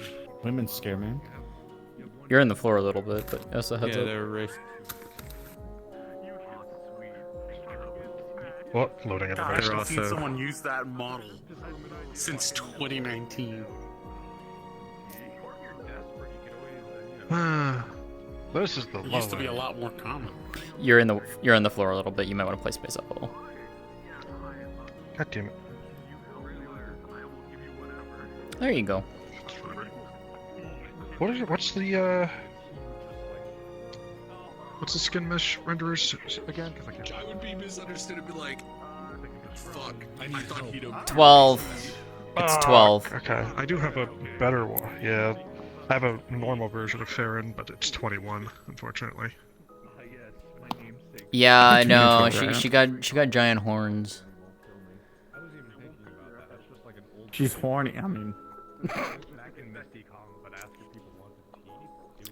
Women scare me. You're in the floor a little bit, but also heads up. they're racist. What? Loading in the God, race. I've seen also- someone use that model since 2019. This is the It low used to be a end. lot more common. You're in the floor a little bit. You might want to play space up a little. God damn it. There you go. What's the skin mesh renderers again? 'Cause I can't. I would be misunderstood and be like, fuck, I thought he'd have... 12. It's 12. Okay, I do have a better one. Yeah, I have a normal version of Farron, but it's 21, unfortunately. Yeah, I know. Right. She got giant horns. She's horny.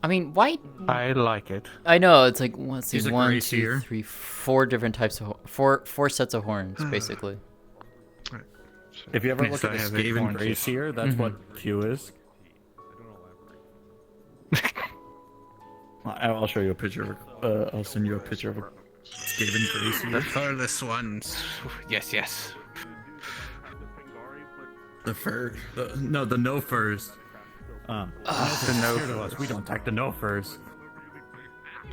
I mean, why? I like it. I know it's like let's see, She's a 1, grace 2, here. 3, 4 different types of four sets of horns, basically. If you ever Yes, look at I the have Skaven horns. Grace here, that's what Q is. I'll show you a picture. I'll send you a picture of a Skaven Grace here. The furthest ones. Yes. The fur. The no furs. The no Scared of us. We don't attack the no furs.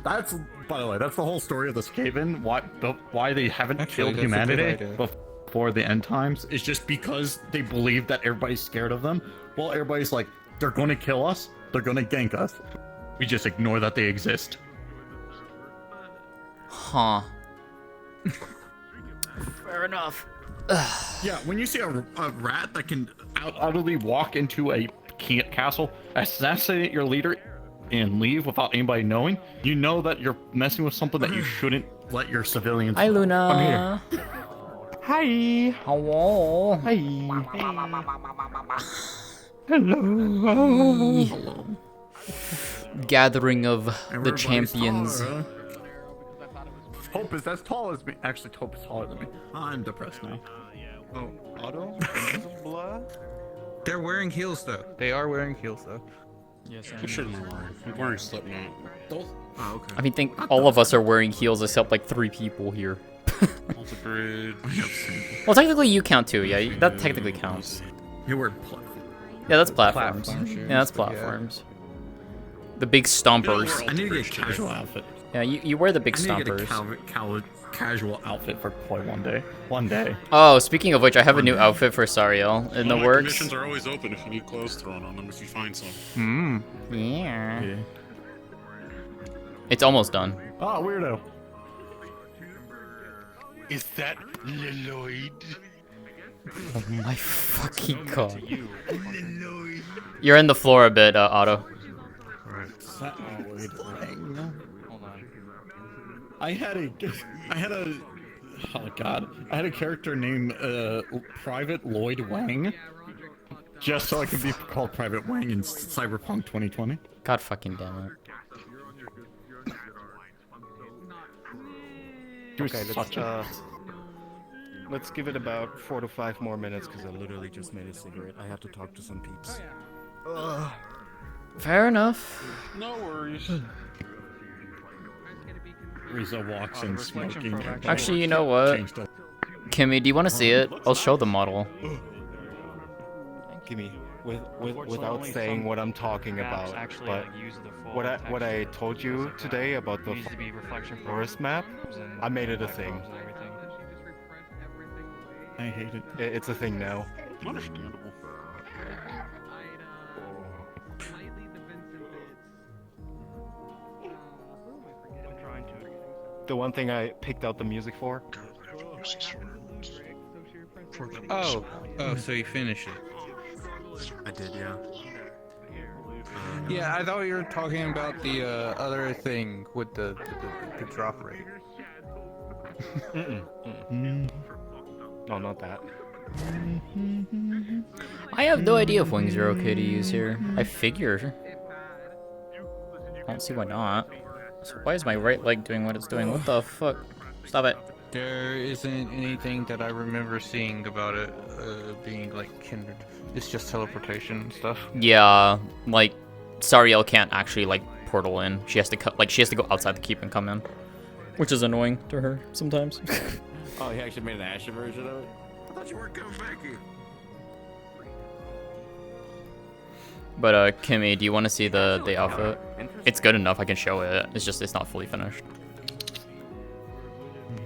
That's, by the way, that's the whole story of the Skaven. Why they haven't Actually, killed that's a good humanity idea. before the end times is just because they believe that everybody's scared of them. Well, everybody's like, they're going to kill us. They're going to gank us. We just ignore that they exist. Huh. Fair enough. Yeah, when you see a rat that can utterly walk into a castle, assassinate your leader, and leave without anybody knowing, you know that you're messing with something that you shouldn't let your civilians. Hi, Luna. I'm here. Hi. Hello. Hi. Hello. gathering of the Everybody's champions. taller. Hope is as tall as me. Actually, Hope is taller than me. I'm depressed now. Oh, Otto? Blah? they're wearing heels though. They are wearing heels though. Yes, You shouldn't be wearing. I'm wearing Slipknot. Those. Oh, okay. I mean, think all of us are wearing heels except like 3 people here. Alter Bridge. Well, technically you count too. Yeah, that technically counts. You wear platform. Yeah, that's platforms. Platform shoes, Yeah, that's but yeah. platforms. The big stompers. I need to get a casual outfit. Yeah, you wear the big I need to get a stompers. casual outfit for play one day. One day. Oh, speaking of which, I have a new outfit for Sariel in the My works. commissions are always open if you need clothes thrown on them if you find some. Hmm. Yeah. Yeah. It's almost done. Oh, weirdo. Is that Lloyd? Oh my fucking god. You're in the floor a bit, Otto. Hold on. I had a oh god, I had a character named Private Lloyd Wang, just so I could be called Private Wang in Cyberpunk 2020. God fucking damn it. Okay, Let's give it about 4 to 5 more minutes because I literally just made a cigarette. I have to talk to some peeps. Fair enough. No worries. Riza walks in smoking. Actually, you know what? Changed up. Kimmy, do you want to see it? I'll show the model. Gimme, without saying what I'm talking about, but what I told you today about the forest map, I made it a thing. I hate it. It's a thing now. Understandable. The one thing I picked out the music for. Oh, so you finished it. I did, yeah. Yeah, I thought you were talking about the other thing with the drop rate. No, not that. I have no idea if wings are okay to use here. I figure. I don't see why not. So why is my right leg doing what it's doing? What the fuck? Stop it. There isn't anything that I remember seeing about it being like hindered. It's just teleportation and stuff. Yeah, like Sariel can't actually like portal in. She has to she has to go outside the keep and come in, which is annoying to her sometimes. Oh, he actually made an Asher version of it? I thought you weren't coming back here. But Kimmy, do you want to see the outfit? It's good enough. I can show it. It's just it's not fully finished.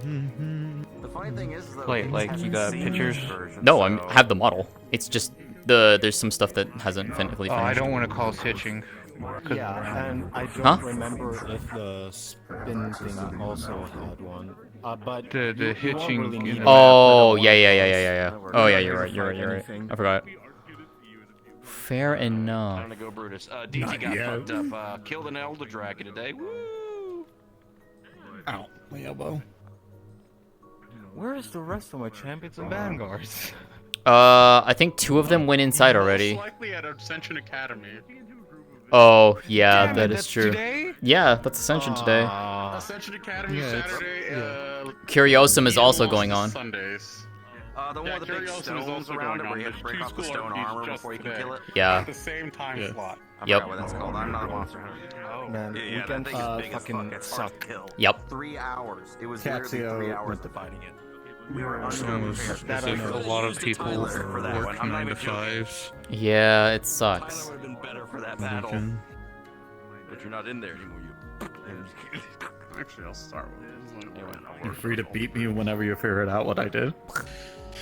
The funny thing is, though, Wait, like you got pictures? No, I have the model. It's just there's some stuff that hasn't fully finished. Oh, I don't want to call hitching. Yeah, and I don't Huh? remember if the spin thing also had one. But The you won't hitching really in need the a map. Oh, map. yeah. Oh, yeah, you're right. Anything. I forgot. Fair Time enough. to go, Brutus. DT got fucked up. Killed an elder dragon today. Woo! Ow, my elbow. Where is the rest of my champions and vanguards? I think 2 of them went inside already. Most likely at Ascension Academy. Oh, yeah, Damn it, that is that's true. Today? Yeah, that's Ascension today. Ascension Academy Yeah, it's- Saturday. Curiosum is also Eagles going on. Sundays. The one Yeah, with the big Curiosum is stones also around it going where you on. have to break There's off the 2 stone school armor just before you can today. kill it. Yeah. At the same time Yeah. slot. I Yep. forgot what that's called. I'm not a monster hunter. Oh. Man, Yeah, that weekend thing is big as fucking fuck. It's hard to suck. kill. Yep. 3 hours. It was literally 3 Catsio hours went to fighting it. As if a lot of people work 9 to 5s. Yeah, it Kinda sucks. would have been better for that battle. But you're not in there anymore, you. Actually, I'll start with this one. You're free to beat me whenever you figure it out what I did.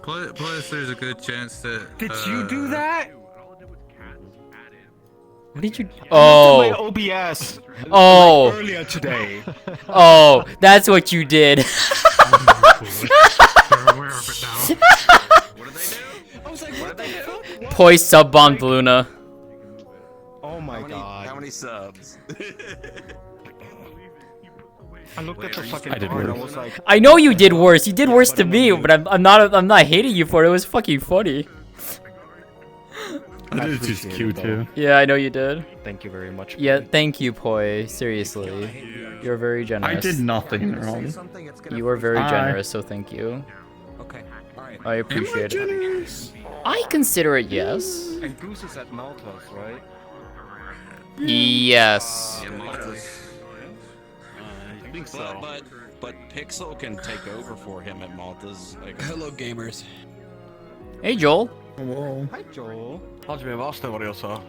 Plus, there's a good chance that. Did you do that? What did you? My Oh, OBS oh, earlier today. oh! That's what you did. They're aware of it now. What did they do? I was like, what the fuck? Poise sub bombed Luna. Oh my How god. many subs? I looked at the fucking I did card and I worse. was like, I know you did worse. You did worse to me, but I'm not hating you for it. It was fucking funny. I did choose appreciate Q it, though. too. Yeah, I know you did. Thank you very much. Yeah, Poi. thank you, Poi. Seriously. You're very generous. I did nothing wrong. You were very Hi. generous, so thank you. Okay. All right. I appreciate it. Generous? I consider it yes. And Goose is at Malta's, right? Yes. I think so. But Pixel can take over for him at Malta's. Like, Hello, gamers. Hey, Joel. Hello. Hi, Joel. Hadde vi varste vad jag sa.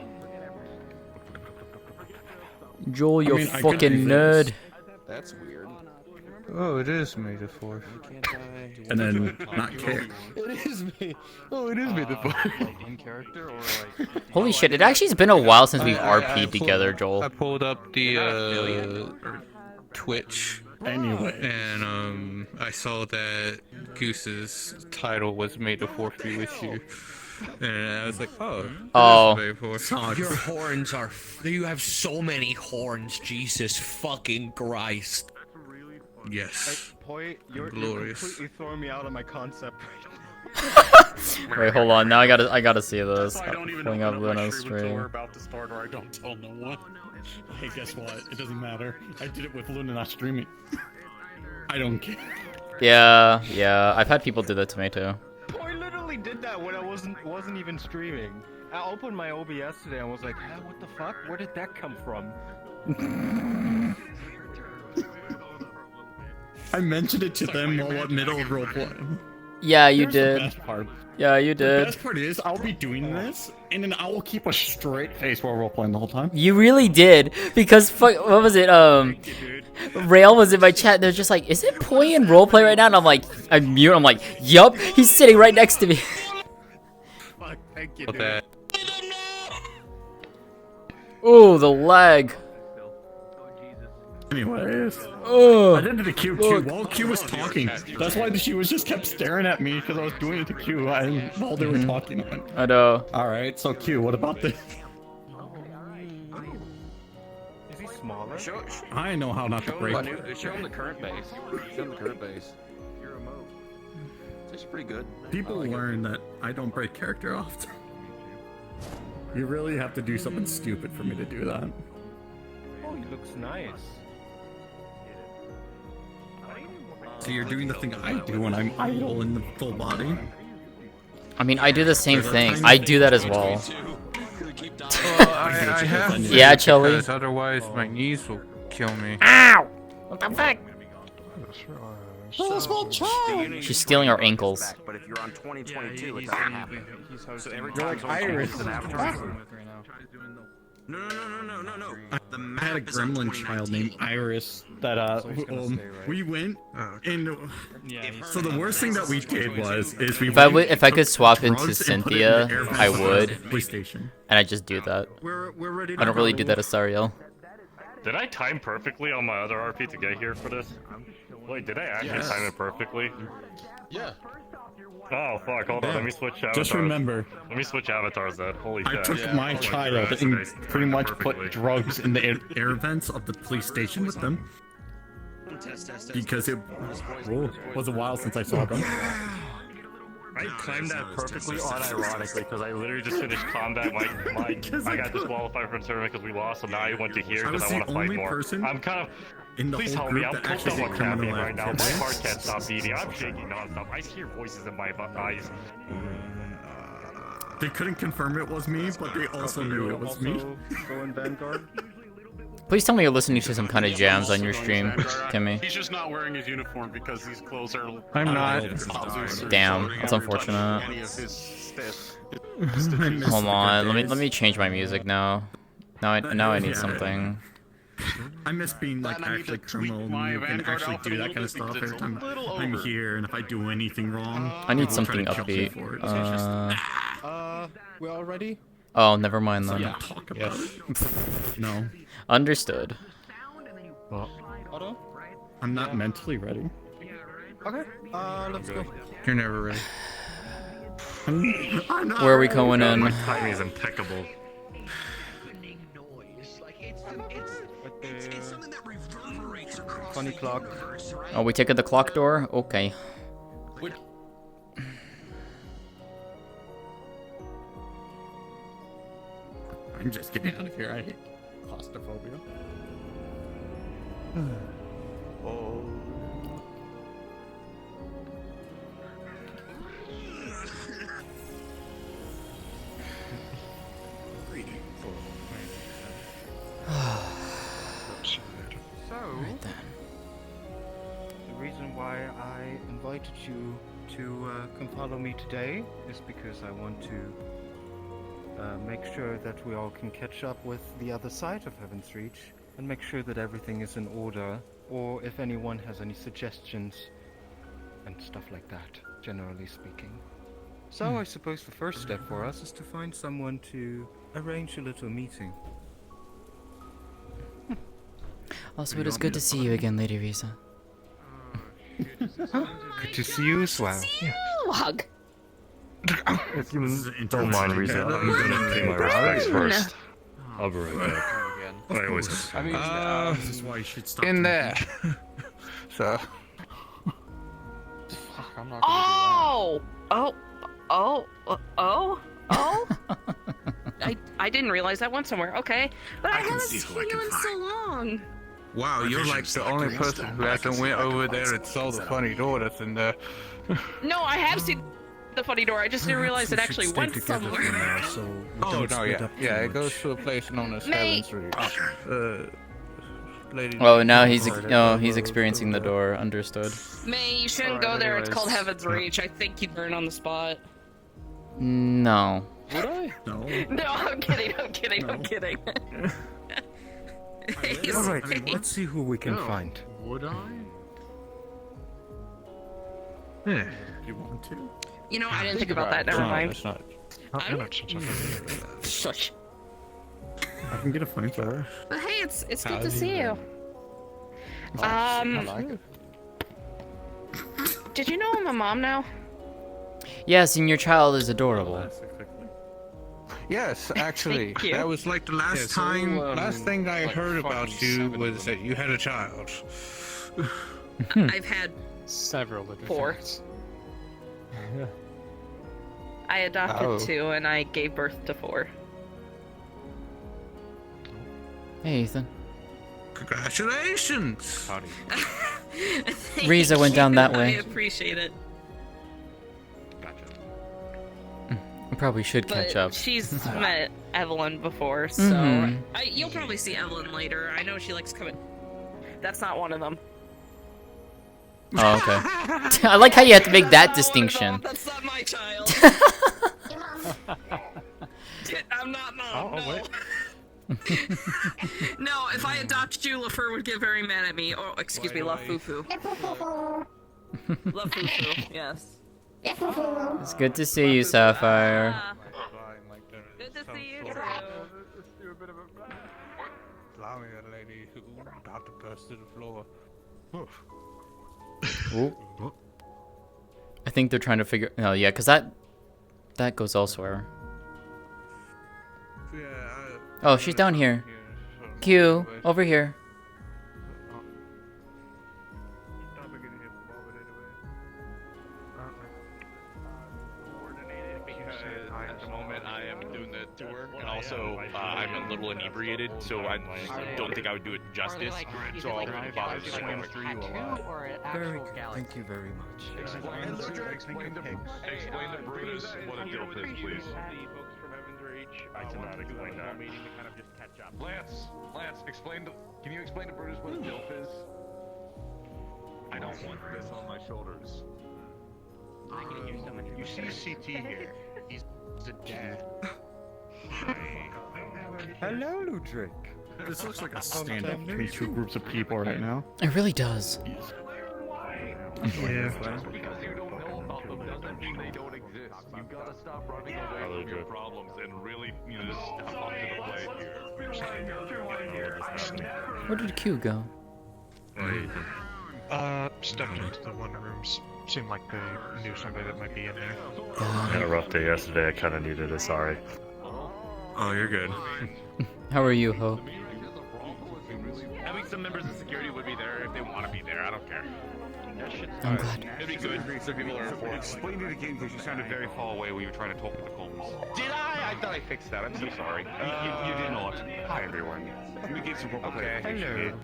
Joel, you mean, I could fucking do this. nerd. that's weird. Oh, it is May the 4th. Can't I? And then not care. It is me. Oh, it is me. The Like in character or like? Holy shit, it actually has been a while since we've I RP'd together, Joel. I pulled up the Twitch. Anyway. And I saw that Goose's title was May the 4th be with you. And I was like, oh. Oh. May the 4th. Your horns are. You have so many horns. Jesus fucking Christ. Yes. Poi, you're Glorious. completely throwing me out of my concept right now. Wait, hold on. Now I gotta see this. I don't even Pulling up open up my Luna's stream until we're stream. about to start, or I don't tell no one. Hey, guess what? It doesn't matter. I did it with Luna not streaming. I don't care. Yeah. I've had people do that to me too. Poi literally did that when I wasn't even streaming. I opened my OBS today and was like, huh, what the fuck? Where did that come from? I mentioned it to them while at middle of roleplay. Yeah, you Here's the did. best part. Yeah, you The did. best part is I'll be doing this, and then I will keep a straight face while roleplaying the whole time. You really did, because fuck, what was it? Rail was in my chat. They're just like, "Is it Poi in roleplay right now?" And I'm like, I'm mute. I'm like, "Yup, he's sitting right next to me." Fuck, thank you, But dude. that. Ooh, the lag. Anyways, Oh, I did it to Q too while Q was talking. That's why she was just kept staring at me because I was doing it to Q while they were talking. I know. All right, so Q, what about this? Is he smaller? I know how not to break. Show him the current base. Show him the current base. Your remote. It's actually pretty good. People learn that I don't break character often. You really have to do something stupid for me to do that. Oh, he looks nice. So you're doing the thing I do when I'm idle in the full body. I mean, I do the same thing. I do that as well. I have to, Yeah, Chili. because otherwise my knees will kill me. Ow! What the fuck? She's stealing our ankles. But if you're on 2022, it doesn't happen. So every time Iris. No. I had a gremlin child named Iris that we went and so the worst thing that we did was we If I could swap into drugs and put it in Cynthia, the air I vents would, of the PlayStation. and I just do that. We're ready. I don't really do that as Sariel. Did I time perfectly on my other RP to get here for this? Wait, did I actually time it perfectly? Yeah. Oh fuck, hold on, let me switch avatars. Just remember, Let me switch avatars then, holy I shit. took my child that's and nice. pretty much Perfectly. put drugs in the air vents of the police station with them because it was a while since I saw them. I timed that perfectly unironically because I literally just finished combat. I got disqualified from the tournament because we lost, so now I went to here because I want to fight more. I'm kind of. In the Please whole help me, group I'm that coked actually up on did criminal caffeine right now. My activity. heart can't stop beating. I'm shaking nonstop. I hear voices in my eyes. They couldn't confirm it was me, but they also knew it was me. Go in Vanguard. Please tell me you're listening to some kind of jams on your stream, Kimmy. He's just not wearing his uniform because these clothes are. I'm not. Damn, that's unfortunate. Hold on, let me change my music now. Now I need something. I miss being like actually criminal and you can actually do that kind of stuff every time I'm here, and if I do anything wrong, I need people try something to jump me upbeat. for it. We all ready? Oh, never mind then. Don't talk about it. No, Understood. Otto? I'm not mentally ready. Okay. Let's go. You're never ready. I'm not Where are we ready. going in? My timing is impeccable. Funny clock. Oh, we taking the clock door? Okay. I'm just getting out of here. I hate claustrophobia. Oh. So, the reason why I invited you to come follow me today is because I want to make sure that we all can catch up with the other side of Heaven's Reach and make sure that everything is in order, or if anyone has any suggestions and stuff like that, generally speaking. So I suppose the first step for us is to find someone to arrange a little meeting. Also, it is good to see you again, Lady Risa. Good to see you as well. Hug. If you don't mind, Risa, I'm gonna pay my respects first. I'll be right back. I always have. I mean, this is why you should stop in drinking. there. So. Fuck, I'm not gonna I didn't realize that went somewhere. Okay, but I can haven't see seen who I you can in so long. My Wow, you're vision's like the not only green person still, who but I hasn't can see went if I can over find there some and saw the set up. funny door that's in there. No, I have seen the funny door. I just didn't realize it actually went somewhere. Oh no, yeah, it goes to a place known as May- Heaven's Reach. Lady. Oh, now he's experiencing the door. Understood. May, you shouldn't go there. It's called Heaven's Reach. I think you'd burn on the spot. No. Would I? No. No, I'm kidding. I'm kidding. I'm kidding. Alright, let's see who we can find. Would I? You want to? You know, I didn't think about that. Never mind. It's not. I've been up since I've been here. Shush. I can get a flamethrower. But hey, it's good to see you. I like it. Did you know I'm a mom now? Yes, and your child is adorable. Yes, actually, Thank you. that was like the last time. Last thing I like heard about fucking you 7 was that you had a child. I've had Several different 4. things. I adopted Oh. 2, and I gave birth to 4. Hey, Ethan. Congratulations! Howdy. Riza went down that way. I appreciate it. Gotcha. I probably should catch But up. she's met Evelyn before, so Mhm. you'll probably see Evelyn later. I know she likes coming. That's not one of them. Oh, okay. I like how you have to make that distinction. That's not my child. I'm not mom. Oh, no. wait. No, if I adopted you, LaFur would get very mad at me. Oh, excuse me, La Fufu. La Fufu, yes. It's good to see you, Sapphire. Ah, good to see you too. Allowing a lady who about to burst to the floor. Ooh. I think they're trying to figure. Oh yeah, because that goes elsewhere. Yeah. Oh, she's down here. Q, over here. At the moment, I am doing the tour, and also I'm a little inebriated, so I don't think I would do it justice. So I'll bother to swim through you a lot. Very good. Thank you very much. Explain to Brutus what a dilf is, please. I cannot explain that. Lance, can you explain to Brutus what a dilf is? I don't want this on my shoulders. You see CT here. He's a dad. Hello, Ludwig. This looks like a stand-up between two groups of people right now. It really does. Because you don't know about them doesn't mean they don't exist. You gotta stop running away from your problems and really, just step up to the plate. Where did Q go? Stepped into the one rooms. Seemed like they knew somebody that might be in there. I had a rough day yesterday. I kind of needed a sorry. Oh, you're good. How are you, Ho? Having some members of security would be there if they want to be there. I don't care. I'm glad. It'd be good so people are informed. Explain it again because you sounded very far away when you were trying to talk with the comms. Did I? I thought I fixed that. I'm so sorry. You did not. Hi, everyone. Let me get some proper clarification here.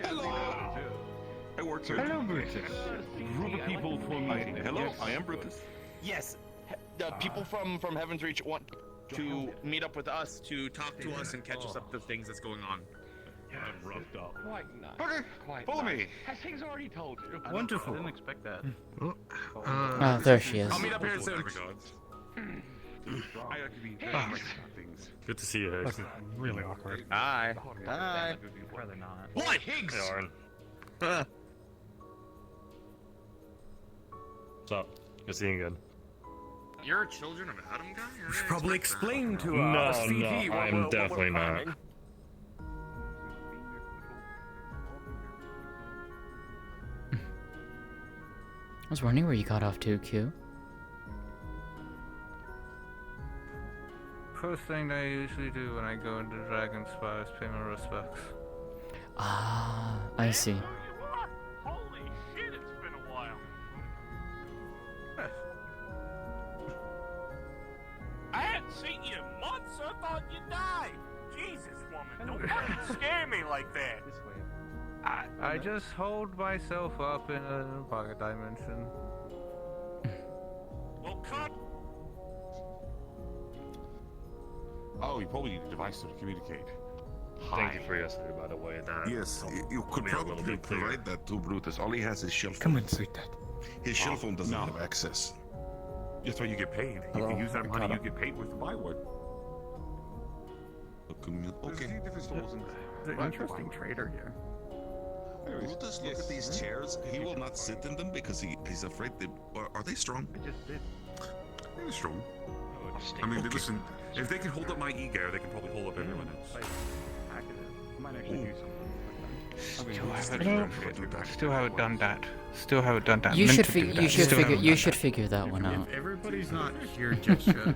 Hello. It works. Hello, Brutus. Group of people for meeting. Hello, Yes. I am Brutus. Yes, the people from Heaven's Reach want to meet up with us to talk to us and catch us up to things that's going on. I'm roughed up. Quite nice. Okay, Quite follow nice. me. Has things already told you? Wonderful. I didn't expect that. Oh, there she is. I'll meet up here soon. I like to be very Thanks. much about things. Good to see you, Higgs. Really awkward. Hi. Hi. Rather not. What? Higgs? Hey, Aaron. What's up? Good seeing you again. You're a Children of Adam guy? You should probably explain to No, us. no, I'm definitely not. I was wondering where you got off to, Q. First thing I usually do when I go into Dragon Spire is pay my respects. Ah, I see. Holy shit, it's been a while. I hadn't seen you in months. I thought you died. Jesus, woman, don't fucking scare me like that. I just hold myself up in a pocket dimension. Well, cut. Oh, you probably need a device to communicate. Thank you for yesterday, by the way. That Yes, you could me a little probably bit clearer. provide that to Brutus. All he has is shell phone. Come on, sweetheart. His shell phone doesn't no. have access. That's why you get paid. You can use that money you get paid with to buy one. Okay. The interesting trader here. Brutus, look at these chairs. He will not sit in them because he's afraid they are they strong? They're strong. I mean, listen, if they can hold up my ego, they can probably hold up everyone else. Still haven't done that. Still haven't done that. You Meant should to do you that. should Still figure haven't you done should that. figure that one out. If everybody's not here just yet,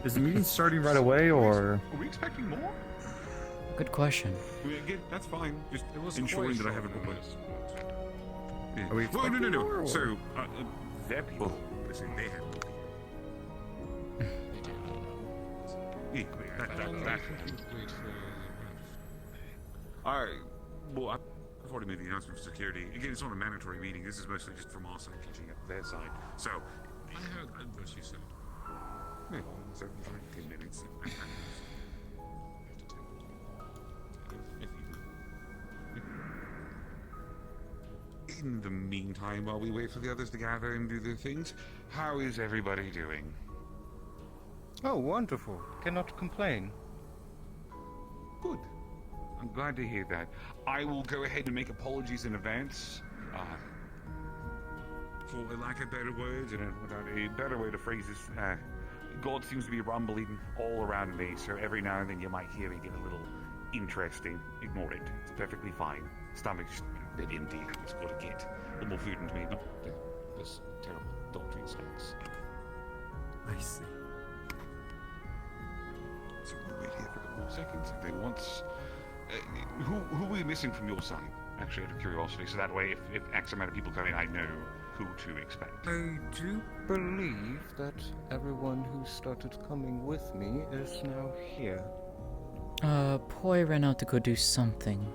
is the meeting starting right away or? Are we expecting more? Good question. I mean, again, that's fine. Just was ensuring quite that I have a short proposal. Yeah. Are we Well, no. expecting more, or- So, their people, listen, they have people. Yeah, that. Well, I've already made the announcement for security. Again, it's not a mandatory meeting. This is mostly just from our side, catching up their side. So, I heard what you said. yeah, so 10 minutes. In the meantime, while we wait for the others to gather and do their things, how is everybody doing? Oh, wonderful. Cannot complain. Good. I'm glad to hear that. I will go ahead and make apologies in advance. For a lack of better words and without a better way to phrase this, God seems to be rumbling all around me, so every now and then you might hear me get a little interesting. Ignore it. It's perfectly fine. Stomach's just a bit empty. It's got to get a little more food into me. Not this terrible doctrine snacks. I see. So we'll wait here for a couple of seconds. And then once... who are we missing from your side? Actually, out of curiosity, so that way if X amount of people come in, I know who to expect. I do believe that everyone who started coming with me is now here. Poi ran out to go do something.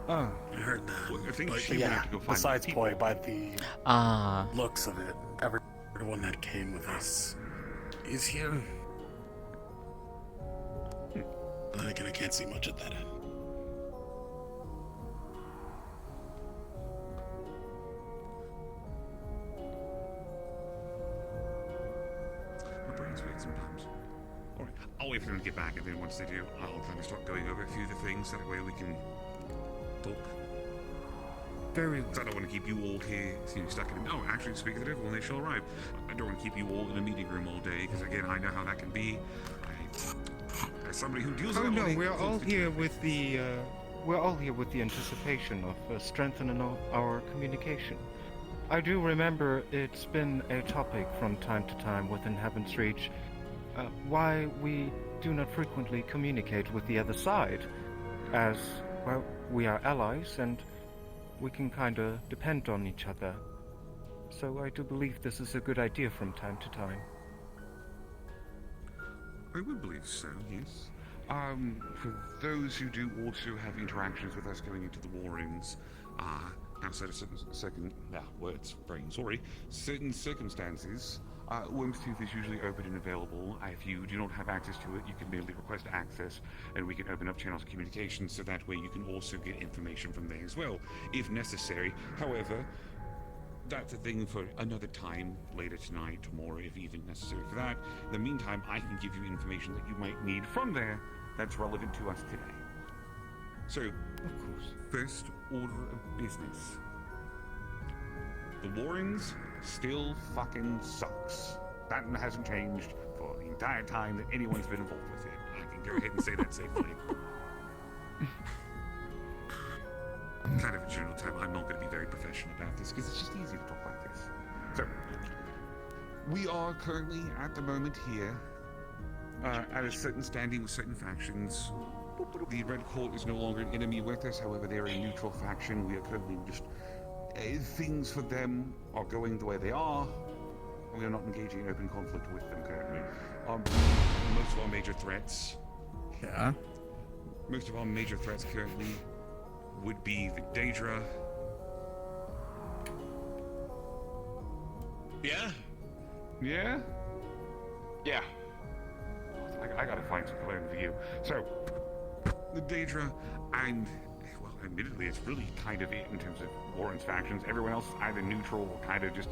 Ah. I heard that. Well, I think But she went yeah, to go find besides people. Poi, by the looks of it, everyone that came with us is here. But again, I can't see much at that end. My brain's weird sometimes. Alright, I'll wait for them to get back, and then once they do, I'll kind of start going over a few of the things, that way we can talk. Very well. I don't want to keep you all here, stuck in a... Oh, actually, speak of the devil, when they shall arrive. I don't want to keep you all in a meeting room all day, because again, I know how that can be. As somebody who deals with Oh that no, all we're day, all here with the anticipation of strengthening our communication. I do remember it's been a topic from time to time within Heaven's Reach, why we do not frequently communicate with the other side, as well, we are allies and we can kinda depend on each other. So I do believe this is a good idea from time to time. I would believe so, yes. For those who do also have interactions with us going into the Warrens, outside of certain circumstances, Wormstooth is usually open and available. If you do not have access to it, you can merely request access, and we can open up channels of communication so that way you can also get information from there as well, if necessary. However, that's a thing for another time, later tonight, tomorrow, if even necessary for that. In the meantime, I can give you information that you might need from there that's relevant to us today. So, of course, first order of business. The Warrens still fucking sucks. That hasn't changed for the entire time that anyone's been involved with it. I can go ahead and say that safely. Kind of a general term. I'm not going to be very professional about this because it's just easy to talk like this. So, we are currently at the moment here at a certain standing with certain factions. The Red Court is no longer an enemy with us, however, they are a neutral faction. We are currently just things for them are going the way they are. We are not engaging in open conflict with them currently. Most of our major threats. Yeah. Most of our major threats currently would be the Daedra. Yeah? Yeah? Yeah. I gotta find some clothing for you. So, the Daedra, and, well, admittedly, it's really kind of it in terms of Warren's factions. Everyone else is either neutral or kind of just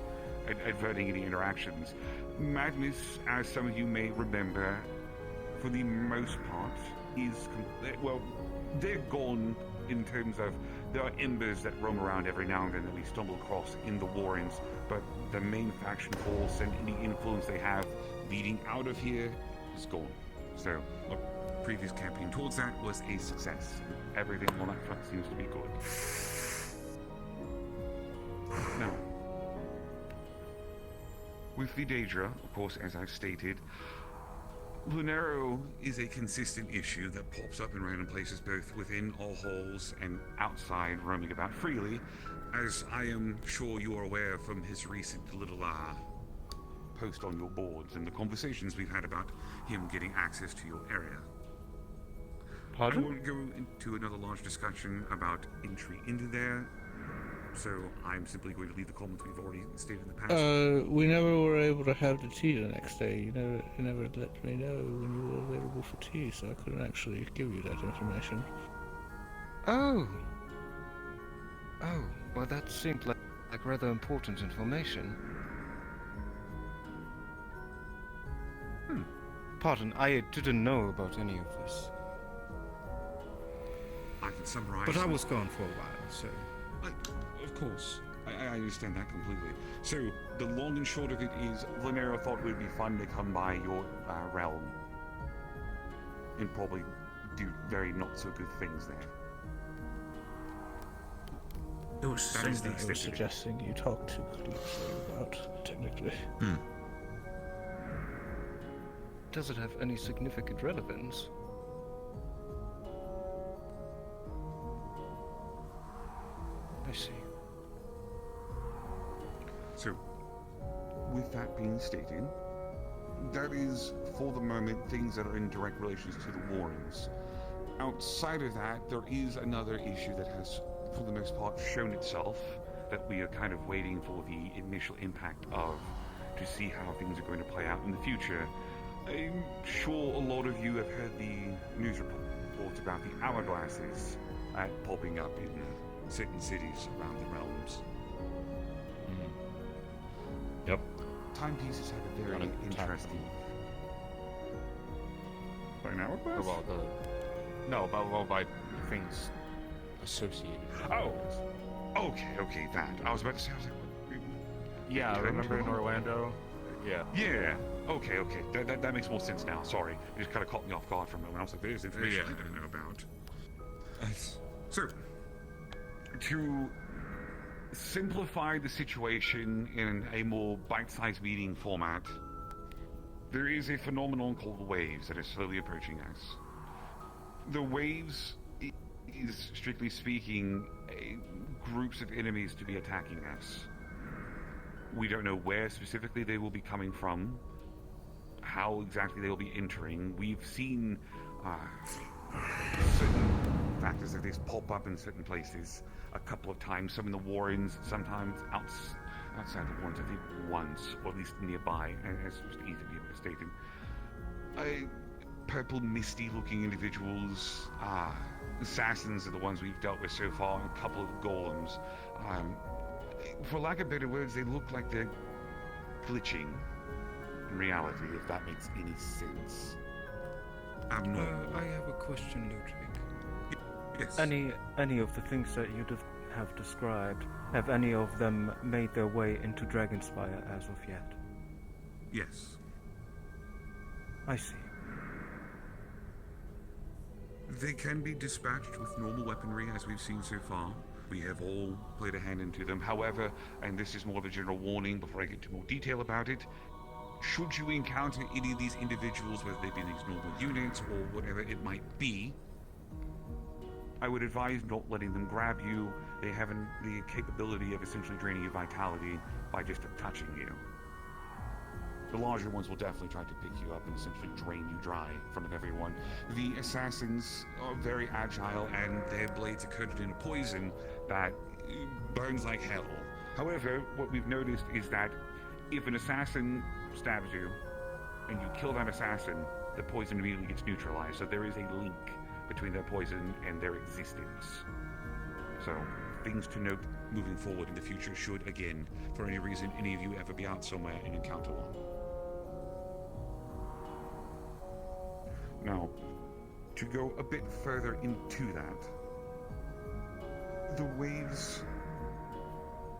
averting any interactions. Madness, as some of you may remember, for the most part, is, well, they're gone in terms of there are embers that roam around every now and then that we stumble across in the Warrens, but the main faction force and any influence they have leading out of here is gone. So, our previous campaign towards that was a success. Everything on that front seems to be good. Now, with the Daedra, of course, as I've stated, Lunaro is a consistent issue that pops up in random places both within our halls and outside, roaming about freely, as I am sure you are aware from his recent little post on your boards and the conversations we've had about him getting access to your area. Pardon? I won't go into another large discussion about entry into there, so I'm simply going to leave the comments we've already stated in the past. We never were able to have the tea the next day. You never let me know when you were available for tea, so I couldn't actually give you that information. Oh, well that seemed like rather important information. Pardon, I didn't know about any of this. I can summarize. But I was gone for a while, so... Of course. I understand that completely. So, the long and short of it is, Lunaro thought it would be fun to come by your realm. And probably do very not-so-good things there. It was something I was suggesting you talk to Calypso about, technically. Does it have any significant relevance? I see. So, with that being stated, that is, for the moment, things that are in direct relations to the Warrens. Outside of that, there is another issue that has, for the most part, shown itself, that we are kind of waiting for the initial impact of, to see how things are going to play out in the future. I'm sure a lot of you have heard the news reports about the hourglasses popping up in certain cities around the realms. Yep. Timepieces have a very interesting... By an hourglass? About by things associated. Oh! Okay, that. I was about to say, I was like, what? Yeah, I remember in Orlando. Yeah. Yeah. Okay. That makes more sense now. Sorry. It just kind of caught me off guard for a moment. I was like, there's information I don't know about. So, to simplify the situation in a more bite-sized meeting format, there is a phenomenon called waves that is slowly approaching us. The waves is, strictly speaking, groups of enemies to be attacking us. We don't know where specifically they will be coming from, how exactly they will be entering. We've seen certain factors of this pop up in certain places a couple of times, some in the Warrens, sometimes outside the Warrens, I think once, or at least nearby, as was easily stated. Purple, misty-looking individuals, assassins are the ones we've dealt with so far, and a couple of golems. For lack of better words, they look like they're glitching in reality, if that makes any sense. Abnormal. I have a question, Ludwig. Yes. Any of the things that you have described, have any of them made their way into Dragonspire as of yet? Yes. I see. They can be dispatched with normal weaponry, as we've seen so far. We have all played a hand into them. However, and this is more of a general warning before I get into more detail about it, should you encounter any of these individuals, whether they be these normal units or whatever it might be, I would advise not letting them grab you. They have the capability of essentially draining your vitality by just touching you. The larger ones will definitely try to pick you up and essentially drain you dry in front of everyone. The assassins are very agile, and their blades are coated in a poison that burns like hell. However, what we've noticed is that if an assassin stabs you, and you kill that assassin, the poison immediately gets neutralized. So there is a link between their poison and their existence. So, things to note moving forward in the future should, again, for any reason, any of you ever be out somewhere and encounter one. Now, to go a bit further into that, the waves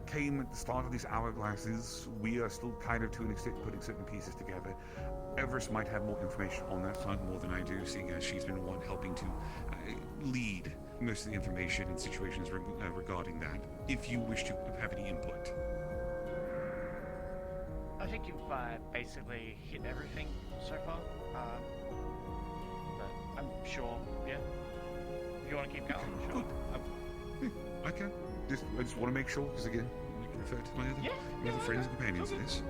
came at the start of these hourglasses. We are still kind of, to an extent, putting certain pieces together. Everest might have more information on that front more than I do, seeing as she's been the one helping to lead most of the information in situations regarding that, if you wish to have any input. I think you've basically hit everything so far, but I'm sure, yeah. If you want to keep going, sure. I can. I just want to make sure, because again, we can refer to my other friends and companions in this.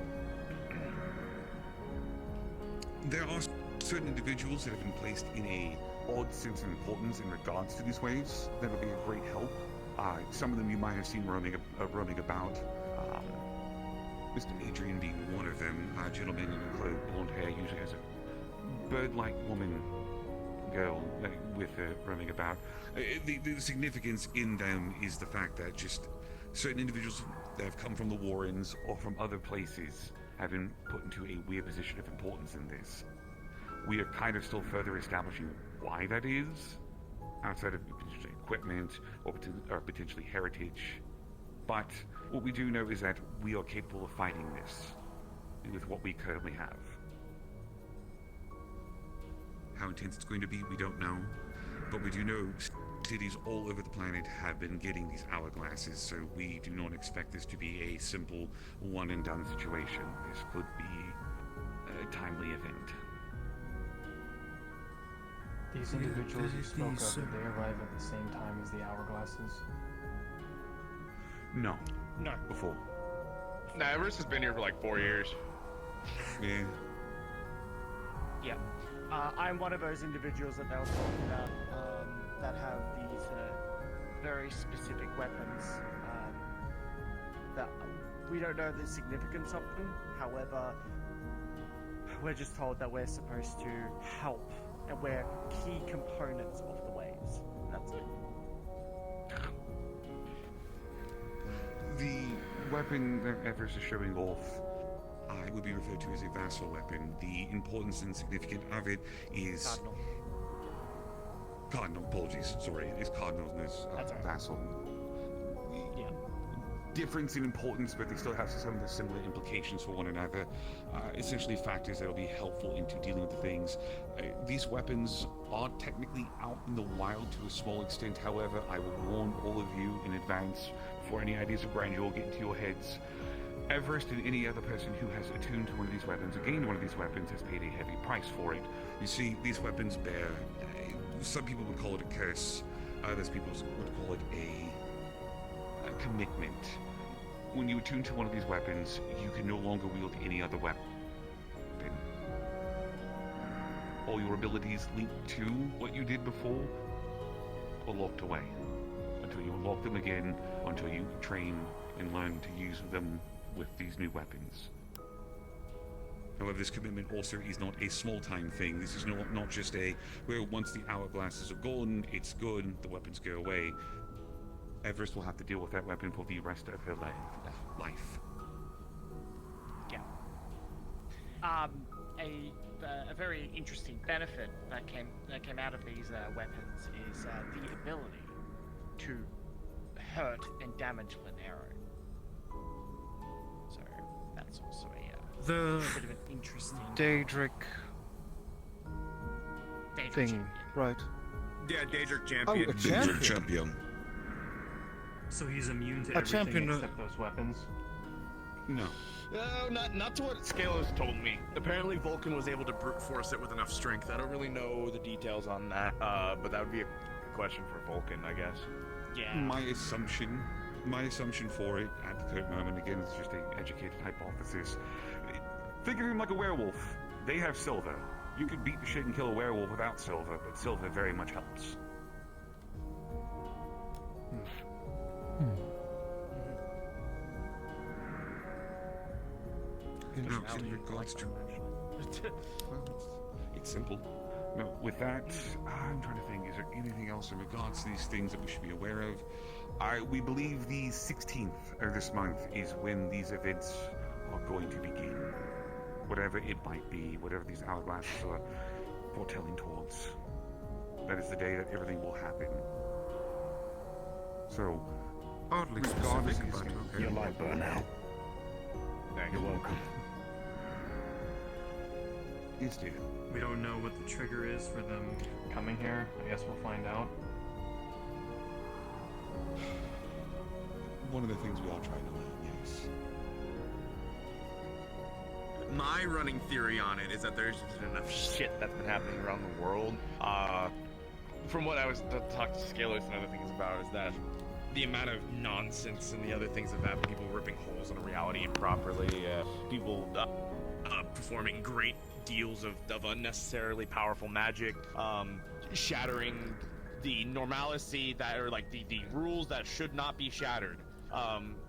There are certain individuals that have been placed in a odd sense of importance in regards to these waves that will be a great help. Some of them you might have seen roaming about. Mr. Adrian being one of them. A gentleman in blonde hair, usually has a bird-like woman girl with roaming about. The significance in them is the fact that just certain individuals that have come from the Warrens or from other places have been put into a weird position of importance in this. We are kind of still further establishing why that is, outside of potentially equipment or potentially heritage. But what we do know is that we are capable of fighting this with what we currently have. How intense it's going to be, we don't know. But we do know cities all over the planet have been getting these hourglasses, so we do not expect this to be a simple one-and-done situation. This could be a timely event. These individuals you spoke of, did they arrive at the same time as the hourglasses? No. No. Before. Nah, Everest has been here for like 4 years. Yeah. Yeah. I'm one of those individuals that they were talking about that have these very specific weapons that we don't know the significance of them. However, we're just told that we're supposed to help and we're key components of the waves. That's it. The weapon that Everest is showing off would be referred to as a vassal weapon. The importance and significance of it is... Cardinal, apologies, sorry. It's Cardinal and it's vassal. Yeah. Difference in importance, but they still have some of the similar implications for one another. Essentially factors that will be helpful into dealing with the things. These weapons are technically out in the wild to a small extent. However, I will warn all of you in advance before any ideas of grandeur get into your heads. Everest and any other person who has attuned to one of these weapons or gained one of these weapons has paid a heavy price for it. You see, these weapons bear, some people would call it a curse. others people would call it a commitment. When you attune to one of these weapons, you can no longer wield any other weapon. All your abilities linked to what you did before are locked away until you unlock them again, until you train and learn to use them with these new weapons. However, this commitment also is not a small-time thing. This is not just a, well, once the hourglasses are gone, it's good, the weapons go away. Everest will have to deal with that weapon for the rest of her life. Yeah. A very interesting benefit that came out of these weapons is the ability to hurt and damage with an arrow. So that's also a bit of an interesting Daedric thing, right? Yeah, Daedric champion. Oh, a champion. Champion. So he's immune to A everything champion, except those weapons? No. Not to what Scalos told me. Apparently Vulcan was able to brute force it with enough strength. I don't really know the details on that, but that would be a question for Vulcan, I guess. Yeah. My assumption for it at the current moment, again, it's just an educated hypothesis. Think of him like a werewolf. They have silver. You could beat the shit and kill a werewolf without silver, but silver very much helps. Now, in regards to... It's simple. No, with that, I'm trying to think, is there anything else in regards to these things that we should be aware of? We believe the 16th of this month is when these events are going to begin. Whatever it might be, whatever these hourglasses are foretelling towards. That is the day that everything will happen. So, Oddly regardless specific, of but okay. Your light burn out. You're welcome. Yes, dear. We don't know what the trigger is for them coming here. I guess we'll find out. One of the things we are trying to learn, yes. My running theory on it is that there's just enough shit that's been happening around the world. From what I was talking to Scalos and other things about, is that the amount of nonsense and the other things that happen, people ripping holes in reality improperly, people performing great deals of unnecessarily powerful magic, shattering the normalcy that, or like the rules that should not be shattered,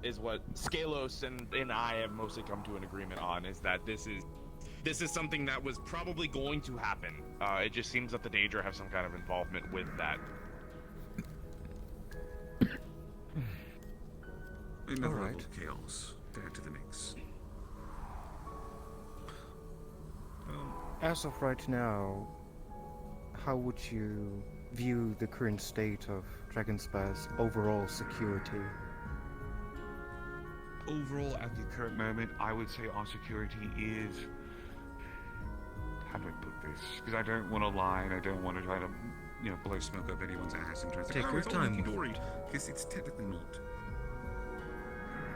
is what Scalos and I have mostly come to an agreement on, is that this is something that was probably going to happen. It just seems that the Daedra have some kind of involvement with that. Another level of chaos to add to the mix. As of right now, how would you view the current state of Dragonspur's overall security? Overall, at the current moment, I would say our security is... How do I put this? Because I don't want to lie, and I don't want to try to, blow smoke up anyone's ass and try to say, Take your it's all time, hunky-dory. because it's technically not.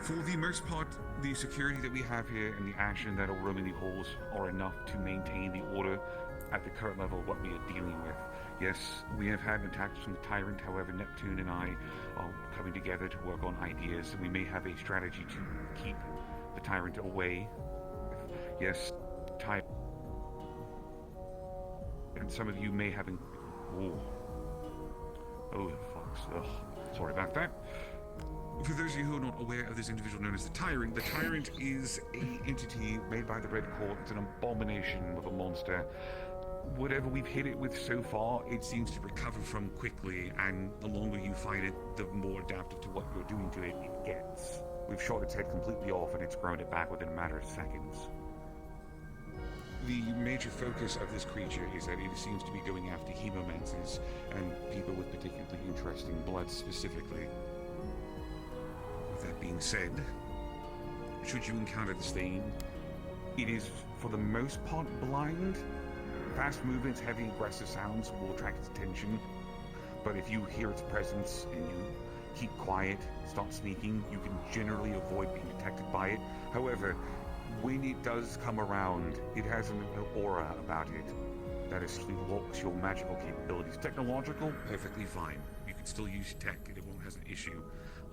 For the most part, the security that we have here And the action that are roaming the halls are enough to maintain the order at the current level of what we are dealing with. Yes, we have had attacks from the Tyrant, however, Neptune and I are coming together to work on ideas, and we may have a strategy to keep the Tyrant away. Yes, Tyrant. And some of you may have... Oh, fucks. Ugh. Sorry about that. For those of you who are not aware of this individual known as the Tyrant is an entity made by the Red Court. It's an abomination of a monster. Whatever we've hit it with so far, it seems to recover from quickly, and the longer you fight it, the more adaptive to what you're doing to it it gets. We've shot its head completely off, and it's grown it back within a matter of seconds. The major focus of this creature is that it seems to be going after hemomancers and people with particularly interesting blood specifically. With that being said, should you encounter this thing, it is, for the most part, blind. Fast movements, heavy aggressive sounds will attract its attention, but if you hear its presence and you keep quiet, start sneaking, you can generally avoid being detected by it. However, when it does come around, it has an aura about it that essentially locks your magical capabilities. Technological, perfectly fine. You can still use tech and it won't have an issue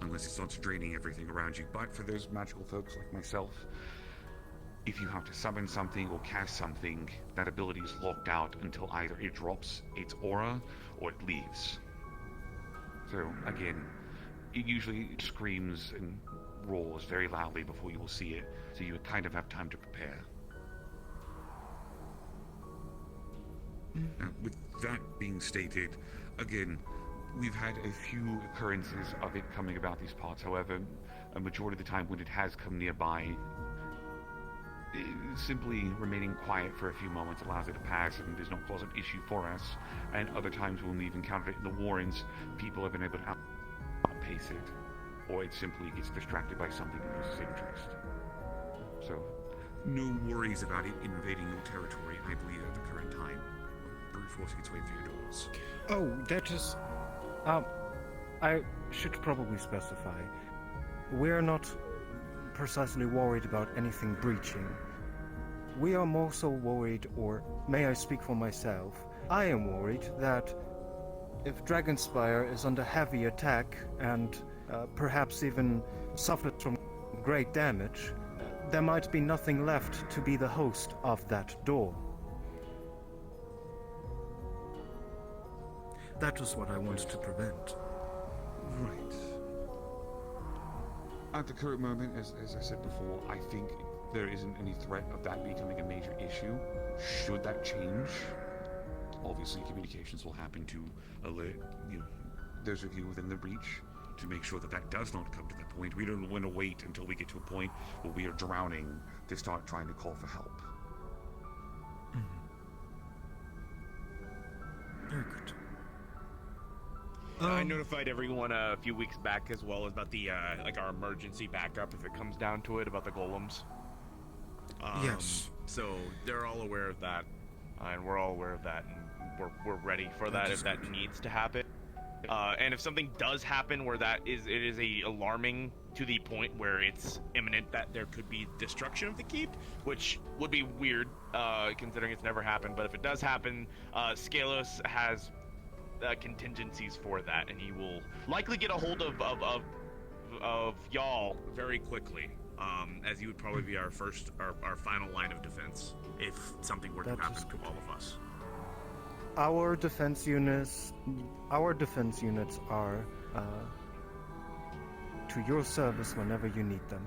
unless it starts draining everything around you. But for those magical folks like myself, if you have to summon something or cast something, that ability is locked out until either it drops its aura or it leaves. So again, it usually screams and roars very loudly before you will see it, so you kind of have time to prepare. Now, with that being stated, again, we've had a few occurrences of it coming about these parts. However, a majority of the time when it has come nearby, simply remaining quiet for a few moments allows it to pass and does not cause an issue for us. And other times when we've encountered it in the Warrens, people have been able to outpace it, or it simply gets distracted by something that loses interest. So, no worries about it invading your territory, I believe, at the current time. Brute forcing its way through your doors. Oh, that is... I should probably specify. We're not precisely worried about anything breaching. We are more so worried, or may I speak for myself, I am worried that if Dragonspire is under heavy attack and perhaps even suffers from great damage, there might be nothing left to be the host of that door. That was what I wanted to prevent. Right. At the current moment, as I said before, I think there isn't any threat of that becoming a major issue. Should that change, obviously communications will happen to alert those of you within the breach to make sure that that does not come to that point. We don't want to wait until we get to a point where we are drowning to start trying to call for help. Very good. I notified everyone a few weeks back as well about the like our emergency backup if it comes down to it about the golems. Yes. So they're all aware of that, and we're all aware of that, and we're ready for that if that needs to happen. And if something does happen where it is alarming to the point where it's imminent that there could be destruction of the keep, which would be weird considering it's never happened. But if it does happen, Scalos has contingencies for that, and he will likely get a hold of y'all very quickly, as he would probably be our final line of defense if something were to happen to all of us. Our defense units are to your service whenever you need them.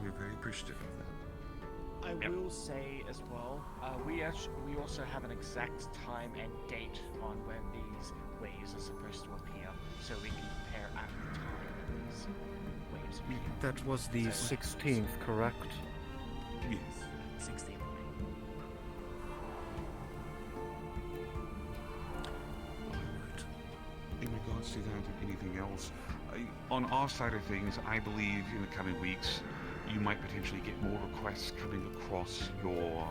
We're very appreciative of that. I will say as well, we also have an exact time and date on when these waves are supposed to appear, so we can prepare at the time these waves appear. That was the 16th, correct? Yes. 16th. In regards to that and anything else, on our side of things, I believe in the coming weeks, you might potentially get more requests coming across your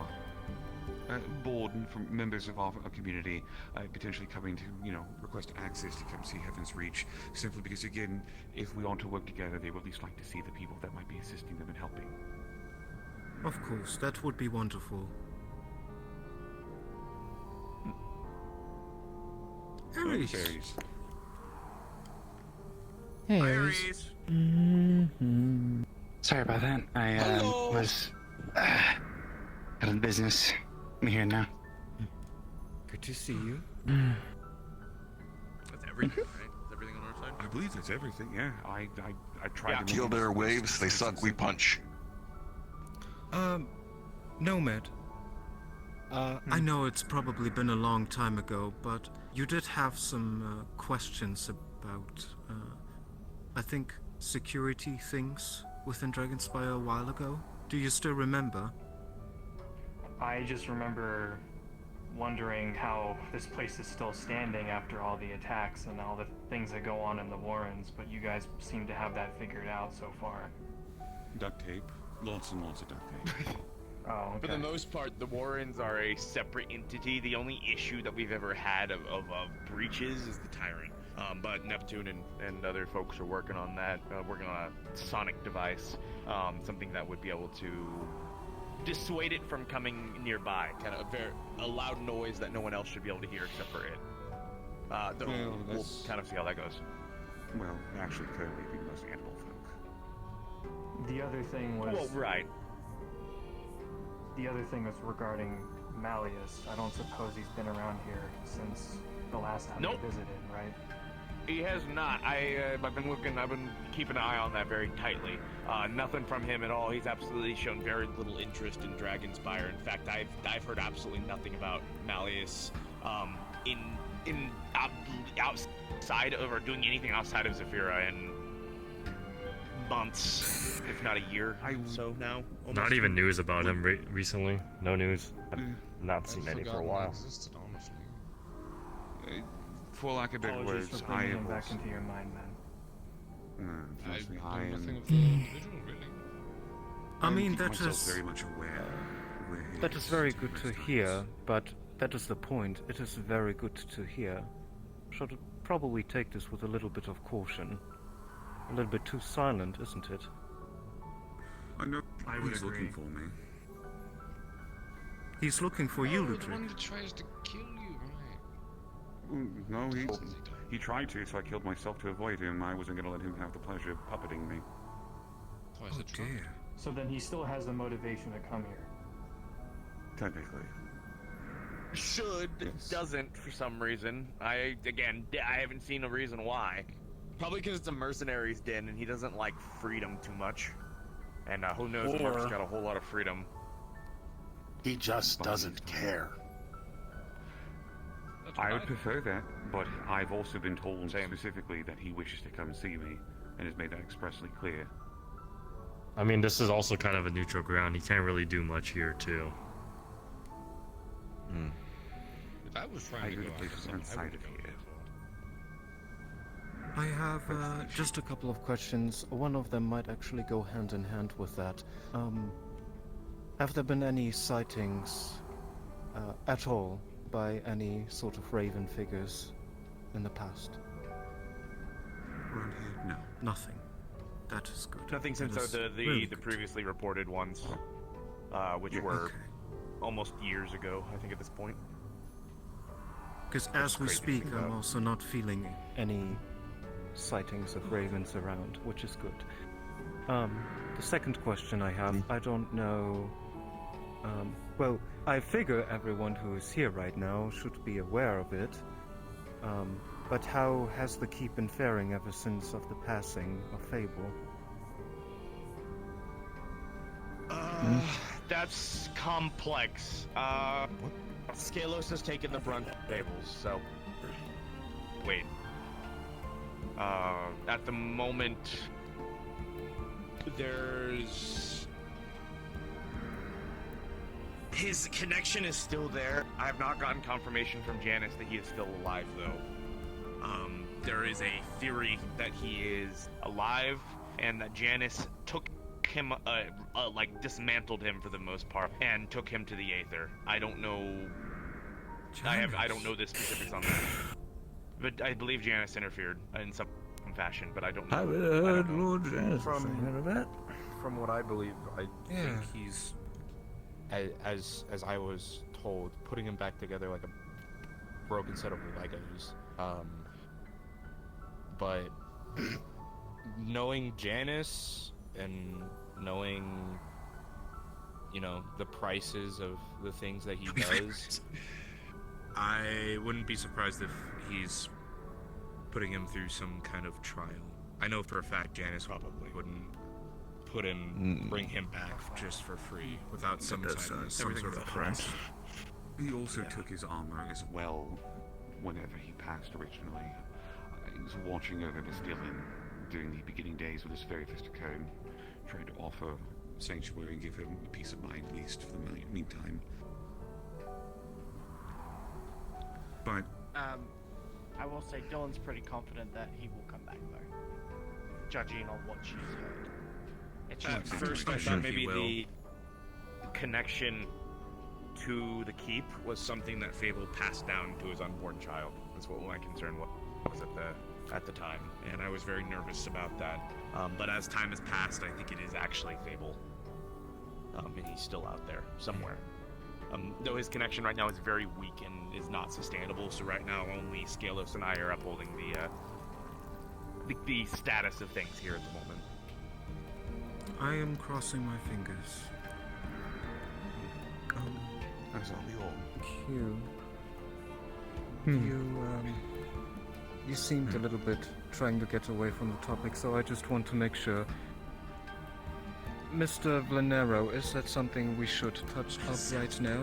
board from members of our community, potentially coming to, request access to come see Heaven's Reach, simply because, again, if we want to work together, they would at least like to see the people that might be assisting them and helping. Of course, that would be wonderful. Aries. Hey, Aries. Sorry about that. I was out of business. I'm here now. Good to see you. That's everything, right? Is everything on our side? I believe that's everything, yeah. I tried to Kill their waves, they suck, we punch. Nomad. I know it's probably been a long time ago, but you did have some questions about, I think, security things within Dragonspire a while ago. Do you still remember? I just remember wondering how this place is still standing after all the attacks and all the things that go on in the Warrens, but you guys seem to have that figured out so far. Duct tape. Lots and lots of duct tape. Oh, okay. For the most part, the Warrens are a separate entity. The only issue that we've ever had of breaches is the Tyrant. But Neptune and other folks are working on that, working on a sonic device, something that would be able to dissuade it from coming nearby, kind of a loud noise that no one else should be able to hear except for it. Though Well, we'll that's- kind of see how that goes. Well, actually, currently being most animal folk. The other thing was. Well, right. The other thing was regarding Malleus. I don't suppose he's been around here since the last time Nope. we visited, right? He has not. I've been looking. I've been keeping an eye on that very tightly. Nothing from him at all. He's absolutely shown very little interest in Dragonspire. In fact, I've heard absolutely nothing about Malleus outside of or doing anything outside of Zephyra in months, if not a year. So now. Not almost. even news about him recently. No news. I've not seen any for a while. For lack of better Apologies words, for I bringing have him back also... into your mind, man. Unfortunately, I nothing am... of the individual, really. I mean, keep that myself is very much aware where he that is very good to hear, but that is the point. It is very good to hear. Should probably take this with a little bit of caution. A little bit too silent, isn't it? I know I would he's agree. looking for me. He's looking for you, The Ludwig. one that tries to kill you, right? No, he tried to, so I killed myself to avoid him. I wasn't going to let him have the pleasure of puppeting me. Twice a try. So then he still has the motivation to come here. Technically. Doesn't for some reason. I haven't seen a reason why. Probably because it's a mercenary's den and he doesn't like freedom too much. And who knows if Mark's got a whole lot of freedom. He just doesn't care. I would prefer that, but I've also been told specifically that he wishes to come see me, and has made that expressly clear. I mean, this is also kind of a neutral ground. He can't really do much here, too. If I was trying I to go go to after places someone, I outside would of go here. I have just a couple of questions. One of them might actually go hand in hand with that. Have there been any sightings at all by any sort of raven figures in the past? Around here? No. Nothing. That is good. Nothing since That is the really good. previously reported ones, which were almost years ago, I think at this point. Because as we speak, I'm also not feeling any sightings of ravens around, which is good. The second question I have, I don't know. Well, I figure everyone who is here right now should be aware of it. But how has the keep been faring ever since of the passing of Fable? That's complex. Scalos has taken the brunt of tables, so... Wait. At the moment... There's... His connection is still there. I have not gotten confirmation from Janice that he is still alive, though. There is a theory that he is alive, and that Janice took him, dismantled him for the most part, and took him to the Aether. I don't know... I don't know the specifics on that. But I believe Janice interfered in some fashion, but I don't know. I would have heard Lord Janice From- saying that. From what I believe, I Yeah. think he's, as I was told, putting him back together like a broken set of Legos. But knowing Janice and knowing, the prices of the things that he does, I wouldn't be surprised if he's putting him through some kind of trial. I know for a fact Janice probably wouldn't bring him back just for free without some sort of price. He also took his armor as well whenever he passed originally. He was watching over Miss Dillon during the beginning days with his very first cone, trying to offer sanctuary and give him a peace of mind, at least for the meantime. But I will say Dylan's pretty confident that he will come back, though, judging on what she's heard. It's At just- first, I thought maybe the connection to the keep was something that Fable passed down to his unborn child. That's what my concern was at the time, and I was very nervous about that. But as time has passed, I think it is actually Fable, and he's still out there somewhere. Though his connection right now is very weak and is not sustainable, so right now only Scalos and I are upholding the status of things here at the moment. I am crossing my fingers. As are we all. Q. You seemed a little bit trying to get away from the topic, so I just want to make sure. Mr. Vlanero, is that something we should touch up right now?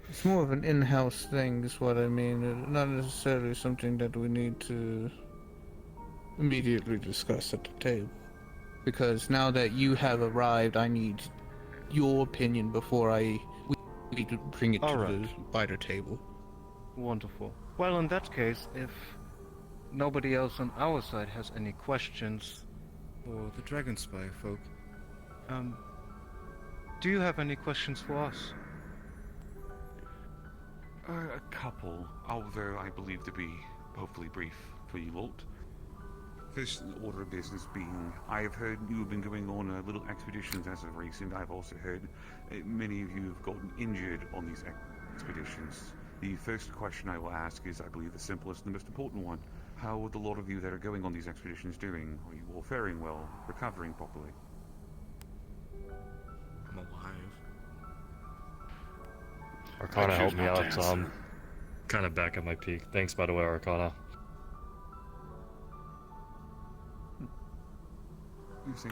It's more of an in-house thing, is what I mean. Not necessarily something that we need to immediately discuss at the table. Because now that you have arrived, I need your opinion before we could bring it to the wider table. Wonderful. Well, in that case, if nobody else on our side has any questions for the Dragon Spy folk, do you have any questions for us? A couple, although I believe to be hopefully brief for you, Walt. First order of business being, I have heard you have been going on little expeditions as of recent. I've also heard many of you have gotten injured on these expeditions. The first question I will ask is, I believe, the simplest and the most important one. How are the lot of you that are going on these expeditions doing? Are you all faring well, recovering properly? I'm alive. Arcana helped me out, so I'm kind of back at my peak. Thanks, by the way, Arcana.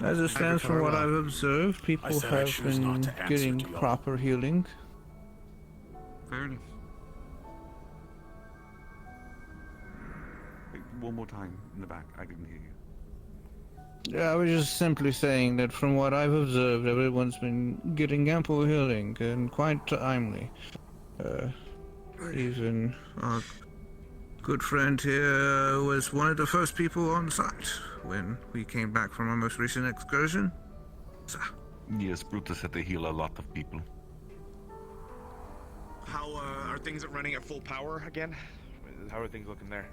As it stands from what I've observed, people have been getting proper healing. Fair enough. Wait, one more time in the back, I didn't hear you. Yeah, I was just simply saying that from what I've observed, everyone's been getting ample healing and quite timely. Even our good friend here was one of the first people on site when we came back from our most recent excursion. So. Yes, Brutus had to heal a lot of people. How are things running at full power again? How are things looking there?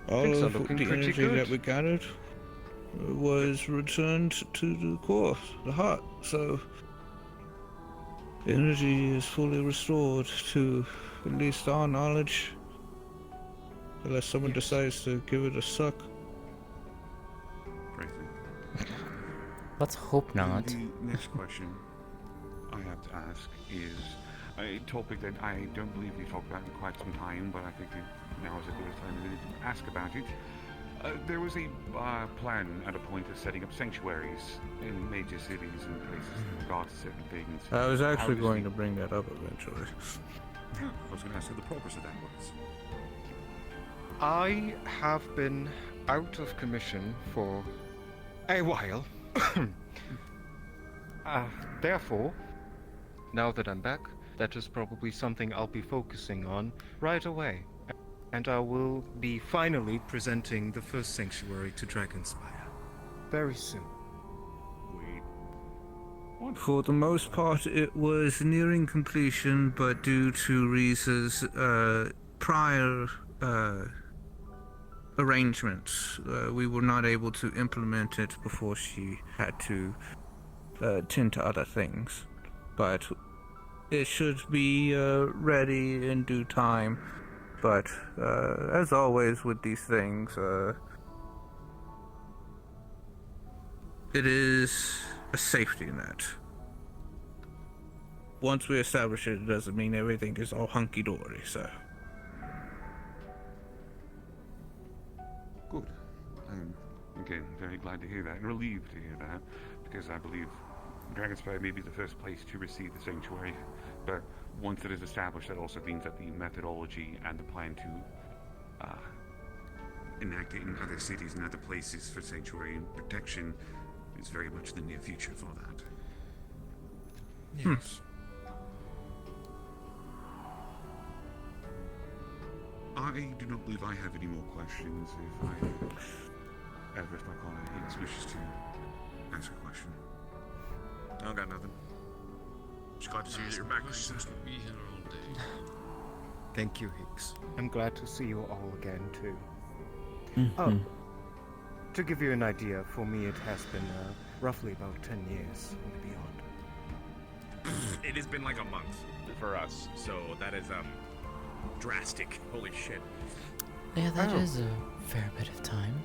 All of the energy that we gathered was returned to the core, the heart, so energy is fully restored to at least our knowledge, unless someone decides to give it a suck. Let's hope not. The next question I have to ask is a topic that I don't believe we've talked about in quite some time, but I think now is a good time to ask about it. There was a plan at a point of setting up sanctuaries in major cities and places in regard to certain things. I was actually going to bring that up eventually. I was going to ask how the progress of that was. I have been out of commission for a while. Therefore, now that I'm back, that is probably something I'll be focusing on right away. And I will be finally presenting the first sanctuary to Dragonspire very soon. For the most part, it was nearing completion, but due to Riza's prior arrangements, we were not able to implement it before she had to tend to other things. But it should be ready in due time. But as always with these things, it is a safety net. Once we establish it, it doesn't mean everything is all hunky-dory, so. Good. I'm, again, very glad to hear that, and relieved to hear that, because I believe Dragonspire may be the first place to receive the sanctuary, but once it is established, that also means that the methodology and the plan to enact it in other cities and other places for sanctuary and protection is very much the near future for that. Yes. I do not believe I have any more questions. If Arcana Higgs wishes to ask a question. I don't got nothing. Just glad to see you. You're back. Be here all day. Thank you, Higgs. I'm glad to see you all again, too. Mm-hmm. To give you an idea, for me it has been roughly about 10 years and beyond. It has been like a month for us, so that is drastic. Holy shit. Yeah, that is a fair bit of time.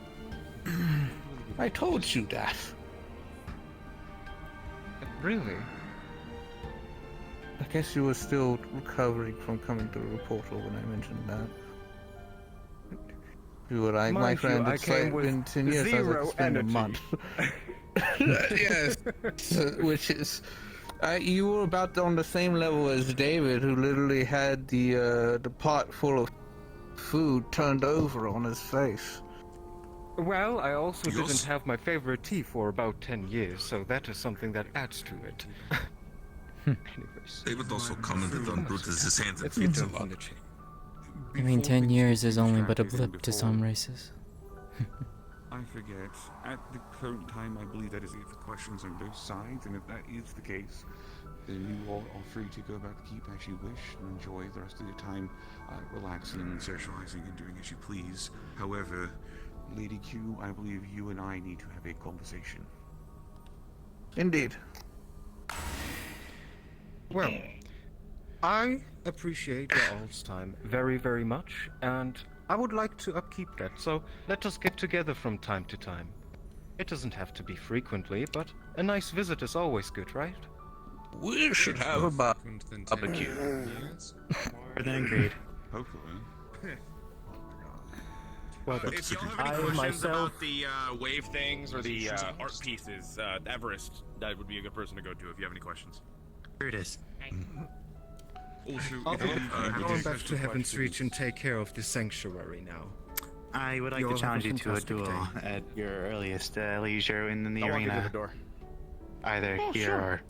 I told you that. Really? I guess you were still recovering from coming through the portal when I mentioned that. You were like, my friend, it's like been 10 years. I was like, it's been a month. Yes. Which is... you were about on the same level as David, who literally had the pot full of food turned over on his face. Well, I also didn't have my favorite tea for about 10 years, so that is something that adds to it. Anyways. David also commented on Brutus's hands and Let's feet get a on lot. the chain. I mean, 10 years is only but a blip to some races. I forget. At the current time, I believe that is it for questions on both sides, and if that is the case, then you all are free to go about the keep as you wish and enjoy the rest of your time relaxing, socializing, and doing as you please. However, Lady Q, I believe you and I need to have a conversation. Indeed. Well, I appreciate your all's time very, very much, and I would like to upkeep that, so let us get together from time to time. It doesn't have to be frequently, but a nice visit is always good, right? We should have a barbecue. Yes. More than agreed. Hopefully. Well, If y'all have any questions about the wave things or the art pieces, Everest, that would be a good person to go to if you have any questions. Here it is. Also, I'll go back to Heaven's Reach and take care of the sanctuary now. I would like You to all have challenge a you to a fantastic duel day. at your earliest leisure in the I'll walk you arena. to the door. Either here sure. or...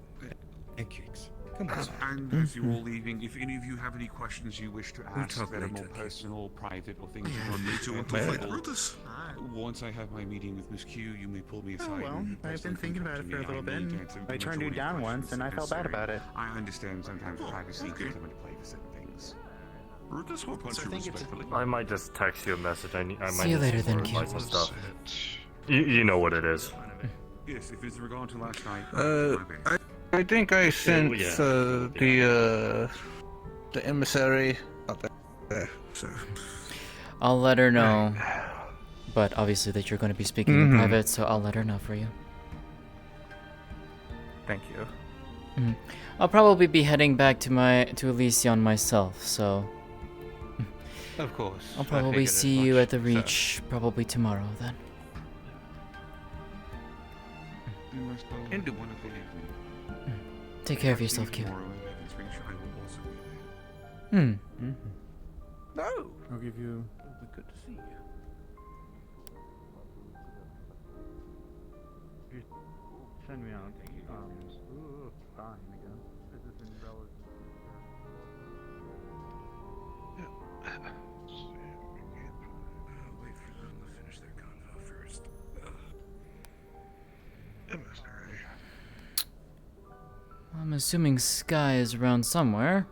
Pancakes. Come on. And as you're all leaving, if any of you have any questions you wish to ask talk that are later. more personal, private, or things Well, you need to want want to fight Brutus. once I have my meeting with Miss Q, you may pull me aside. well, and I've been personally thinking about talk it to for a me. little bit, need and to answer I turned you majority down of once, and I questions felt bad necessary. about it. I understand sometimes privacy can come into play for certain things. Brutus will punch So I you think it's- respectfully. I might just text you a message. I might See you later then, reply Q. some stuff. You know what it is. Yes, if it's regard to last night, I think I sent yeah. the emissary up there. So. I'll let her know. But obviously that you're going to be speaking in private, so I'll let her know for you. Thank you. I'll probably be heading back to Elysion myself, so Of course. I'll probably see you at the Reach probably tomorrow then. You must go And do- a wonderful evening. Take care of yourself, Q. Tomorrow in Heaven's Reach, I will also be there. No. I'll give you. It'll be good to see you. Send me out. Fine again. This is in relative. Wait for them to finish their convo first. I'm assuming Sky is around somewhere.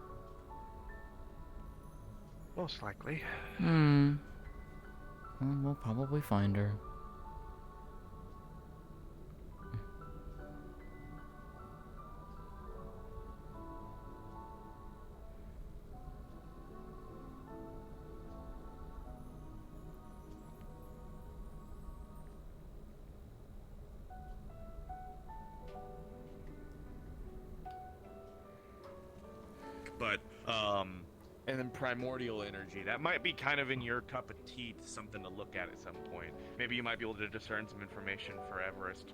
Most likely. Well, we'll probably find her. But and then primordial energy, that might be kind of in your cup of tea, something to look at some point. Maybe you might be able to discern some information for Everest.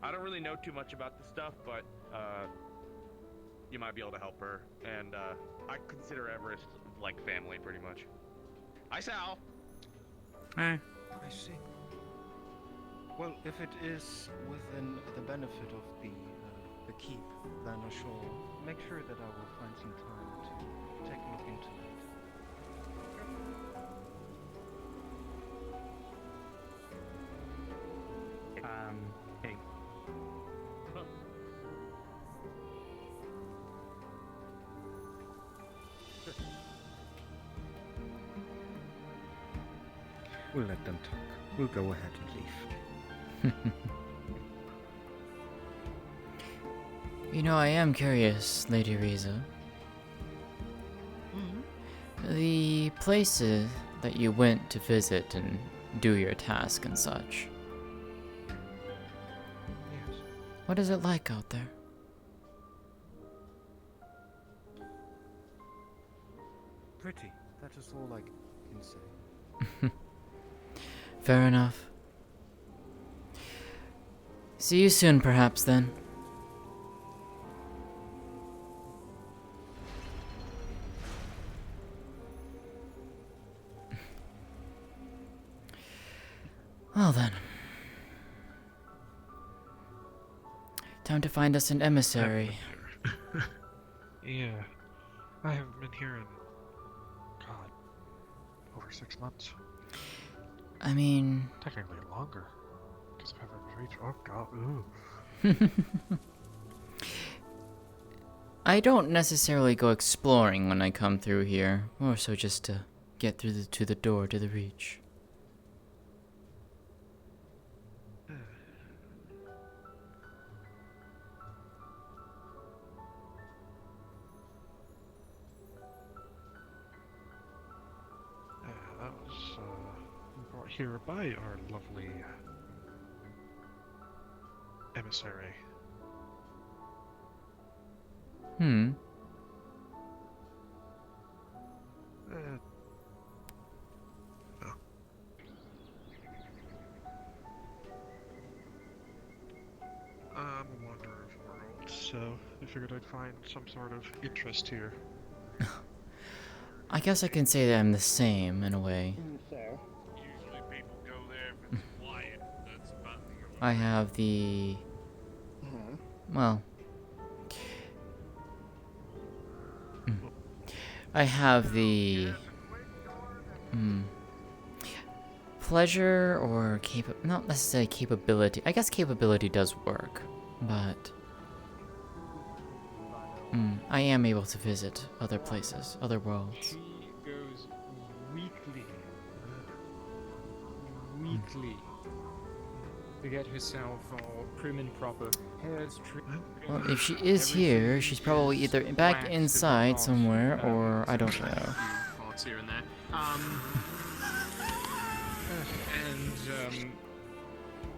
I don't really know too much about this stuff, but you might be able to help her, and I consider Everest like family pretty much. Hi, Sal. Hey. I see. Well, if it is within the benefit of the keep, then I shall make sure that I will find some time to take a look into it. Hey. We'll let them talk. we'll go ahead and leave. You know, I am curious, Lady Riza. The places that you went to visit and do your task and such. Yes. What is it like out there? Pretty. That is all I can say. Fair enough. See you soon, perhaps, then. Well then. Time to find us an emissary. Yeah. I haven't been here in, God, over 6 months. I mean... Technically longer. Because I haven't reached... Oh, God, ooh. I don't necessarily go exploring when I come through here. More so just to get through to the door to the Reach. That was brought here by our lovely emissary. Hmm. I'm a wanderer of worlds, so I figured I'd find some sort of interest here. I guess I can say that I'm the same, in a way. Usually people go there if it's quiet. That's about the I have the... Well... I have the... pleasure or not necessarily capability. I guess capability does work, but... I am able to visit other places, other worlds. She goes weekly to get herself all prim and proper. Hair's trimmed. Well, if she is here, she's probably either back inside somewhere, or I don't know. Thoughts here and there.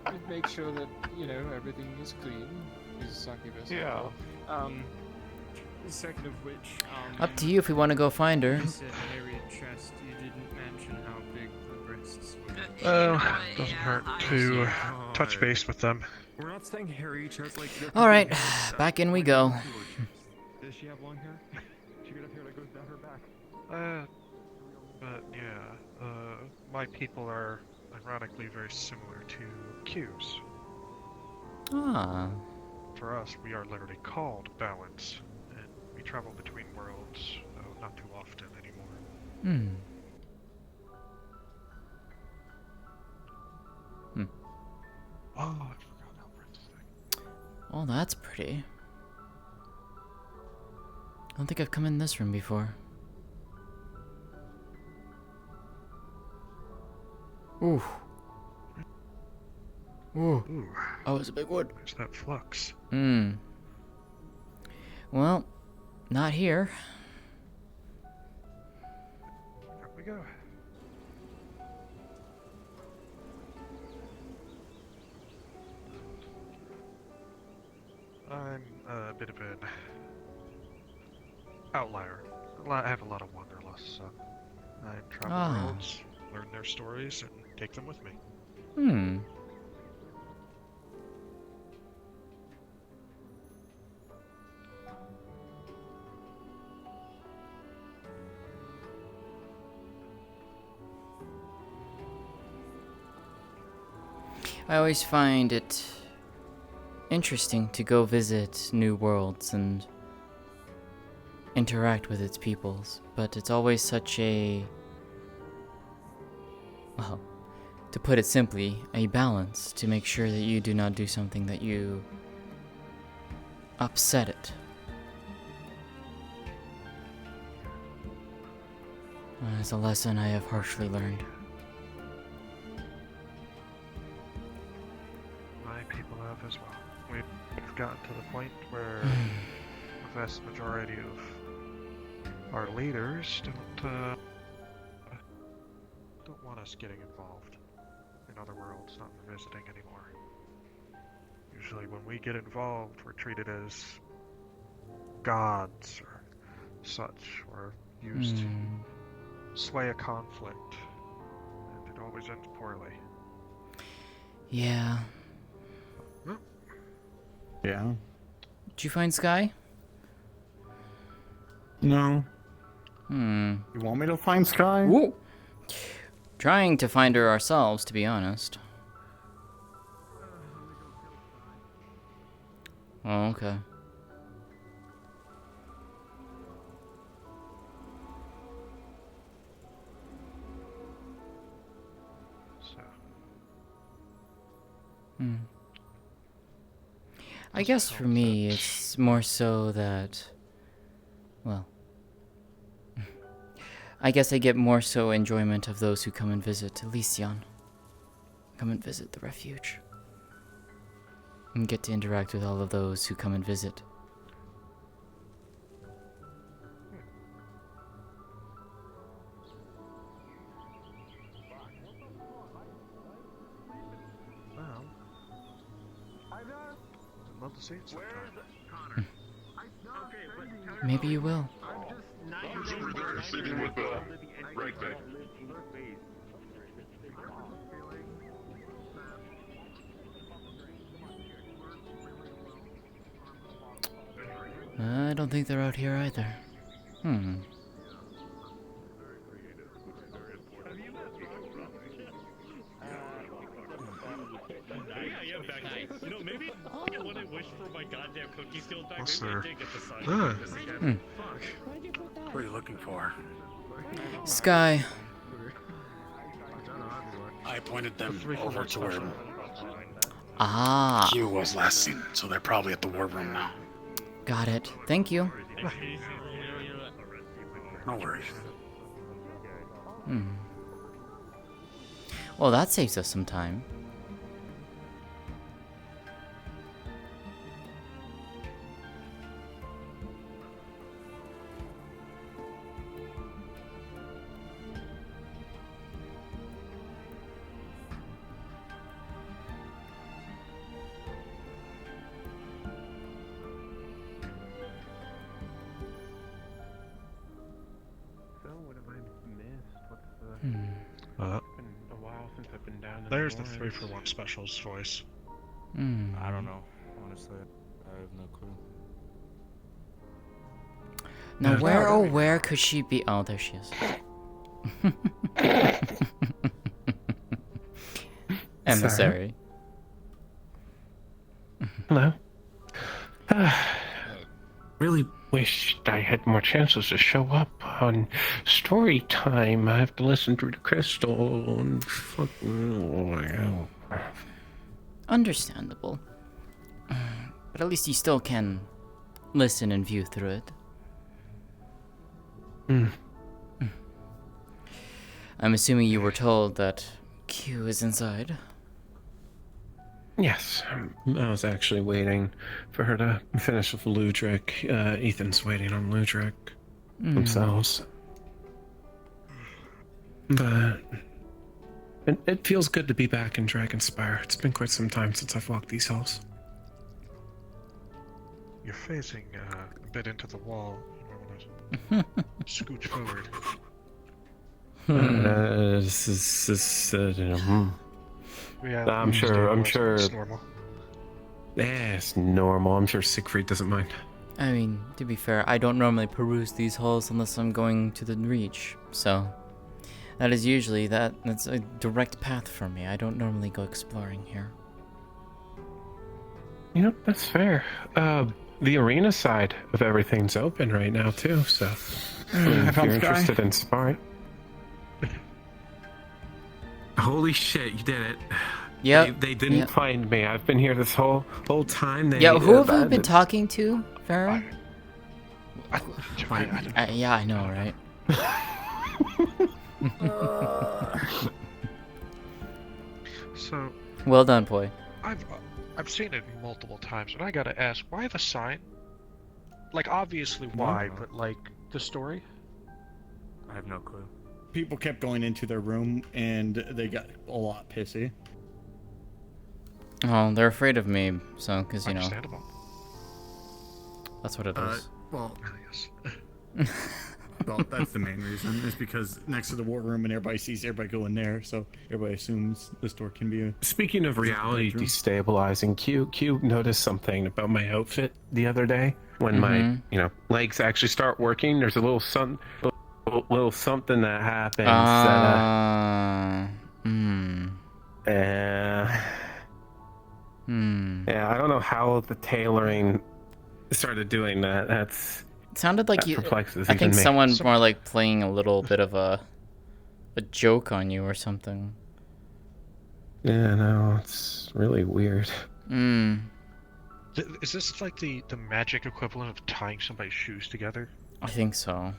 And make sure that, you know, everything is clean. Is succubus. Yeah. The second of which, Up to you if we want to go find her. You said Harriet chest. You didn't mention how big the breasts were. Doesn't hurt to touch base with them. We're not saying hairy chest like. Alright, back in we go. Does she have long hair? She got up here that goes down her back. But yeah, my people are ironically very similar to Q's. Ah. For us, we are literally called Balance, and we travel between worlds, though not too often anymore. Oh, I forgot how Princess thing. Oh, that's pretty. I don't think I've come in this room before. Ooh. Ooh. Oh, it's a big one. There's that flux. Well, not here. There we go. I'm a bit of an outlier. I have a lot of wanderlust, so I travel worlds, learn their stories, and take them with me. I always find it interesting to go visit new worlds and interact with its peoples, but it's always such a, well, to put it simply, a balance to make sure that you do not do something that you upset it. It's a lesson I have harshly learned. gotten to the point where the vast majority of our leaders don't want us getting involved in other worlds, not visiting anymore. Usually when we get involved, we're treated as gods or such, or used to sway a conflict, and it always ends poorly. Yeah. Yeah. Did you find Sky? No. You want me to find Sky? Ooh. Trying to find her ourselves, to be honest. Oh, okay. I guess for me, it's more so that, well, I guess I get more so enjoyment of those who come and visit Elysion. Come and visit the refuge. And get to interact with all of those who come and visit. Well, I'd love to see it sometime. Maybe you will. Who's over there sitting with the right there? I don't think they're out here either. You know, maybe when I wish for my goddamn cookie skills back, What's maybe I there? did get the sign. What are you looking for? Sky. I pointed them over to where Ah. Q was last seen, so they're probably at the war room now. Got it. Thank you. No worries. Well, that saves us some time. Been a while since I've been down in There's the the woods. 3-for-1 specials voice. I don't know. Honestly, I have no clue. Now, where could she be? Oh, there she is. Emissary. Hello. Really wished I had more chances to show up on story time. I have to listen through the crystal and fucking. Understandable. But at least you still can listen and view through it. I'm assuming you were told that Q is inside. Yes, I was actually waiting for her to finish with Ludric. Ethan's waiting on Ludric themselves. But it feels good to be back in Dragonspire. It's been quite some time since I've walked these halls. You're facing a bit into the wall. You might want to scooch forward. I'm sure. It's normal. Yeah, it's normal. I'm sure Siegfried doesn't mind. I mean, to be fair, I don't normally peruse these halls unless I'm going to the Reach, so that is usually that's a direct path for me. I don't normally go exploring here. You know, that's fair. The arena side of everything's open right now too, so if you're interested in sparring. Holy shit, you did it. Yep. They didn't find me. I've been here this whole time. Yeah, who have you been talking to, Pharaoh? Yeah, I know, right? So. Well done, boy. I've I've seen it multiple times, and I gotta ask, why the sign? Like, obviously why, but like, the story? I have no clue. People kept going into their room, and they got a lot pissy. Oh, they're afraid of me, so, because, you know. Understandable. That's what it is. Well, yes. Well, that's the main reason, is because next to the war room and everybody sees everybody go in there, so everybody assumes this door can be a... Speaking of reality destabilizing, Q noticed something about my outfit the other day. When my, legs actually start working, there's a little something that happens yeah, I don't know how the tailoring started doing that. It sounded like that perplexes I even think me. someone more like playing a little bit of a joke on you or something. Yeah, no, it's really weird. Is this like the magic equivalent of tying somebody's shoes together? I think so.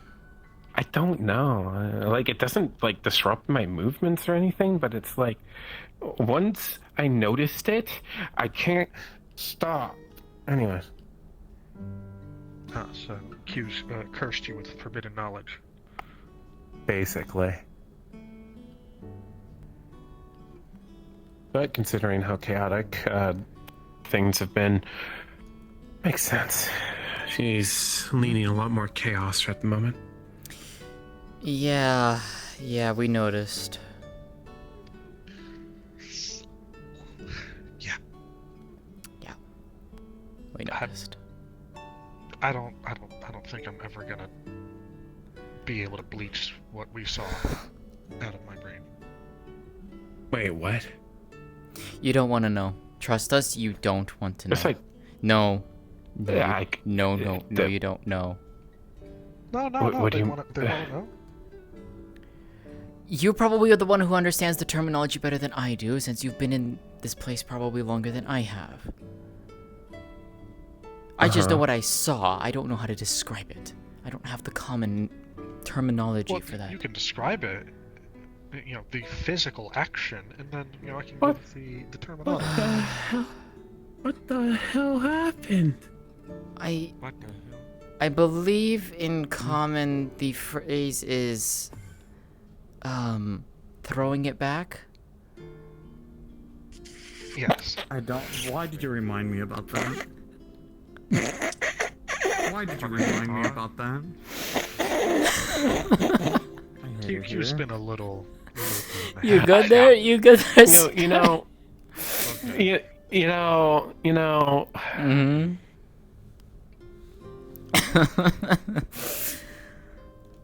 I don't know. Like, it doesn't like disrupt my movements or anything, but it's like once I noticed it, I can't stop. Anyways. So Q's cursed you with forbidden knowledge. Basically. But considering how chaotic things have been, makes sense. She's leaning a lot more chaos at the moment. Yeah, we noticed. Yeah. We noticed. I don't think I'm ever gonna be able to bleach what we saw out of my brain. Wait, what? You don't want to know. Trust us, you don't want to know. It's like... No. No, Yeah, no, you don't know. No, what do they you... want to know. You probably are the one who understands the terminology better than I do, since you've been in this place probably longer than I have. I just know what I saw. I don't know how to describe it. I don't have the common terminology for that. You can describe it, you know, the physical action, and then, you know, I can give the terminology. What the hell happened? I believe in common the phrase is throwing it back. Yes. I don't... Why did you remind me about that? Why did you remind me about that? Q's been a little... You good there? You good there? You know... You know...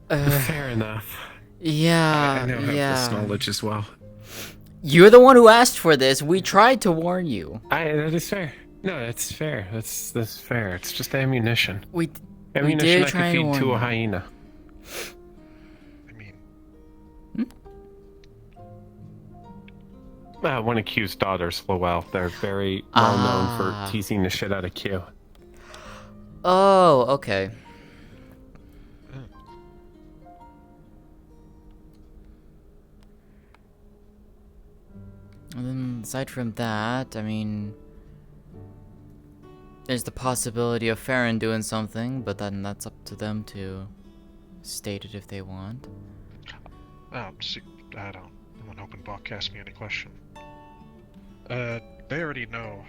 Fair enough. Yeah, I now have this knowledge as well. You're the one who asked for this. We tried to warn you. That is fair. No, that's fair. That's fair. It's just ammunition. Ammunition did I try could and feed to warn a you. hyena. One of Q's daughters, Lowell. They're very well known for teasing the shit out of Q. Oh, okay. And then aside from that, I mean, there's the possibility of Farron doing something, but then that's up to them to state it if they want. See, I don't. When open book ask me any question. They already know.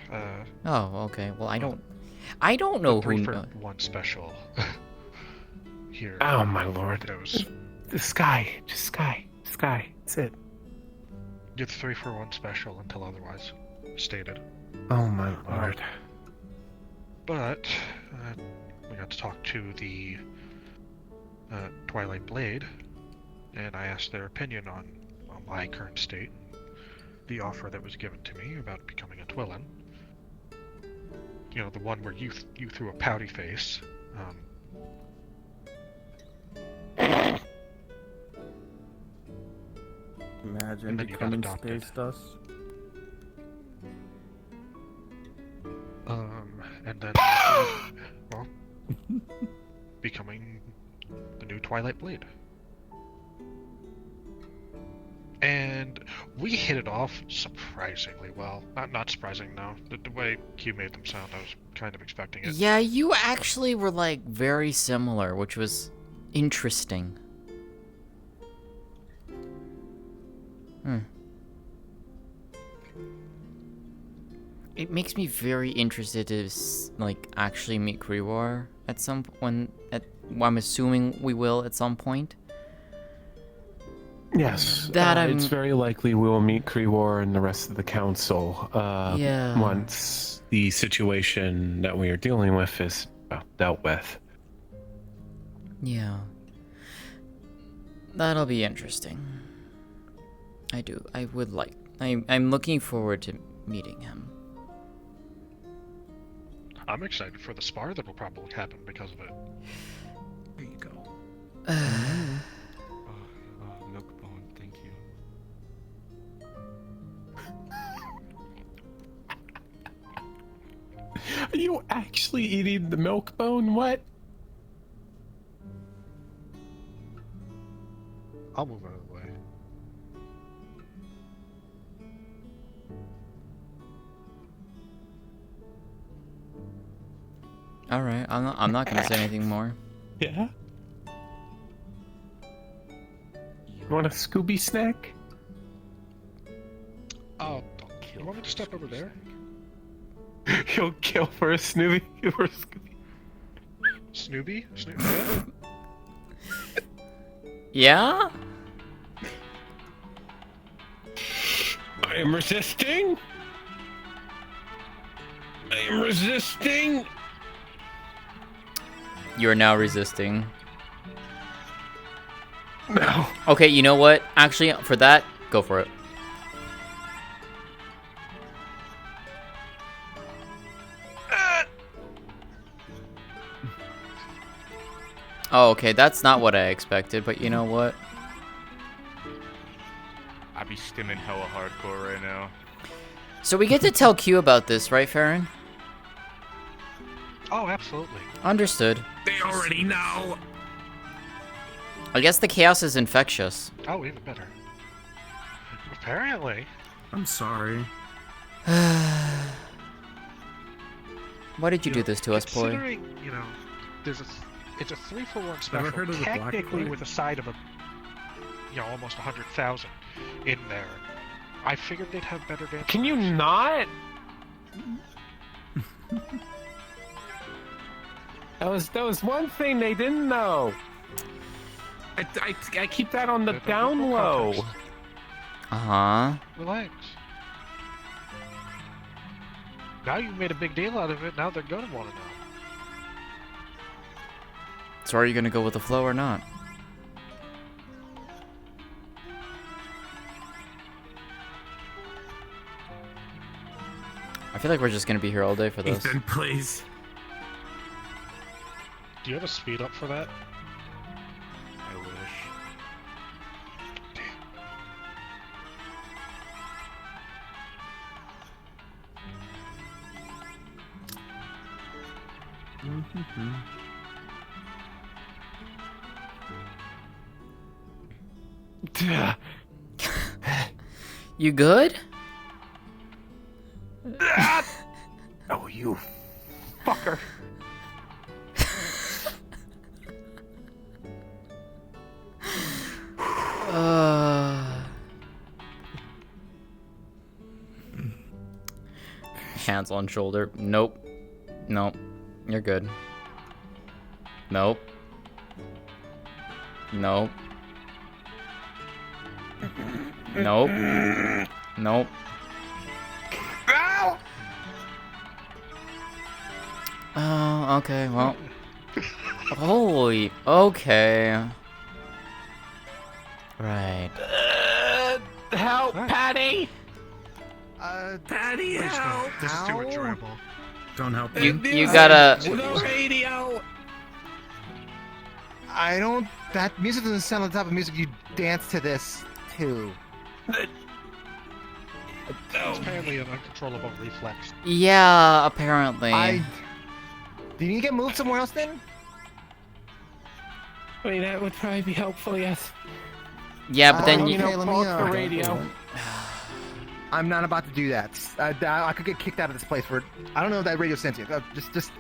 Oh, okay. Well, I don't know who knows. 3-for-1 special. Here. Oh my lord. Knows. The sky. Just sky. Sky. That's it. Get 3-for-1 special until otherwise stated. Oh my lord. But we got to talk to the Twilight Blade, and I asked their opinion on my current state, the offer that was given to me about becoming a Twillin. You know, the one where you threw a pouty face. Imagine becoming space dust. And then, well, becoming the new Twilight Blade. And we hit it off surprisingly well. Not surprising, no. The way Q made them sound, I was kind of expecting it. Yeah, you actually were like very similar, which was interesting. It makes me very interested to like actually meet Kriwar at some point. Well, I'm assuming we will at some point. Yes, That it's very likely we will meet Kriwar and the rest of the council Yeah. once the situation that we are dealing with is dealt with. Yeah. That'll be interesting. I would like. I'm looking forward to meeting him. I'm excited for the spar that will probably happen because of it. There you go. Milk bone, thank you. Are you actually eating the milk bone? What? I'll move out of the way. All right, I'm not gonna say anything more. Yeah? You want a Scooby snack? Oh, you want me to step over there? You'll kill for a Snoopy. For a Scooby. Snoopy? Snoopy? Yeah? I am resisting. I am resisting. You are now resisting. No. Okay, you know what? Actually, for that, go for it. Oh, okay, that's not what I expected, but you know what? I'd be stimming hella hardcore right now. So we get to tell Q about this, right, Farron? Oh, absolutely. Understood. They already know. I guess the chaos is infectious. Oh, even better. Apparently. I'm sorry. Why did you do this to us, boy? Considering, you know, it's a 3-for-1 special, Ever heard of the Black technically Plague? with a side of almost 100,000 in there. I figured they'd have better dance. Can you not? That was one thing they didn't know. I keep that on the down low. Uh-huh. Relax. Now you've made a big deal out of it, now they're gonna want to know. So are you gonna go with the flow or not? I feel like we're just gonna be here all day for this. Ethan, please. Do you have a speed up for that? I wish. You good? Oh, you fucker. Hands on shoulder. Nope. Nope. You're good. Nope. Nope. Nope. Nope. Oh, okay, well. Holy, okay. Right. Help, Patty! Patty, help! This is too enjoyable. Don't help You me. gotta. The radio! I don't. That music doesn't sound like the type of music you dance to this to. It's apparently an uncontrollable reflex. Yeah, apparently. Do you need to get moved somewhere else then? Wait, that would probably be helpful, yes. Yeah, but then okay, you let me, pull up the radio. I'm not about to do that. I could get kicked out of this place for. I don't know if that radio's sentient. Just.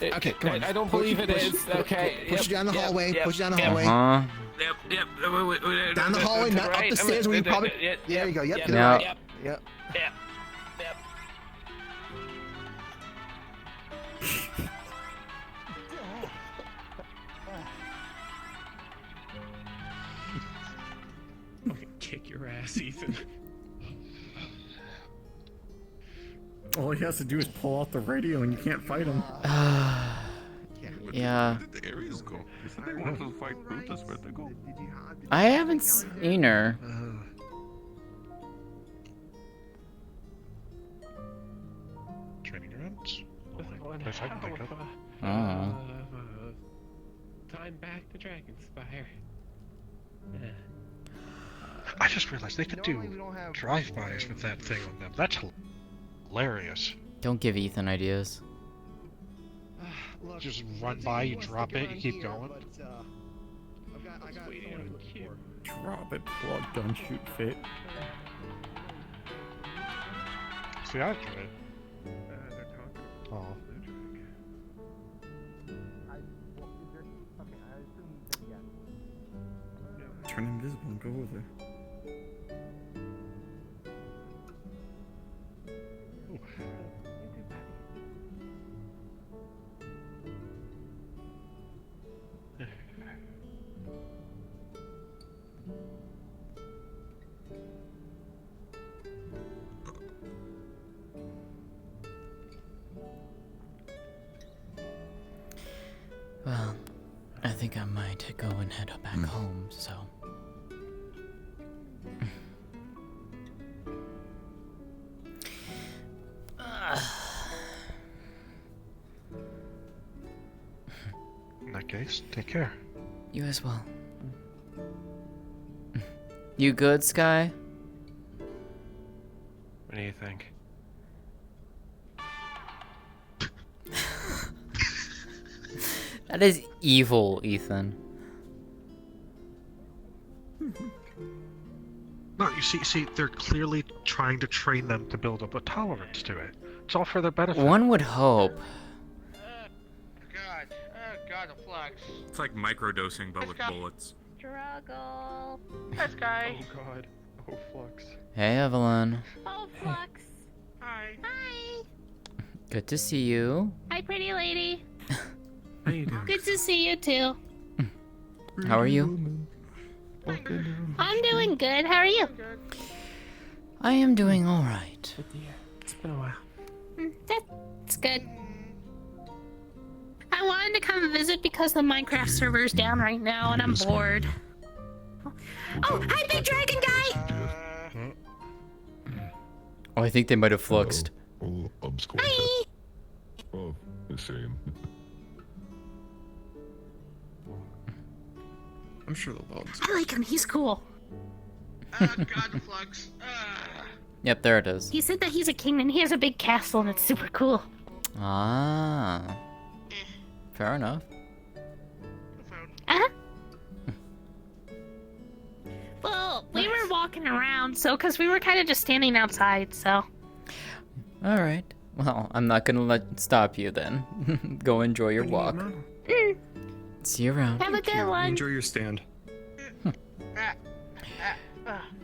Okay, come on. I don't Push believe it, it push is. it, Okay. Push it down the hallway. Push it down the hallway. Yep. Down the hallway, not up the stairs where you probably. There you go. Yep. To the Now- right. Yep. Kick your ass, Ethan. All he has to do is pull out the radio and you can't fight him. Yeah. The areas go. I want to fight Brutus, where'd they go? I haven't seen her. Training grounds? If I can think of. Oh. Time back to Dragonspire. I just realized they could do drive-bys with that thing on them. That's hilarious. Don't give Ethan ideas. Just run by, you drop it, you keep going. Drop it, plug, gun, shoot, fit. See, I enjoy it. Oh. Turn invisible and go over there. Well, I think I might go and head back home, so. In that case, take care. You as well. You good, Sky? What do you think? That is evil, Ethan. No, you see, they're clearly trying to train them to build up a tolerance to it. It's all for their benefit. One would hope. God, a flux. It's like microdosing, but with bullets. Struggle. This guy. Oh god. Oh flux. Hey, Evelyn. Oh, flux. Hi. Hi. Good to see you. Hi, pretty lady. How you doing? Good to see you too. How are you? I'm doing good. How are you? I am doing all right. It's been a while. That's good. I wanted to come visit because the Minecraft server's down right now and I'm bored. Oh, hi, big dragon guy! Oh, I think they might have fluxed. Oh, I'm square. Hi! Oh, the same. I'm sure they'll all. I like him. He's cool. God, flux. Yep, there it is. He said that he's a king and he has a big castle and it's super cool. Ah. Fair enough. Uh-huh. Well, we were walking around, so, because we were kind of just standing outside, so. All right. Well, I'm not gonna stop you then. Go enjoy your walk. See you around. Have a good one. Enjoy your stand.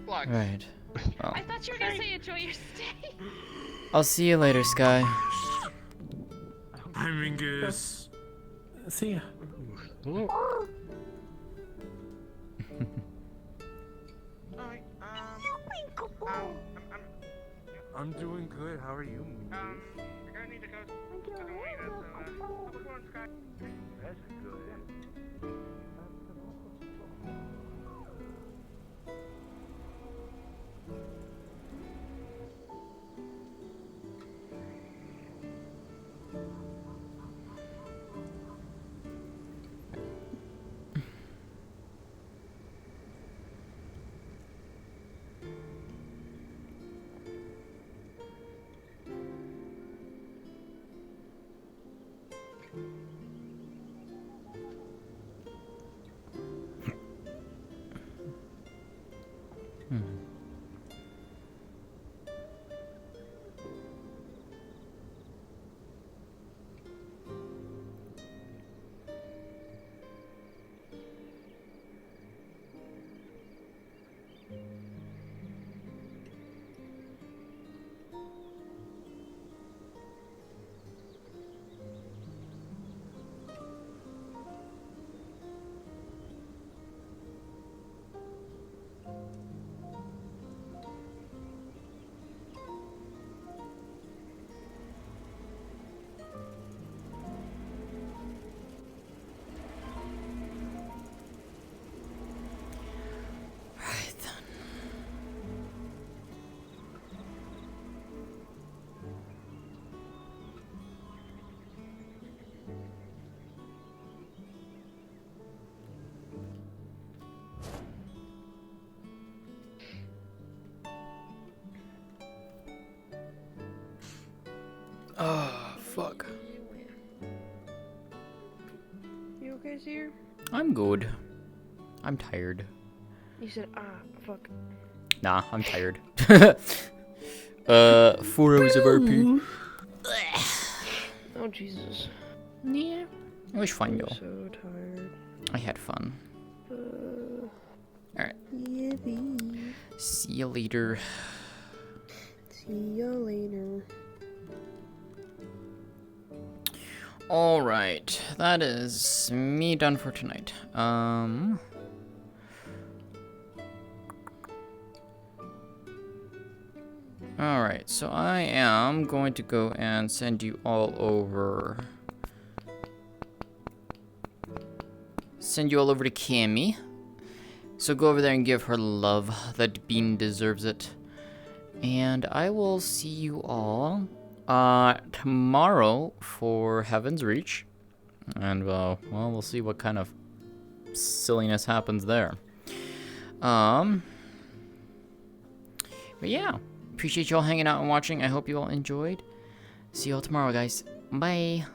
Flux. Right. Well, I thought you were gonna say enjoy your stay. I'll see you later, Sky. Hi, Mingus. See ya. I'm doing good. How are you? We're gonna need to go to the way That's good. guys here? I'm good. I'm tired. You said, fuck. Nah, I'm tired. 4 hours of RP. Oh, Jesus. Yeah. It was fun, though. So tired. I had fun. Alright. Yeah, See you later. see you later. Alright. That is me done for tonight. Alright, so I am going to go and send you all over. Send you all over to Cammy. So go over there and give her love. That bean deserves it. And I will see you all tomorrow for Heaven's Reach. And, well, we'll see what kind of silliness happens there. But yeah. Appreciate you all hanging out and watching. I hope you all enjoyed. See you all tomorrow, guys. Bye.